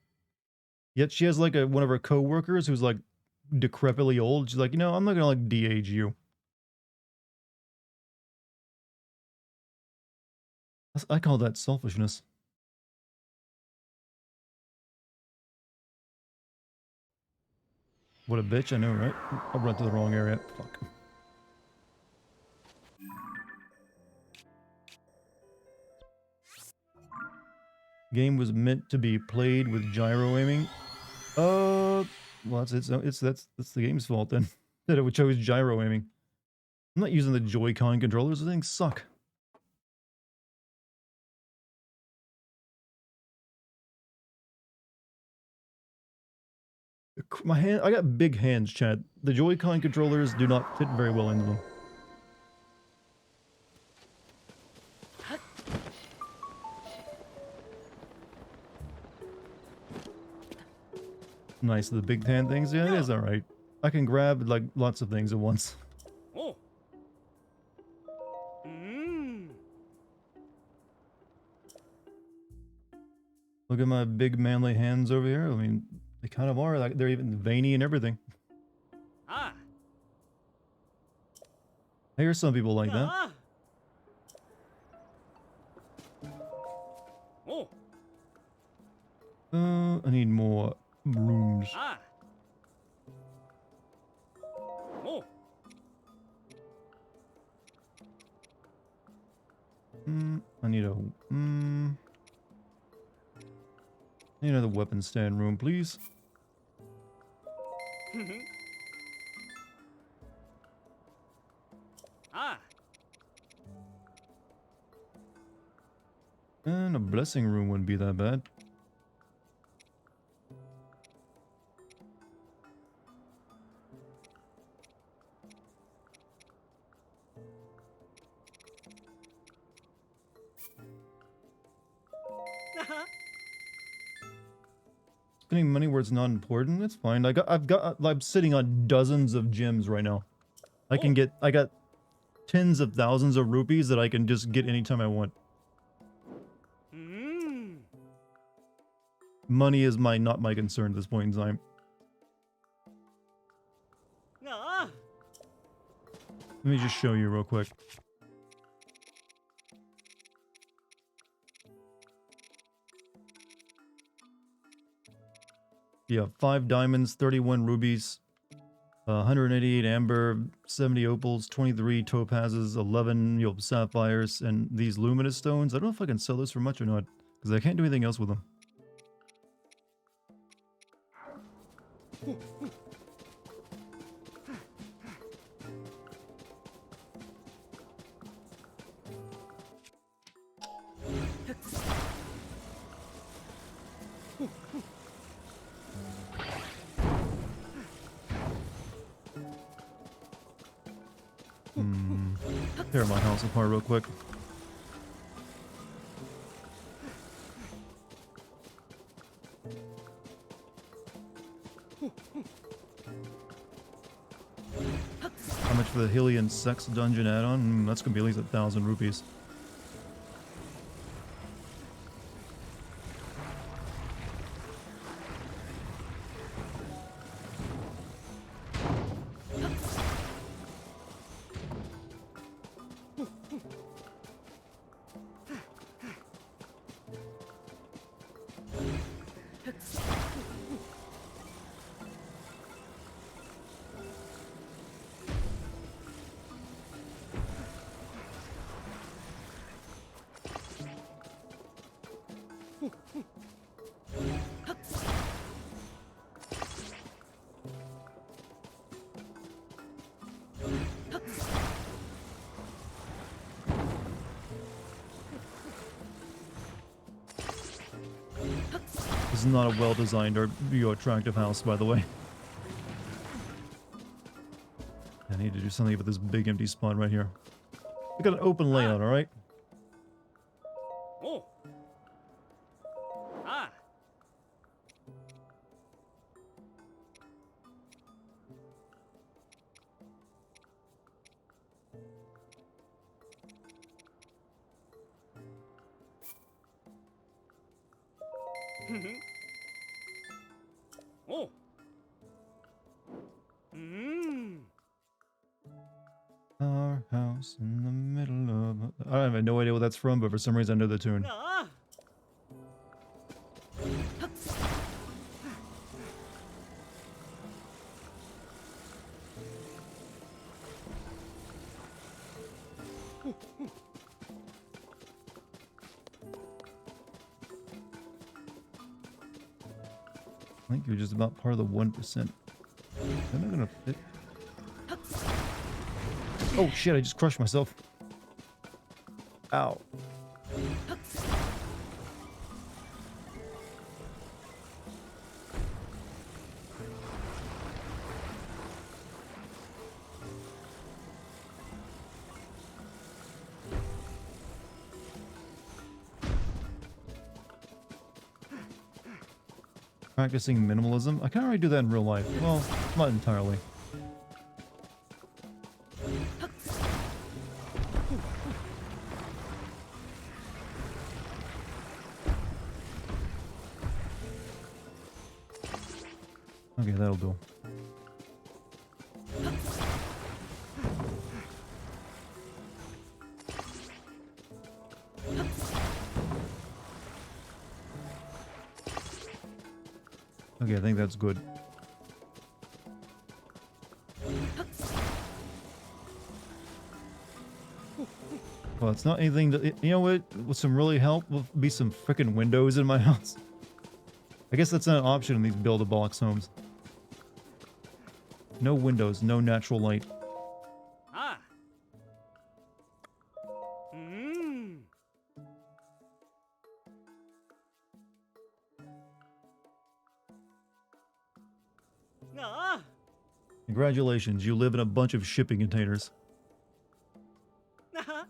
Yet she has, like, one of her co-workers who's, like, decrepitly old. She's like, you know, I'm not gonna, like, de-age you. I call that selfishness. What a bitch, I know, right? I run to the wrong area. Fuck. Game was meant to be played with gyro aiming. Well, that's the game's fault then. That it chose gyro aiming. I'm not using the Joy-Con controllers, those things suck. my hand. I got big hands, chat. The Joy-Con controllers do not fit very well into them. Nice, the big hand things. Yeah, it is all right. I can grab like lots of things at once. Oh. Look at my big manly hands over here. I mean, they kind of are. Like they're even veiny and everything. Ah. I hear some people like that. Ah. Oh. I need more rooms. Ah. Oh. I need a need another weapon stand room, please. Ah. And a blessing room wouldn't be that bad. Spending money where it's not important, it's fine. I'm sitting on dozens of gems right now. I got tens of thousands of rupees that I can just get anytime I want. Money is not my concern at this point in time. Ah. Let me just show you real quick. Yeah, 5 diamonds, 31 rubies, 188 amber, 70 opals, 23 topazes, 11 sapphires, and these luminous stones. I don't know if I can sell this for much or not, because I can't do anything else with them. Tear my house apart real quick. How much for the Hylian Sex Dungeon add-on? That's gonna be at least 1,000 rupees. This is not a well-designed or attractive house, by the way. I need to do something with this big empty spot right here. We got an open layout, alright? Oh. Ah. Oh. Our house in the middle of... I have no idea what that's from, but for some reason I know the tune. Ah. I think you're just about part of the 1%. Am I gonna fit? Oh shit, I just crushed myself. Ow. Practicing minimalism. I can already do that in real life. Well, not entirely. Okay, that'll do. Okay, I think that's good. Well, it's not anything that, you know what, with some really help will be some freaking windows in my house. I guess that's not an option in these build-a-box homes. No windows, no natural light. Ah. Hmm. Ah. Congratulations, you live in a bunch of shipping containers. Ah.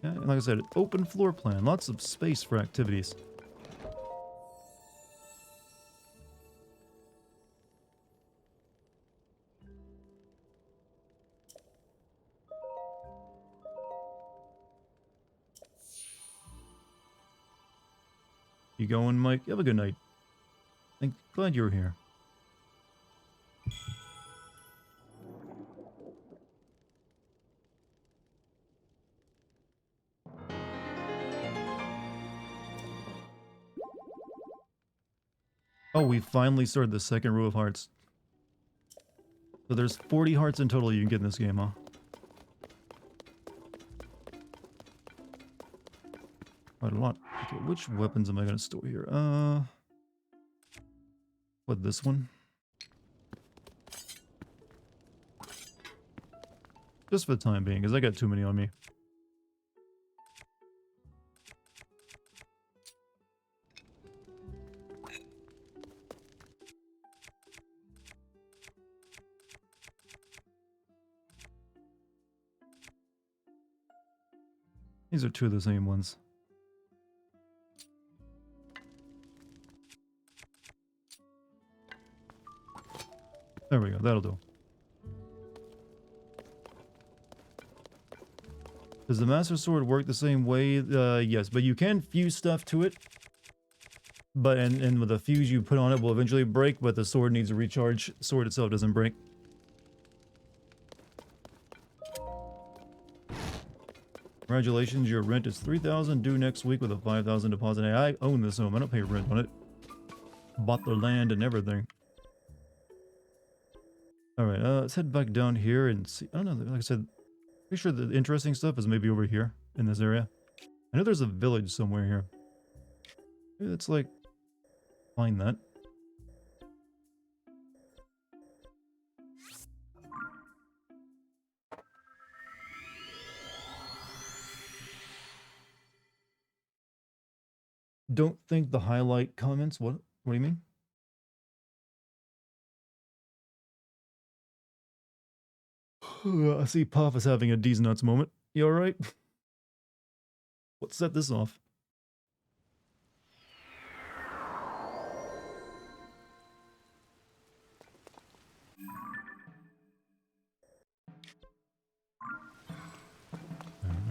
Yeah, like I said, open floor plan, lots of space for activities. You going, Mike? Have a good night. Glad you were here. Oh, we finally started the second row of hearts. So there's 40 hearts in total you can get in this game, huh? Quite a lot. Okay, which weapons am I going to store here? What, this one? Just for the time being, because I got too many on me. These are two of the same ones. There we go, that'll do. Does the Master Sword work the same way? Yes, but you can fuse stuff to it. But and with the fuse you put on it will eventually break, but the sword needs a recharge. The sword itself doesn't break. Congratulations, your rent is $3,000 due next week with a $5,000 deposit. Hey, I own this home. I don't pay rent on it. Bought the land and everything. Alright, let's head back down here and see. I don't know, like I said, pretty sure the interesting stuff is maybe over here in this area. I know there's a village somewhere here. Maybe let's like find that. Don't think the highlight comments. What do you mean? I see Puff is having a D's nuts moment. You alright? Let's set this off.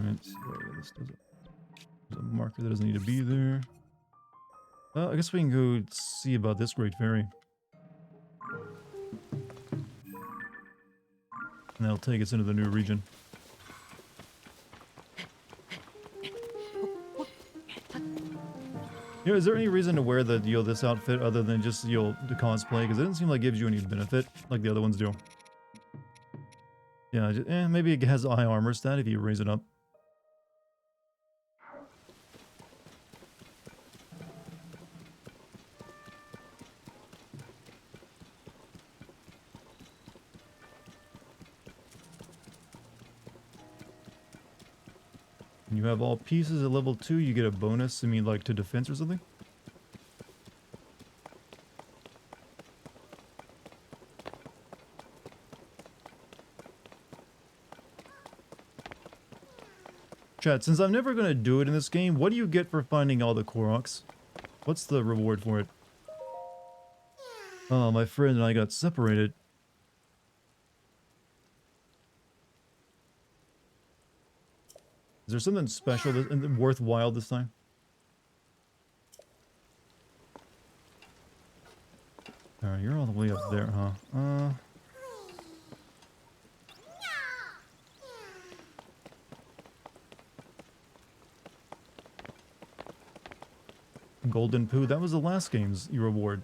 Alright, so this does there's a marker that doesn't need to be there. I guess we can go see about this Great Fairy. And that'll take us into the new region. You know, is there any reason to wear the this outfit other than just the cosplay? Because it doesn't seem like it gives you any benefit like the other ones do. Yeah, maybe it has a high armor stat if you raise it up. When you have all pieces at level 2, you get a bonus. I mean, like to defense or something? Chat, since I'm never gonna do it in this game, what do you get for finding all the Koroks? What's the reward for it? Oh, my friend and I got separated. Is there something special and worthwhile this time? Alright, you're all the way up there, huh? Golden Poo, that was the last game's reward.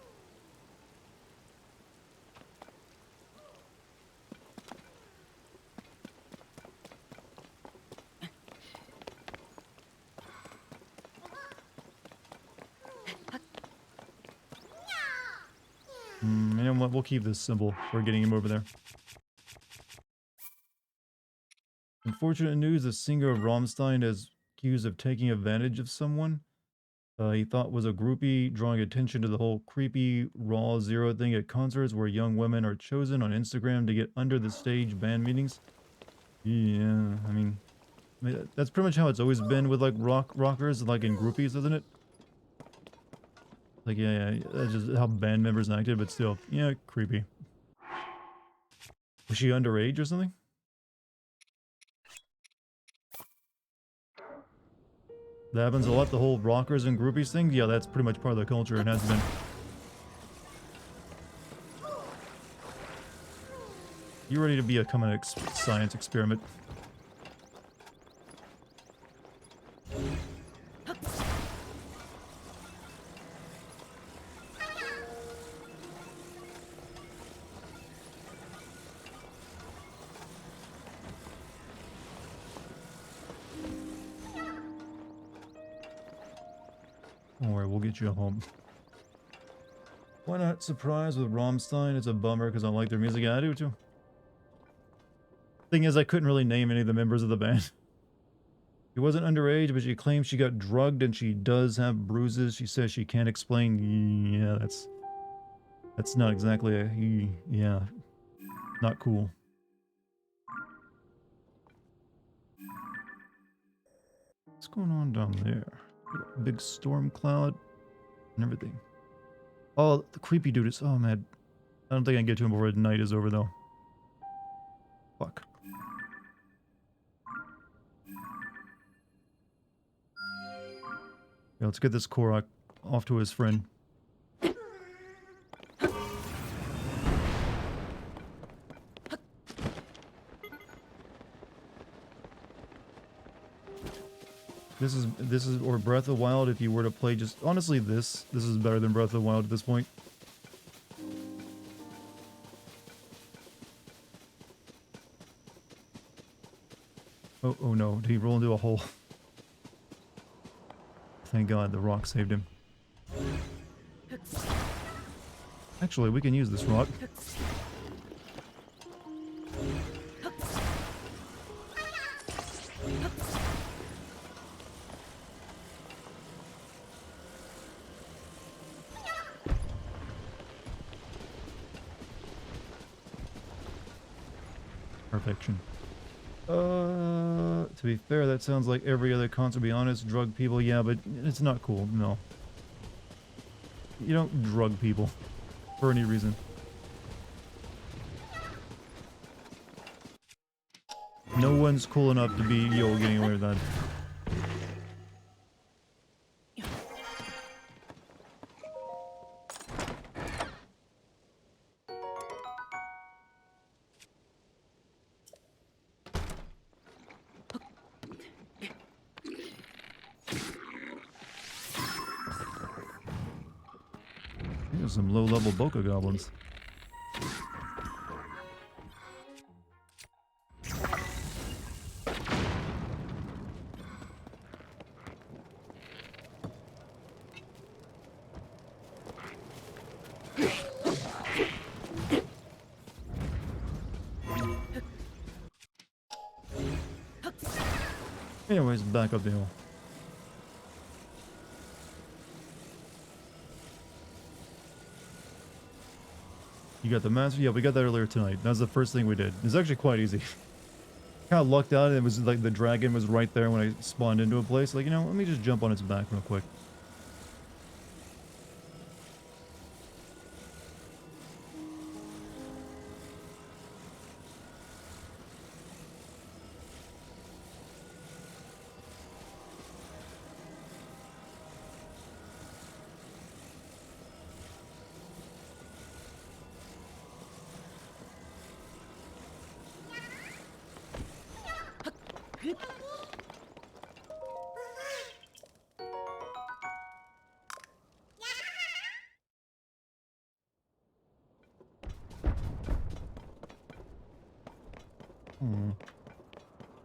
You know what, we'll keep this symbol for getting him over there. Unfortunate news, the singer of Rammstein is accused of taking advantage of someone he thought was a groupie, drawing attention to the whole creepy raw zero thing at concerts where young women are chosen on Instagram to get under the stage band meetings. Yeah, I mean that's pretty much how it's always been with like rockers, like in groupies, isn't it? Like yeah, that's just how band members acted, but still, yeah, creepy. Was she underage or something? That happens a lot, the whole rockers and groupies thing. Yeah, that's pretty much part of the culture and has been. You ready to become an science experiment? Don't worry, we'll get you home. Why not surprise with Rammstein? It's a bummer because I like their music. Yeah, I do too. Thing is, I couldn't really name any of the members of the band. She wasn't underage, but she claims she got drugged and she does have bruises. She says she can't explain. Yeah, that's not exactly a yeah, not cool. What's going on down there? Big storm cloud and everything. Oh, the creepy dude is. Oh man, I don't think I can get to him before the night is over though. Fuck. Yeah, let's get this Korok off to his friend. This is or Breath of the Wild if you were to play just honestly this is better than Breath of the Wild at this point. Oh no, did he roll into a hole? Thank God the rock saved him. Actually, we can use this rock. Perfection. To be fair, that sounds like every other concert, to be honest. Drug people, yeah, but it's not cool, no. You don't drug people for any reason. No one's cool enough to be, getting away with that. Here's some low-level Boca Goblins. Anyways, back up the hill. You got the master? Yeah, we got that earlier tonight. That was the first thing we did. It's actually quite easy. Kind of lucked out. It was like the dragon was right there when I spawned into a place. Like, you know, let me just jump on its back real quick.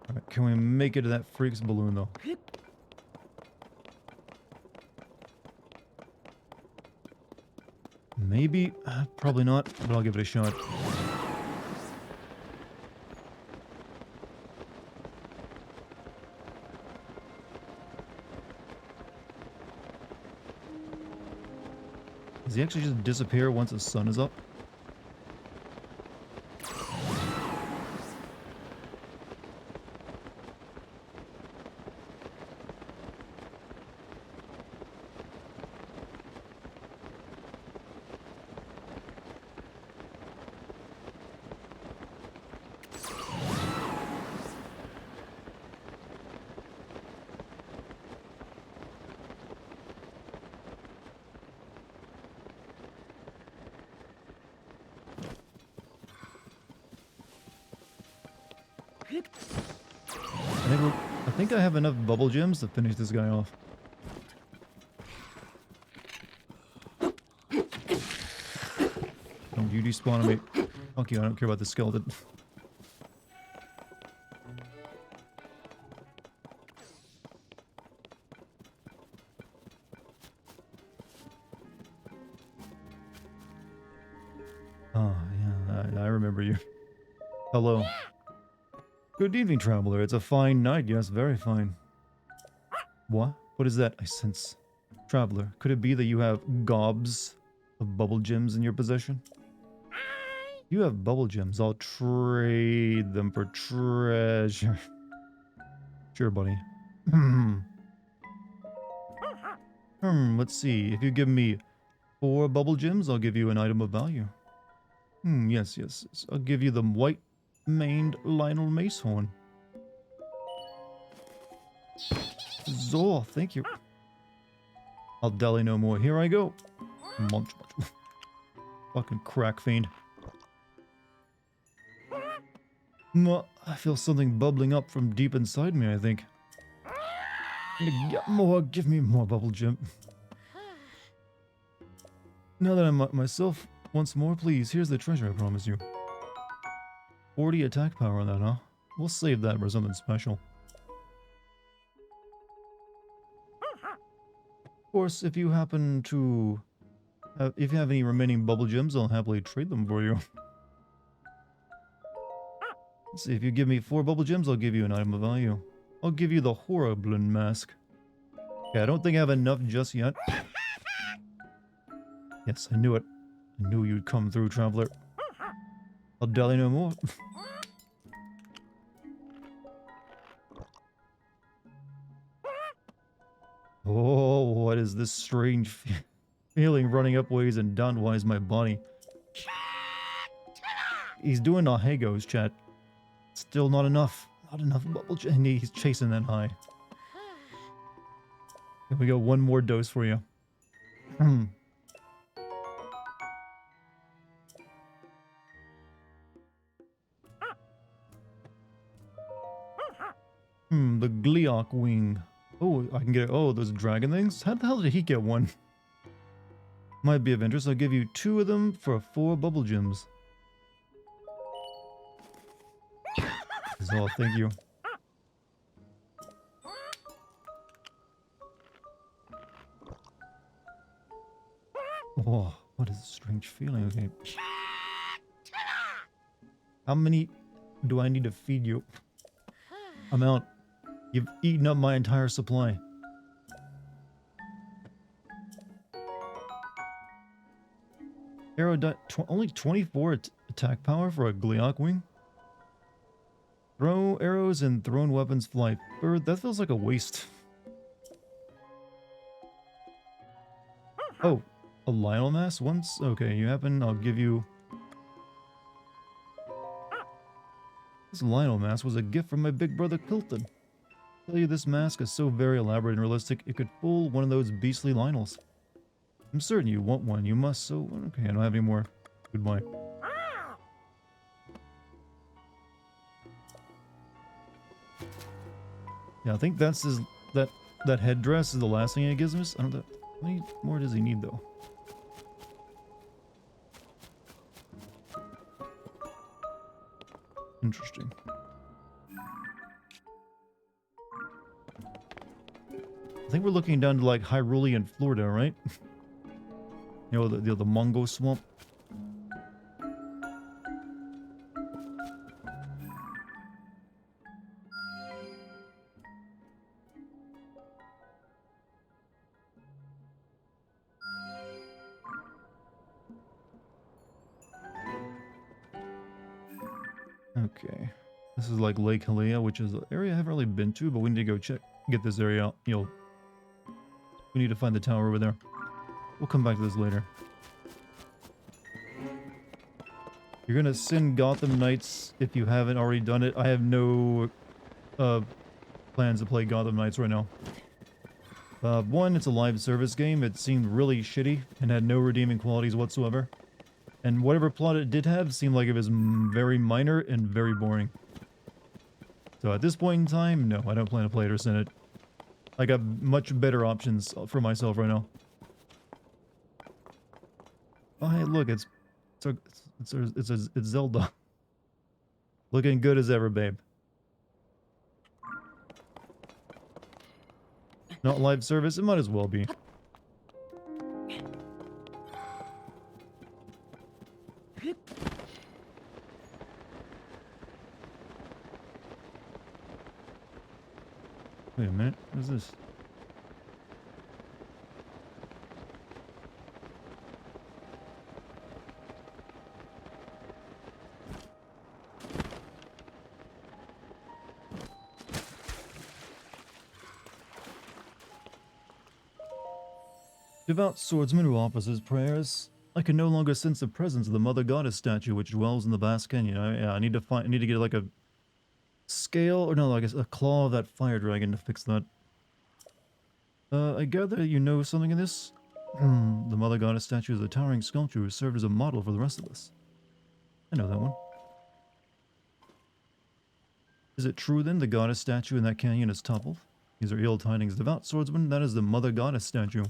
Alright, can we make it to that freak's balloon, though? Maybe? Probably not, but I'll give it a shot. Does he actually just disappear once the sun is up? I think I have enough bubble gems to finish this guy off. Don't you despawn on me. Fuck you, I don't care about the skeleton. Oh, yeah, I remember you. Hello. Good evening, traveler. It's a fine night. Yes, very fine. What? What is that I sense? Traveler, could it be that you have gobs of bubble gems in your possession? You have bubble gems. I'll trade them for treasure. Sure, buddy. Let's see. If you give me 4 bubble gems, I'll give you an item of value. Yes. I'll give you the white-maned Lionel Macehorn. Zor, thank you. I'll dally no more. Here I go. Munch. Fucking crack fiend. I feel something bubbling up from deep inside me, I think. Get more, give me more bubble gem. Now that I'm myself once more, please, here's the treasure I promised you. 40 attack power on that, huh? We'll save that for something special. Of course, if you happen to... if you have any remaining bubble gems, I'll happily trade them for you. Let's see, if you give me 4 bubble gems, I'll give you an item of value. I'll give you the Horriblin mask. Okay, I don't think I have enough just yet. Yes, I knew it. I knew you'd come through, traveler. I'll dally no more. Oh, what is this strange feeling running up ways and down ways my body? He's doing Ahegos, chat. Still not enough. Not enough bubble gem. He's chasing that high. Here we go. One more dose for you. The Gleok wing. Oh, I can get it. Oh, those dragon things? How the hell did he get one? Might be of interest. I'll give you 2 of them for 4 bubble gems. That's all. Thank you. Oh, what is this strange feeling? Okay. How many do I need to feed you? I'm out. You've eaten up my entire supply. Only 24 attack power for a Gleok wing? Throw arrows and thrown weapons fly. Bird, that feels like a waste. Oh, a Lionel mask once? Okay, you happen, I'll give you... This Lionel mask was a gift from my big brother Kilton. I tell you, this mask is so very elaborate and realistic, it could fool one of those beastly Lionels. I'm certain you want one, you must, so... Okay, I don't have any more. Goodbye. Yeah, I think that's his... That headdress is the last thing he gives us. I don't know. How many more does he need, though? Interesting. I think we're looking down to like Hyrulean Florida, right? You know, the Mungo swamp. Okay. This is like Lake Halea, which is an area I haven't really been to, but we need to go get this area out. You know, we need to find the tower over there. We'll come back to this later. You're gonna send Gotham Knights if you haven't already done it. I have no plans to play Gotham Knights right now. One, it's a live service game. It seemed really shitty and had no redeeming qualities whatsoever. And whatever plot it did have seemed like it was very minor and very boring. So at this point in time, no, I don't plan to play it or send it. I got much better options for myself right now. Oh hey, look, it's Zelda. Looking good as ever, babe. Not live service, it might as well be. Wait a minute, what is this? Devout swordsman who offers his prayers. I can no longer sense the presence of the Mother Goddess statue which dwells in the vast canyon. I need to get like a scale, or no, like a claw of that fire dragon to fix that. I gather you know something of this? The Mother Goddess statue is a towering sculpture who served as a model for the rest of us. I know that one. Is it true then the goddess statue in that canyon is toppled? These are ill tidings. Devout swordsman, that is the Mother Goddess statue.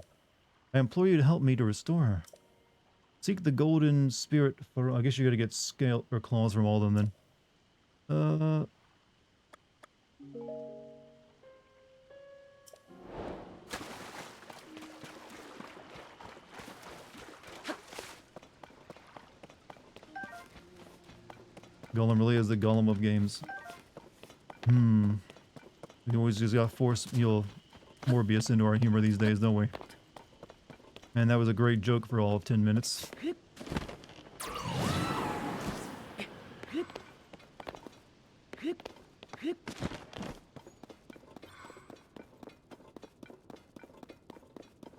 I implore you to help me to restore her. Seek the golden spirit for... I guess you gotta get scale or claws from all of them then. Gollum really is the Gollum of games. We always just gotta force, Morbius into our humor these days, don't we? Man, that was a great joke for all of 10 minutes.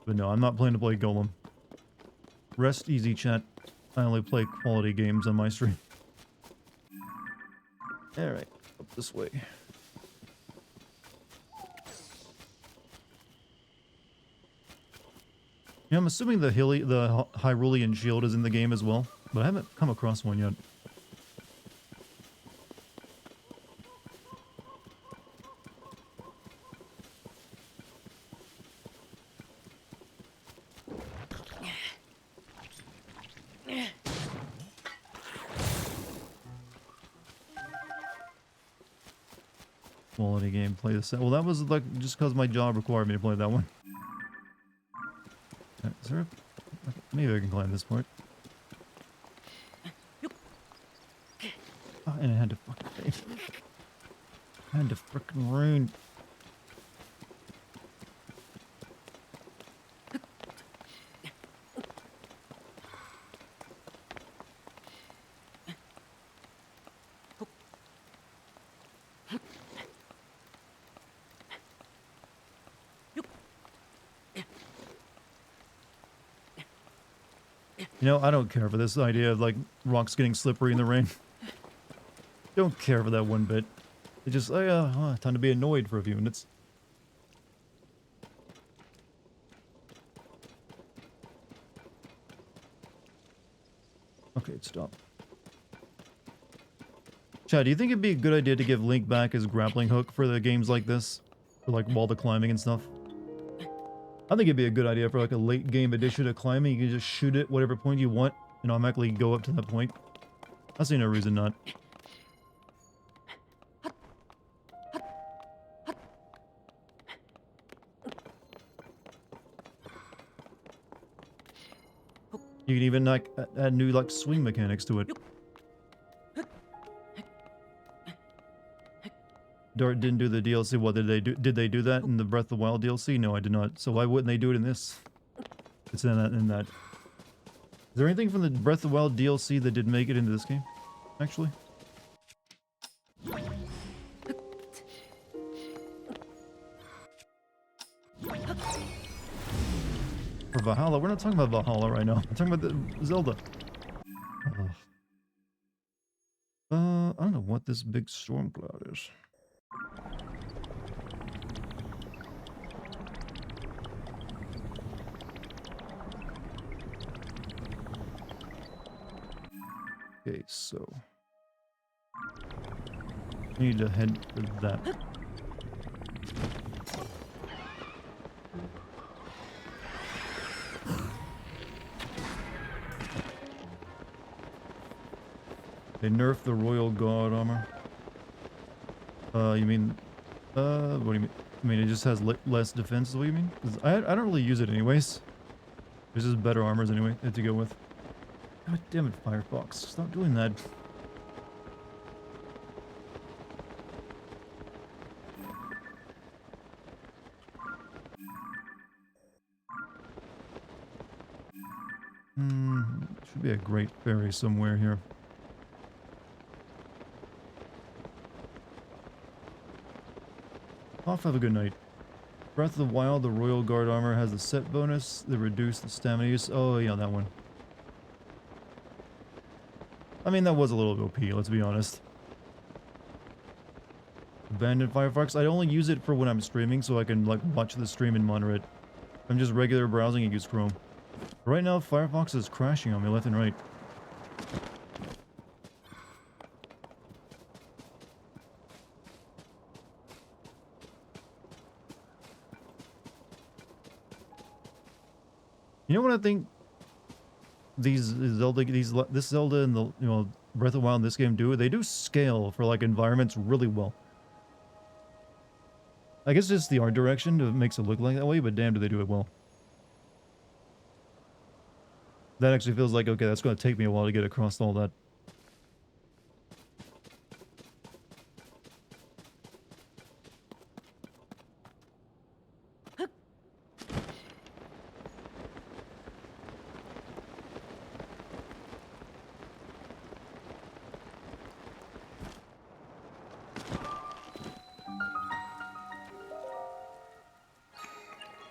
But no, I'm not planning to play Golem. Rest easy, chat. I only play quality games on my stream. Alright, up this way. Yeah, I'm assuming the Hyrulean shield is in the game as well, but I haven't come across one yet. Quality game, play this. Well, that was like just because my job required me to play that one. Is there maybe I can climb this part. Oh, and it had to fucking had to frickin' rain. You know, I don't care for this idea of, like, rocks getting slippery in the rain. Don't care for that one bit. It's just, oh yeah, time to be annoyed for a few minutes. Okay, stop. Chad, do you think it'd be a good idea to give Link back his grappling hook for the games like this? For, like, wall to climbing and stuff? I think it'd be a good idea for, like, a late game edition of climbing. You can just shoot it whatever point you want and automatically go up to that point. I see no reason not. You can even, like, add new, like, swing mechanics to it. Dart didn't do the DLC. What did they do? Did they do that in the Breath of the Wild DLC? No, I did not. So why wouldn't they do it in this? It's in that. Is there anything from the Breath of the Wild DLC that did make it into this game? Actually? For Valhalla? We're not talking about Valhalla right now. We're talking about the Zelda. I don't know what this big storm cloud is. Okay, so I need to head for that. They nerfed the Royal Guard armor. You mean, what do you mean? I mean, it just has less defense, is what you mean? 'Cause I don't really use it anyways. There's just better armors anyway to go with. God damn it, Firefox. Stop doing that. Should be a great ferry somewhere here. Off, have a good night. Breath of the Wild, the Royal Guard armor has a set bonus that reduce the stamina use. Oh yeah, that one. I mean, that was a little OP, let's be honest. Abandoned Firefox. I only use it for when I'm streaming, so I can, like, watch the stream and monitor it. If I'm just regular browsing, I use Chrome. Right now, Firefox is crashing on me left and right. You know what I think this Zelda and the, you know, Breath of the Wild in this game do? They do scale for, like, environments really well. I guess just the art direction that makes it look like that way, but damn do they do it well. That actually feels like, okay, that's going to take me a while to get across all that.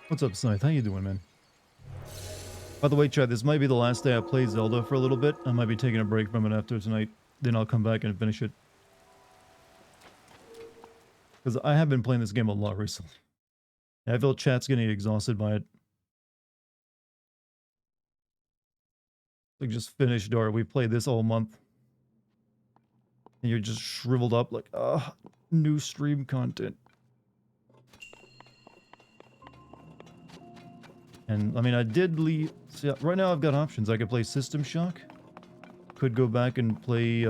What's up, Scythe? How you doing, man? By the way, chat, this might be the last day I play Zelda for a little bit. I might be taking a break from it after tonight. Then I'll come back and finish it. Because I have been playing this game a lot recently. I feel chat's getting exhausted by it. Like, just finished Dart. We played this all month. And you're just shriveled up like, new stream content. And, I mean, I did leave... See, right now I've got options. I could play System Shock. Could go back and play,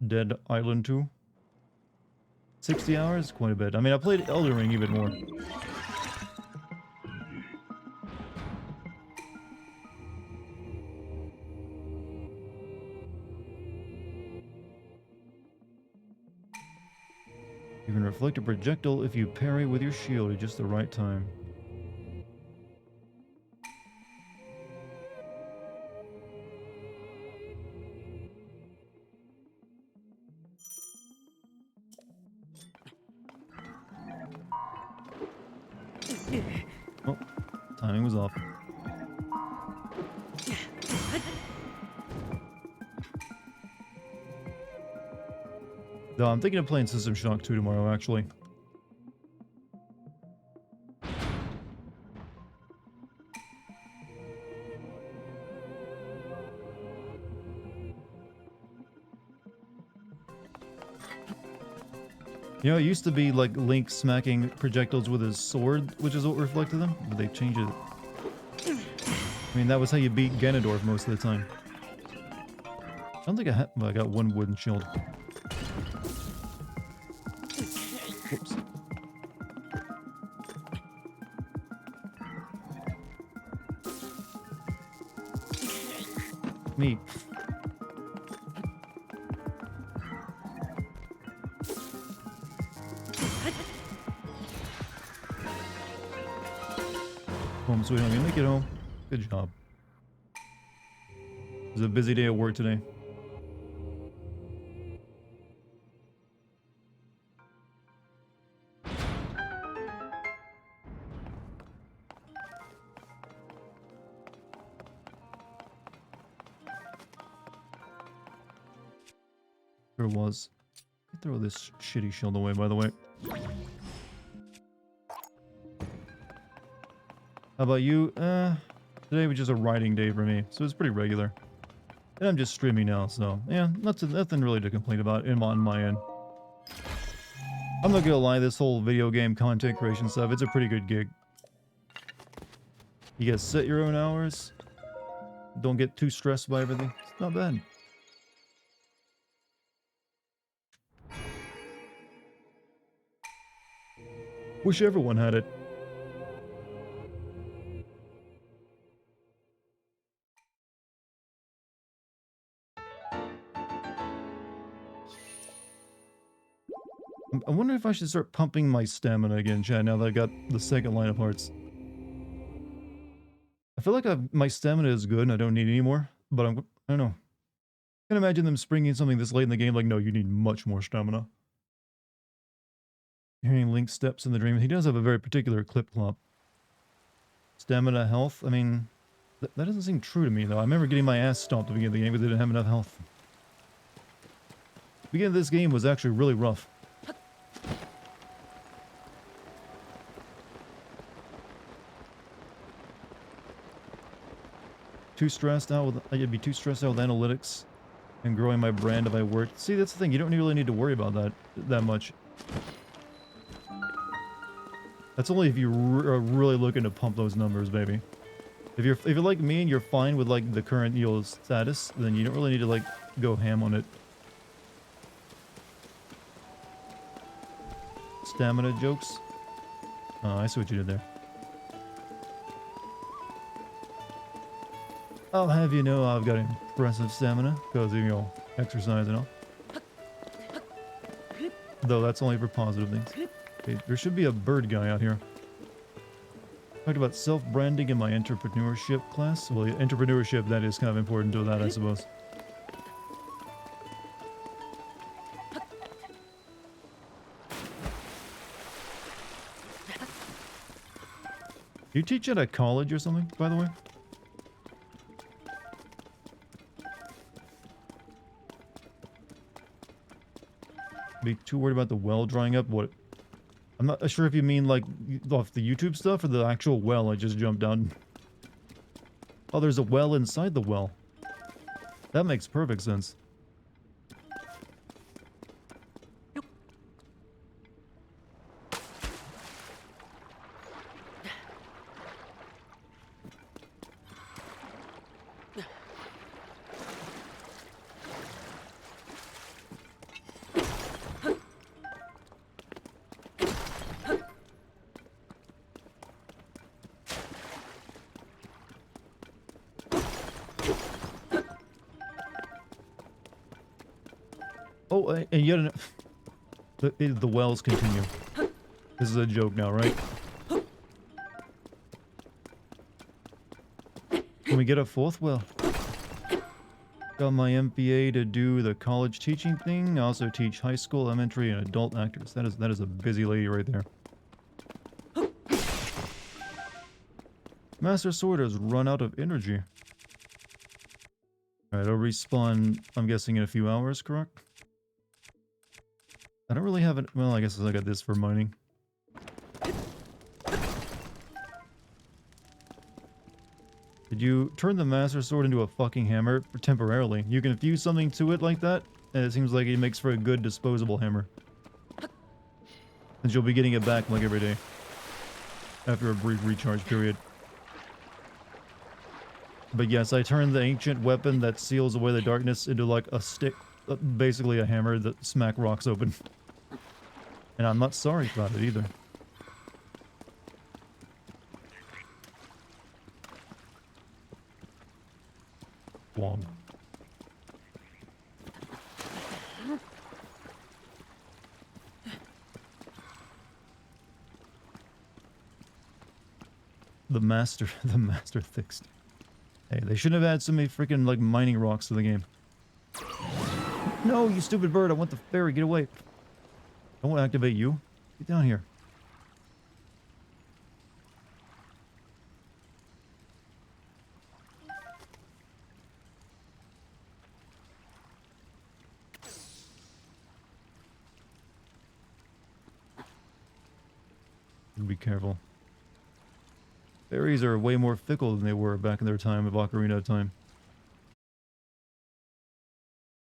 Dead Island 2. 60 hours? Quite a bit. I mean, I played Elden Ring even more. You can reflect a projectile if you parry with your shield at just the right time. Oh, timing was off. No, I'm thinking of playing System Shock 2 tomorrow, actually. You know, it used to be like Link smacking projectiles with his sword, which is what reflected them, but they changed it. I mean, that was how you beat Ganondorf most of the time. I don't think I got one wooden shield. Whoops. Me. Home sweet home. You make it home. Good job. It was a busy day at work today. There was. Throw this shitty shield away, by the way. How about you? Today was just a writing day for me, so it's pretty regular. And I'm just streaming now, so yeah, nothing really to complain about on my end. I'm not gonna lie, this whole video game content creation stuff, it's a pretty good gig. You guys set your own hours. Don't get too stressed by everything. It's not bad. Wish everyone had it. I wonder if I should start pumping my stamina again, Chad, now that I got the second line of hearts. I feel like my stamina is good and I don't need any more, but I don't know. I can imagine them springing something this late in the game like, no, you need much more stamina. Hearing Link's steps in the dream. He does have a very particular clip-clop. Stamina, health, I mean, that doesn't seem true to me, though. I remember getting my ass stomped at the beginning of the game because I didn't have enough health. The beginning of this game was actually really rough. Too stressed out with, I'd be too stressed out with analytics and growing my brand if I worked. See, that's the thing. You don't really need to worry about that much. That's only if you are really looking to pump those numbers, baby. If you're like me and you're fine with like the current status, then you don't really need to like go ham on it. Stamina jokes. Oh, I see what you did there. I'll have you know I've got impressive stamina, because, you know, exercise and all. Though that's only for positive things. Okay, there should be a bird guy out here. Talked about self-branding in my entrepreneurship class. Well, entrepreneurship, that is kind of important to that, I suppose. You teach at a college or something, by the way? Be too worried about the well drying up? What? I'm not sure if you mean like off the YouTube stuff or the actual well I just jumped down. Oh, there's a well inside the well. That makes perfect sense. Oh, and yet the wells continue. This is a joke now, right? Can we get a fourth well? Got my MPA to do the college teaching thing. I also teach high school, elementary, and adult actors. That is a busy lady right there. Master Sword has run out of energy. Alright, I'll respawn, I'm guessing, in a few hours, correct? I don't really have it. Well, I guess I got this for mining. Did you turn the Master Sword into a fucking hammer temporarily? You can fuse something to it like that, and it seems like it makes for a good disposable hammer. And you'll be getting it back like every day. After a brief recharge period. But yes, I turned the ancient weapon that seals away the darkness into like a stick. Basically a hammer that smack rocks open. And I'm not sorry about it either. Wong. The master fixed. Hey, they shouldn't have had so many freaking like mining rocks to the game. No, you stupid bird! I want the fairy. Get away! I won't activate you. Get down here. Be careful. Fairies are way more fickle than they were back in their time of Ocarina of Time.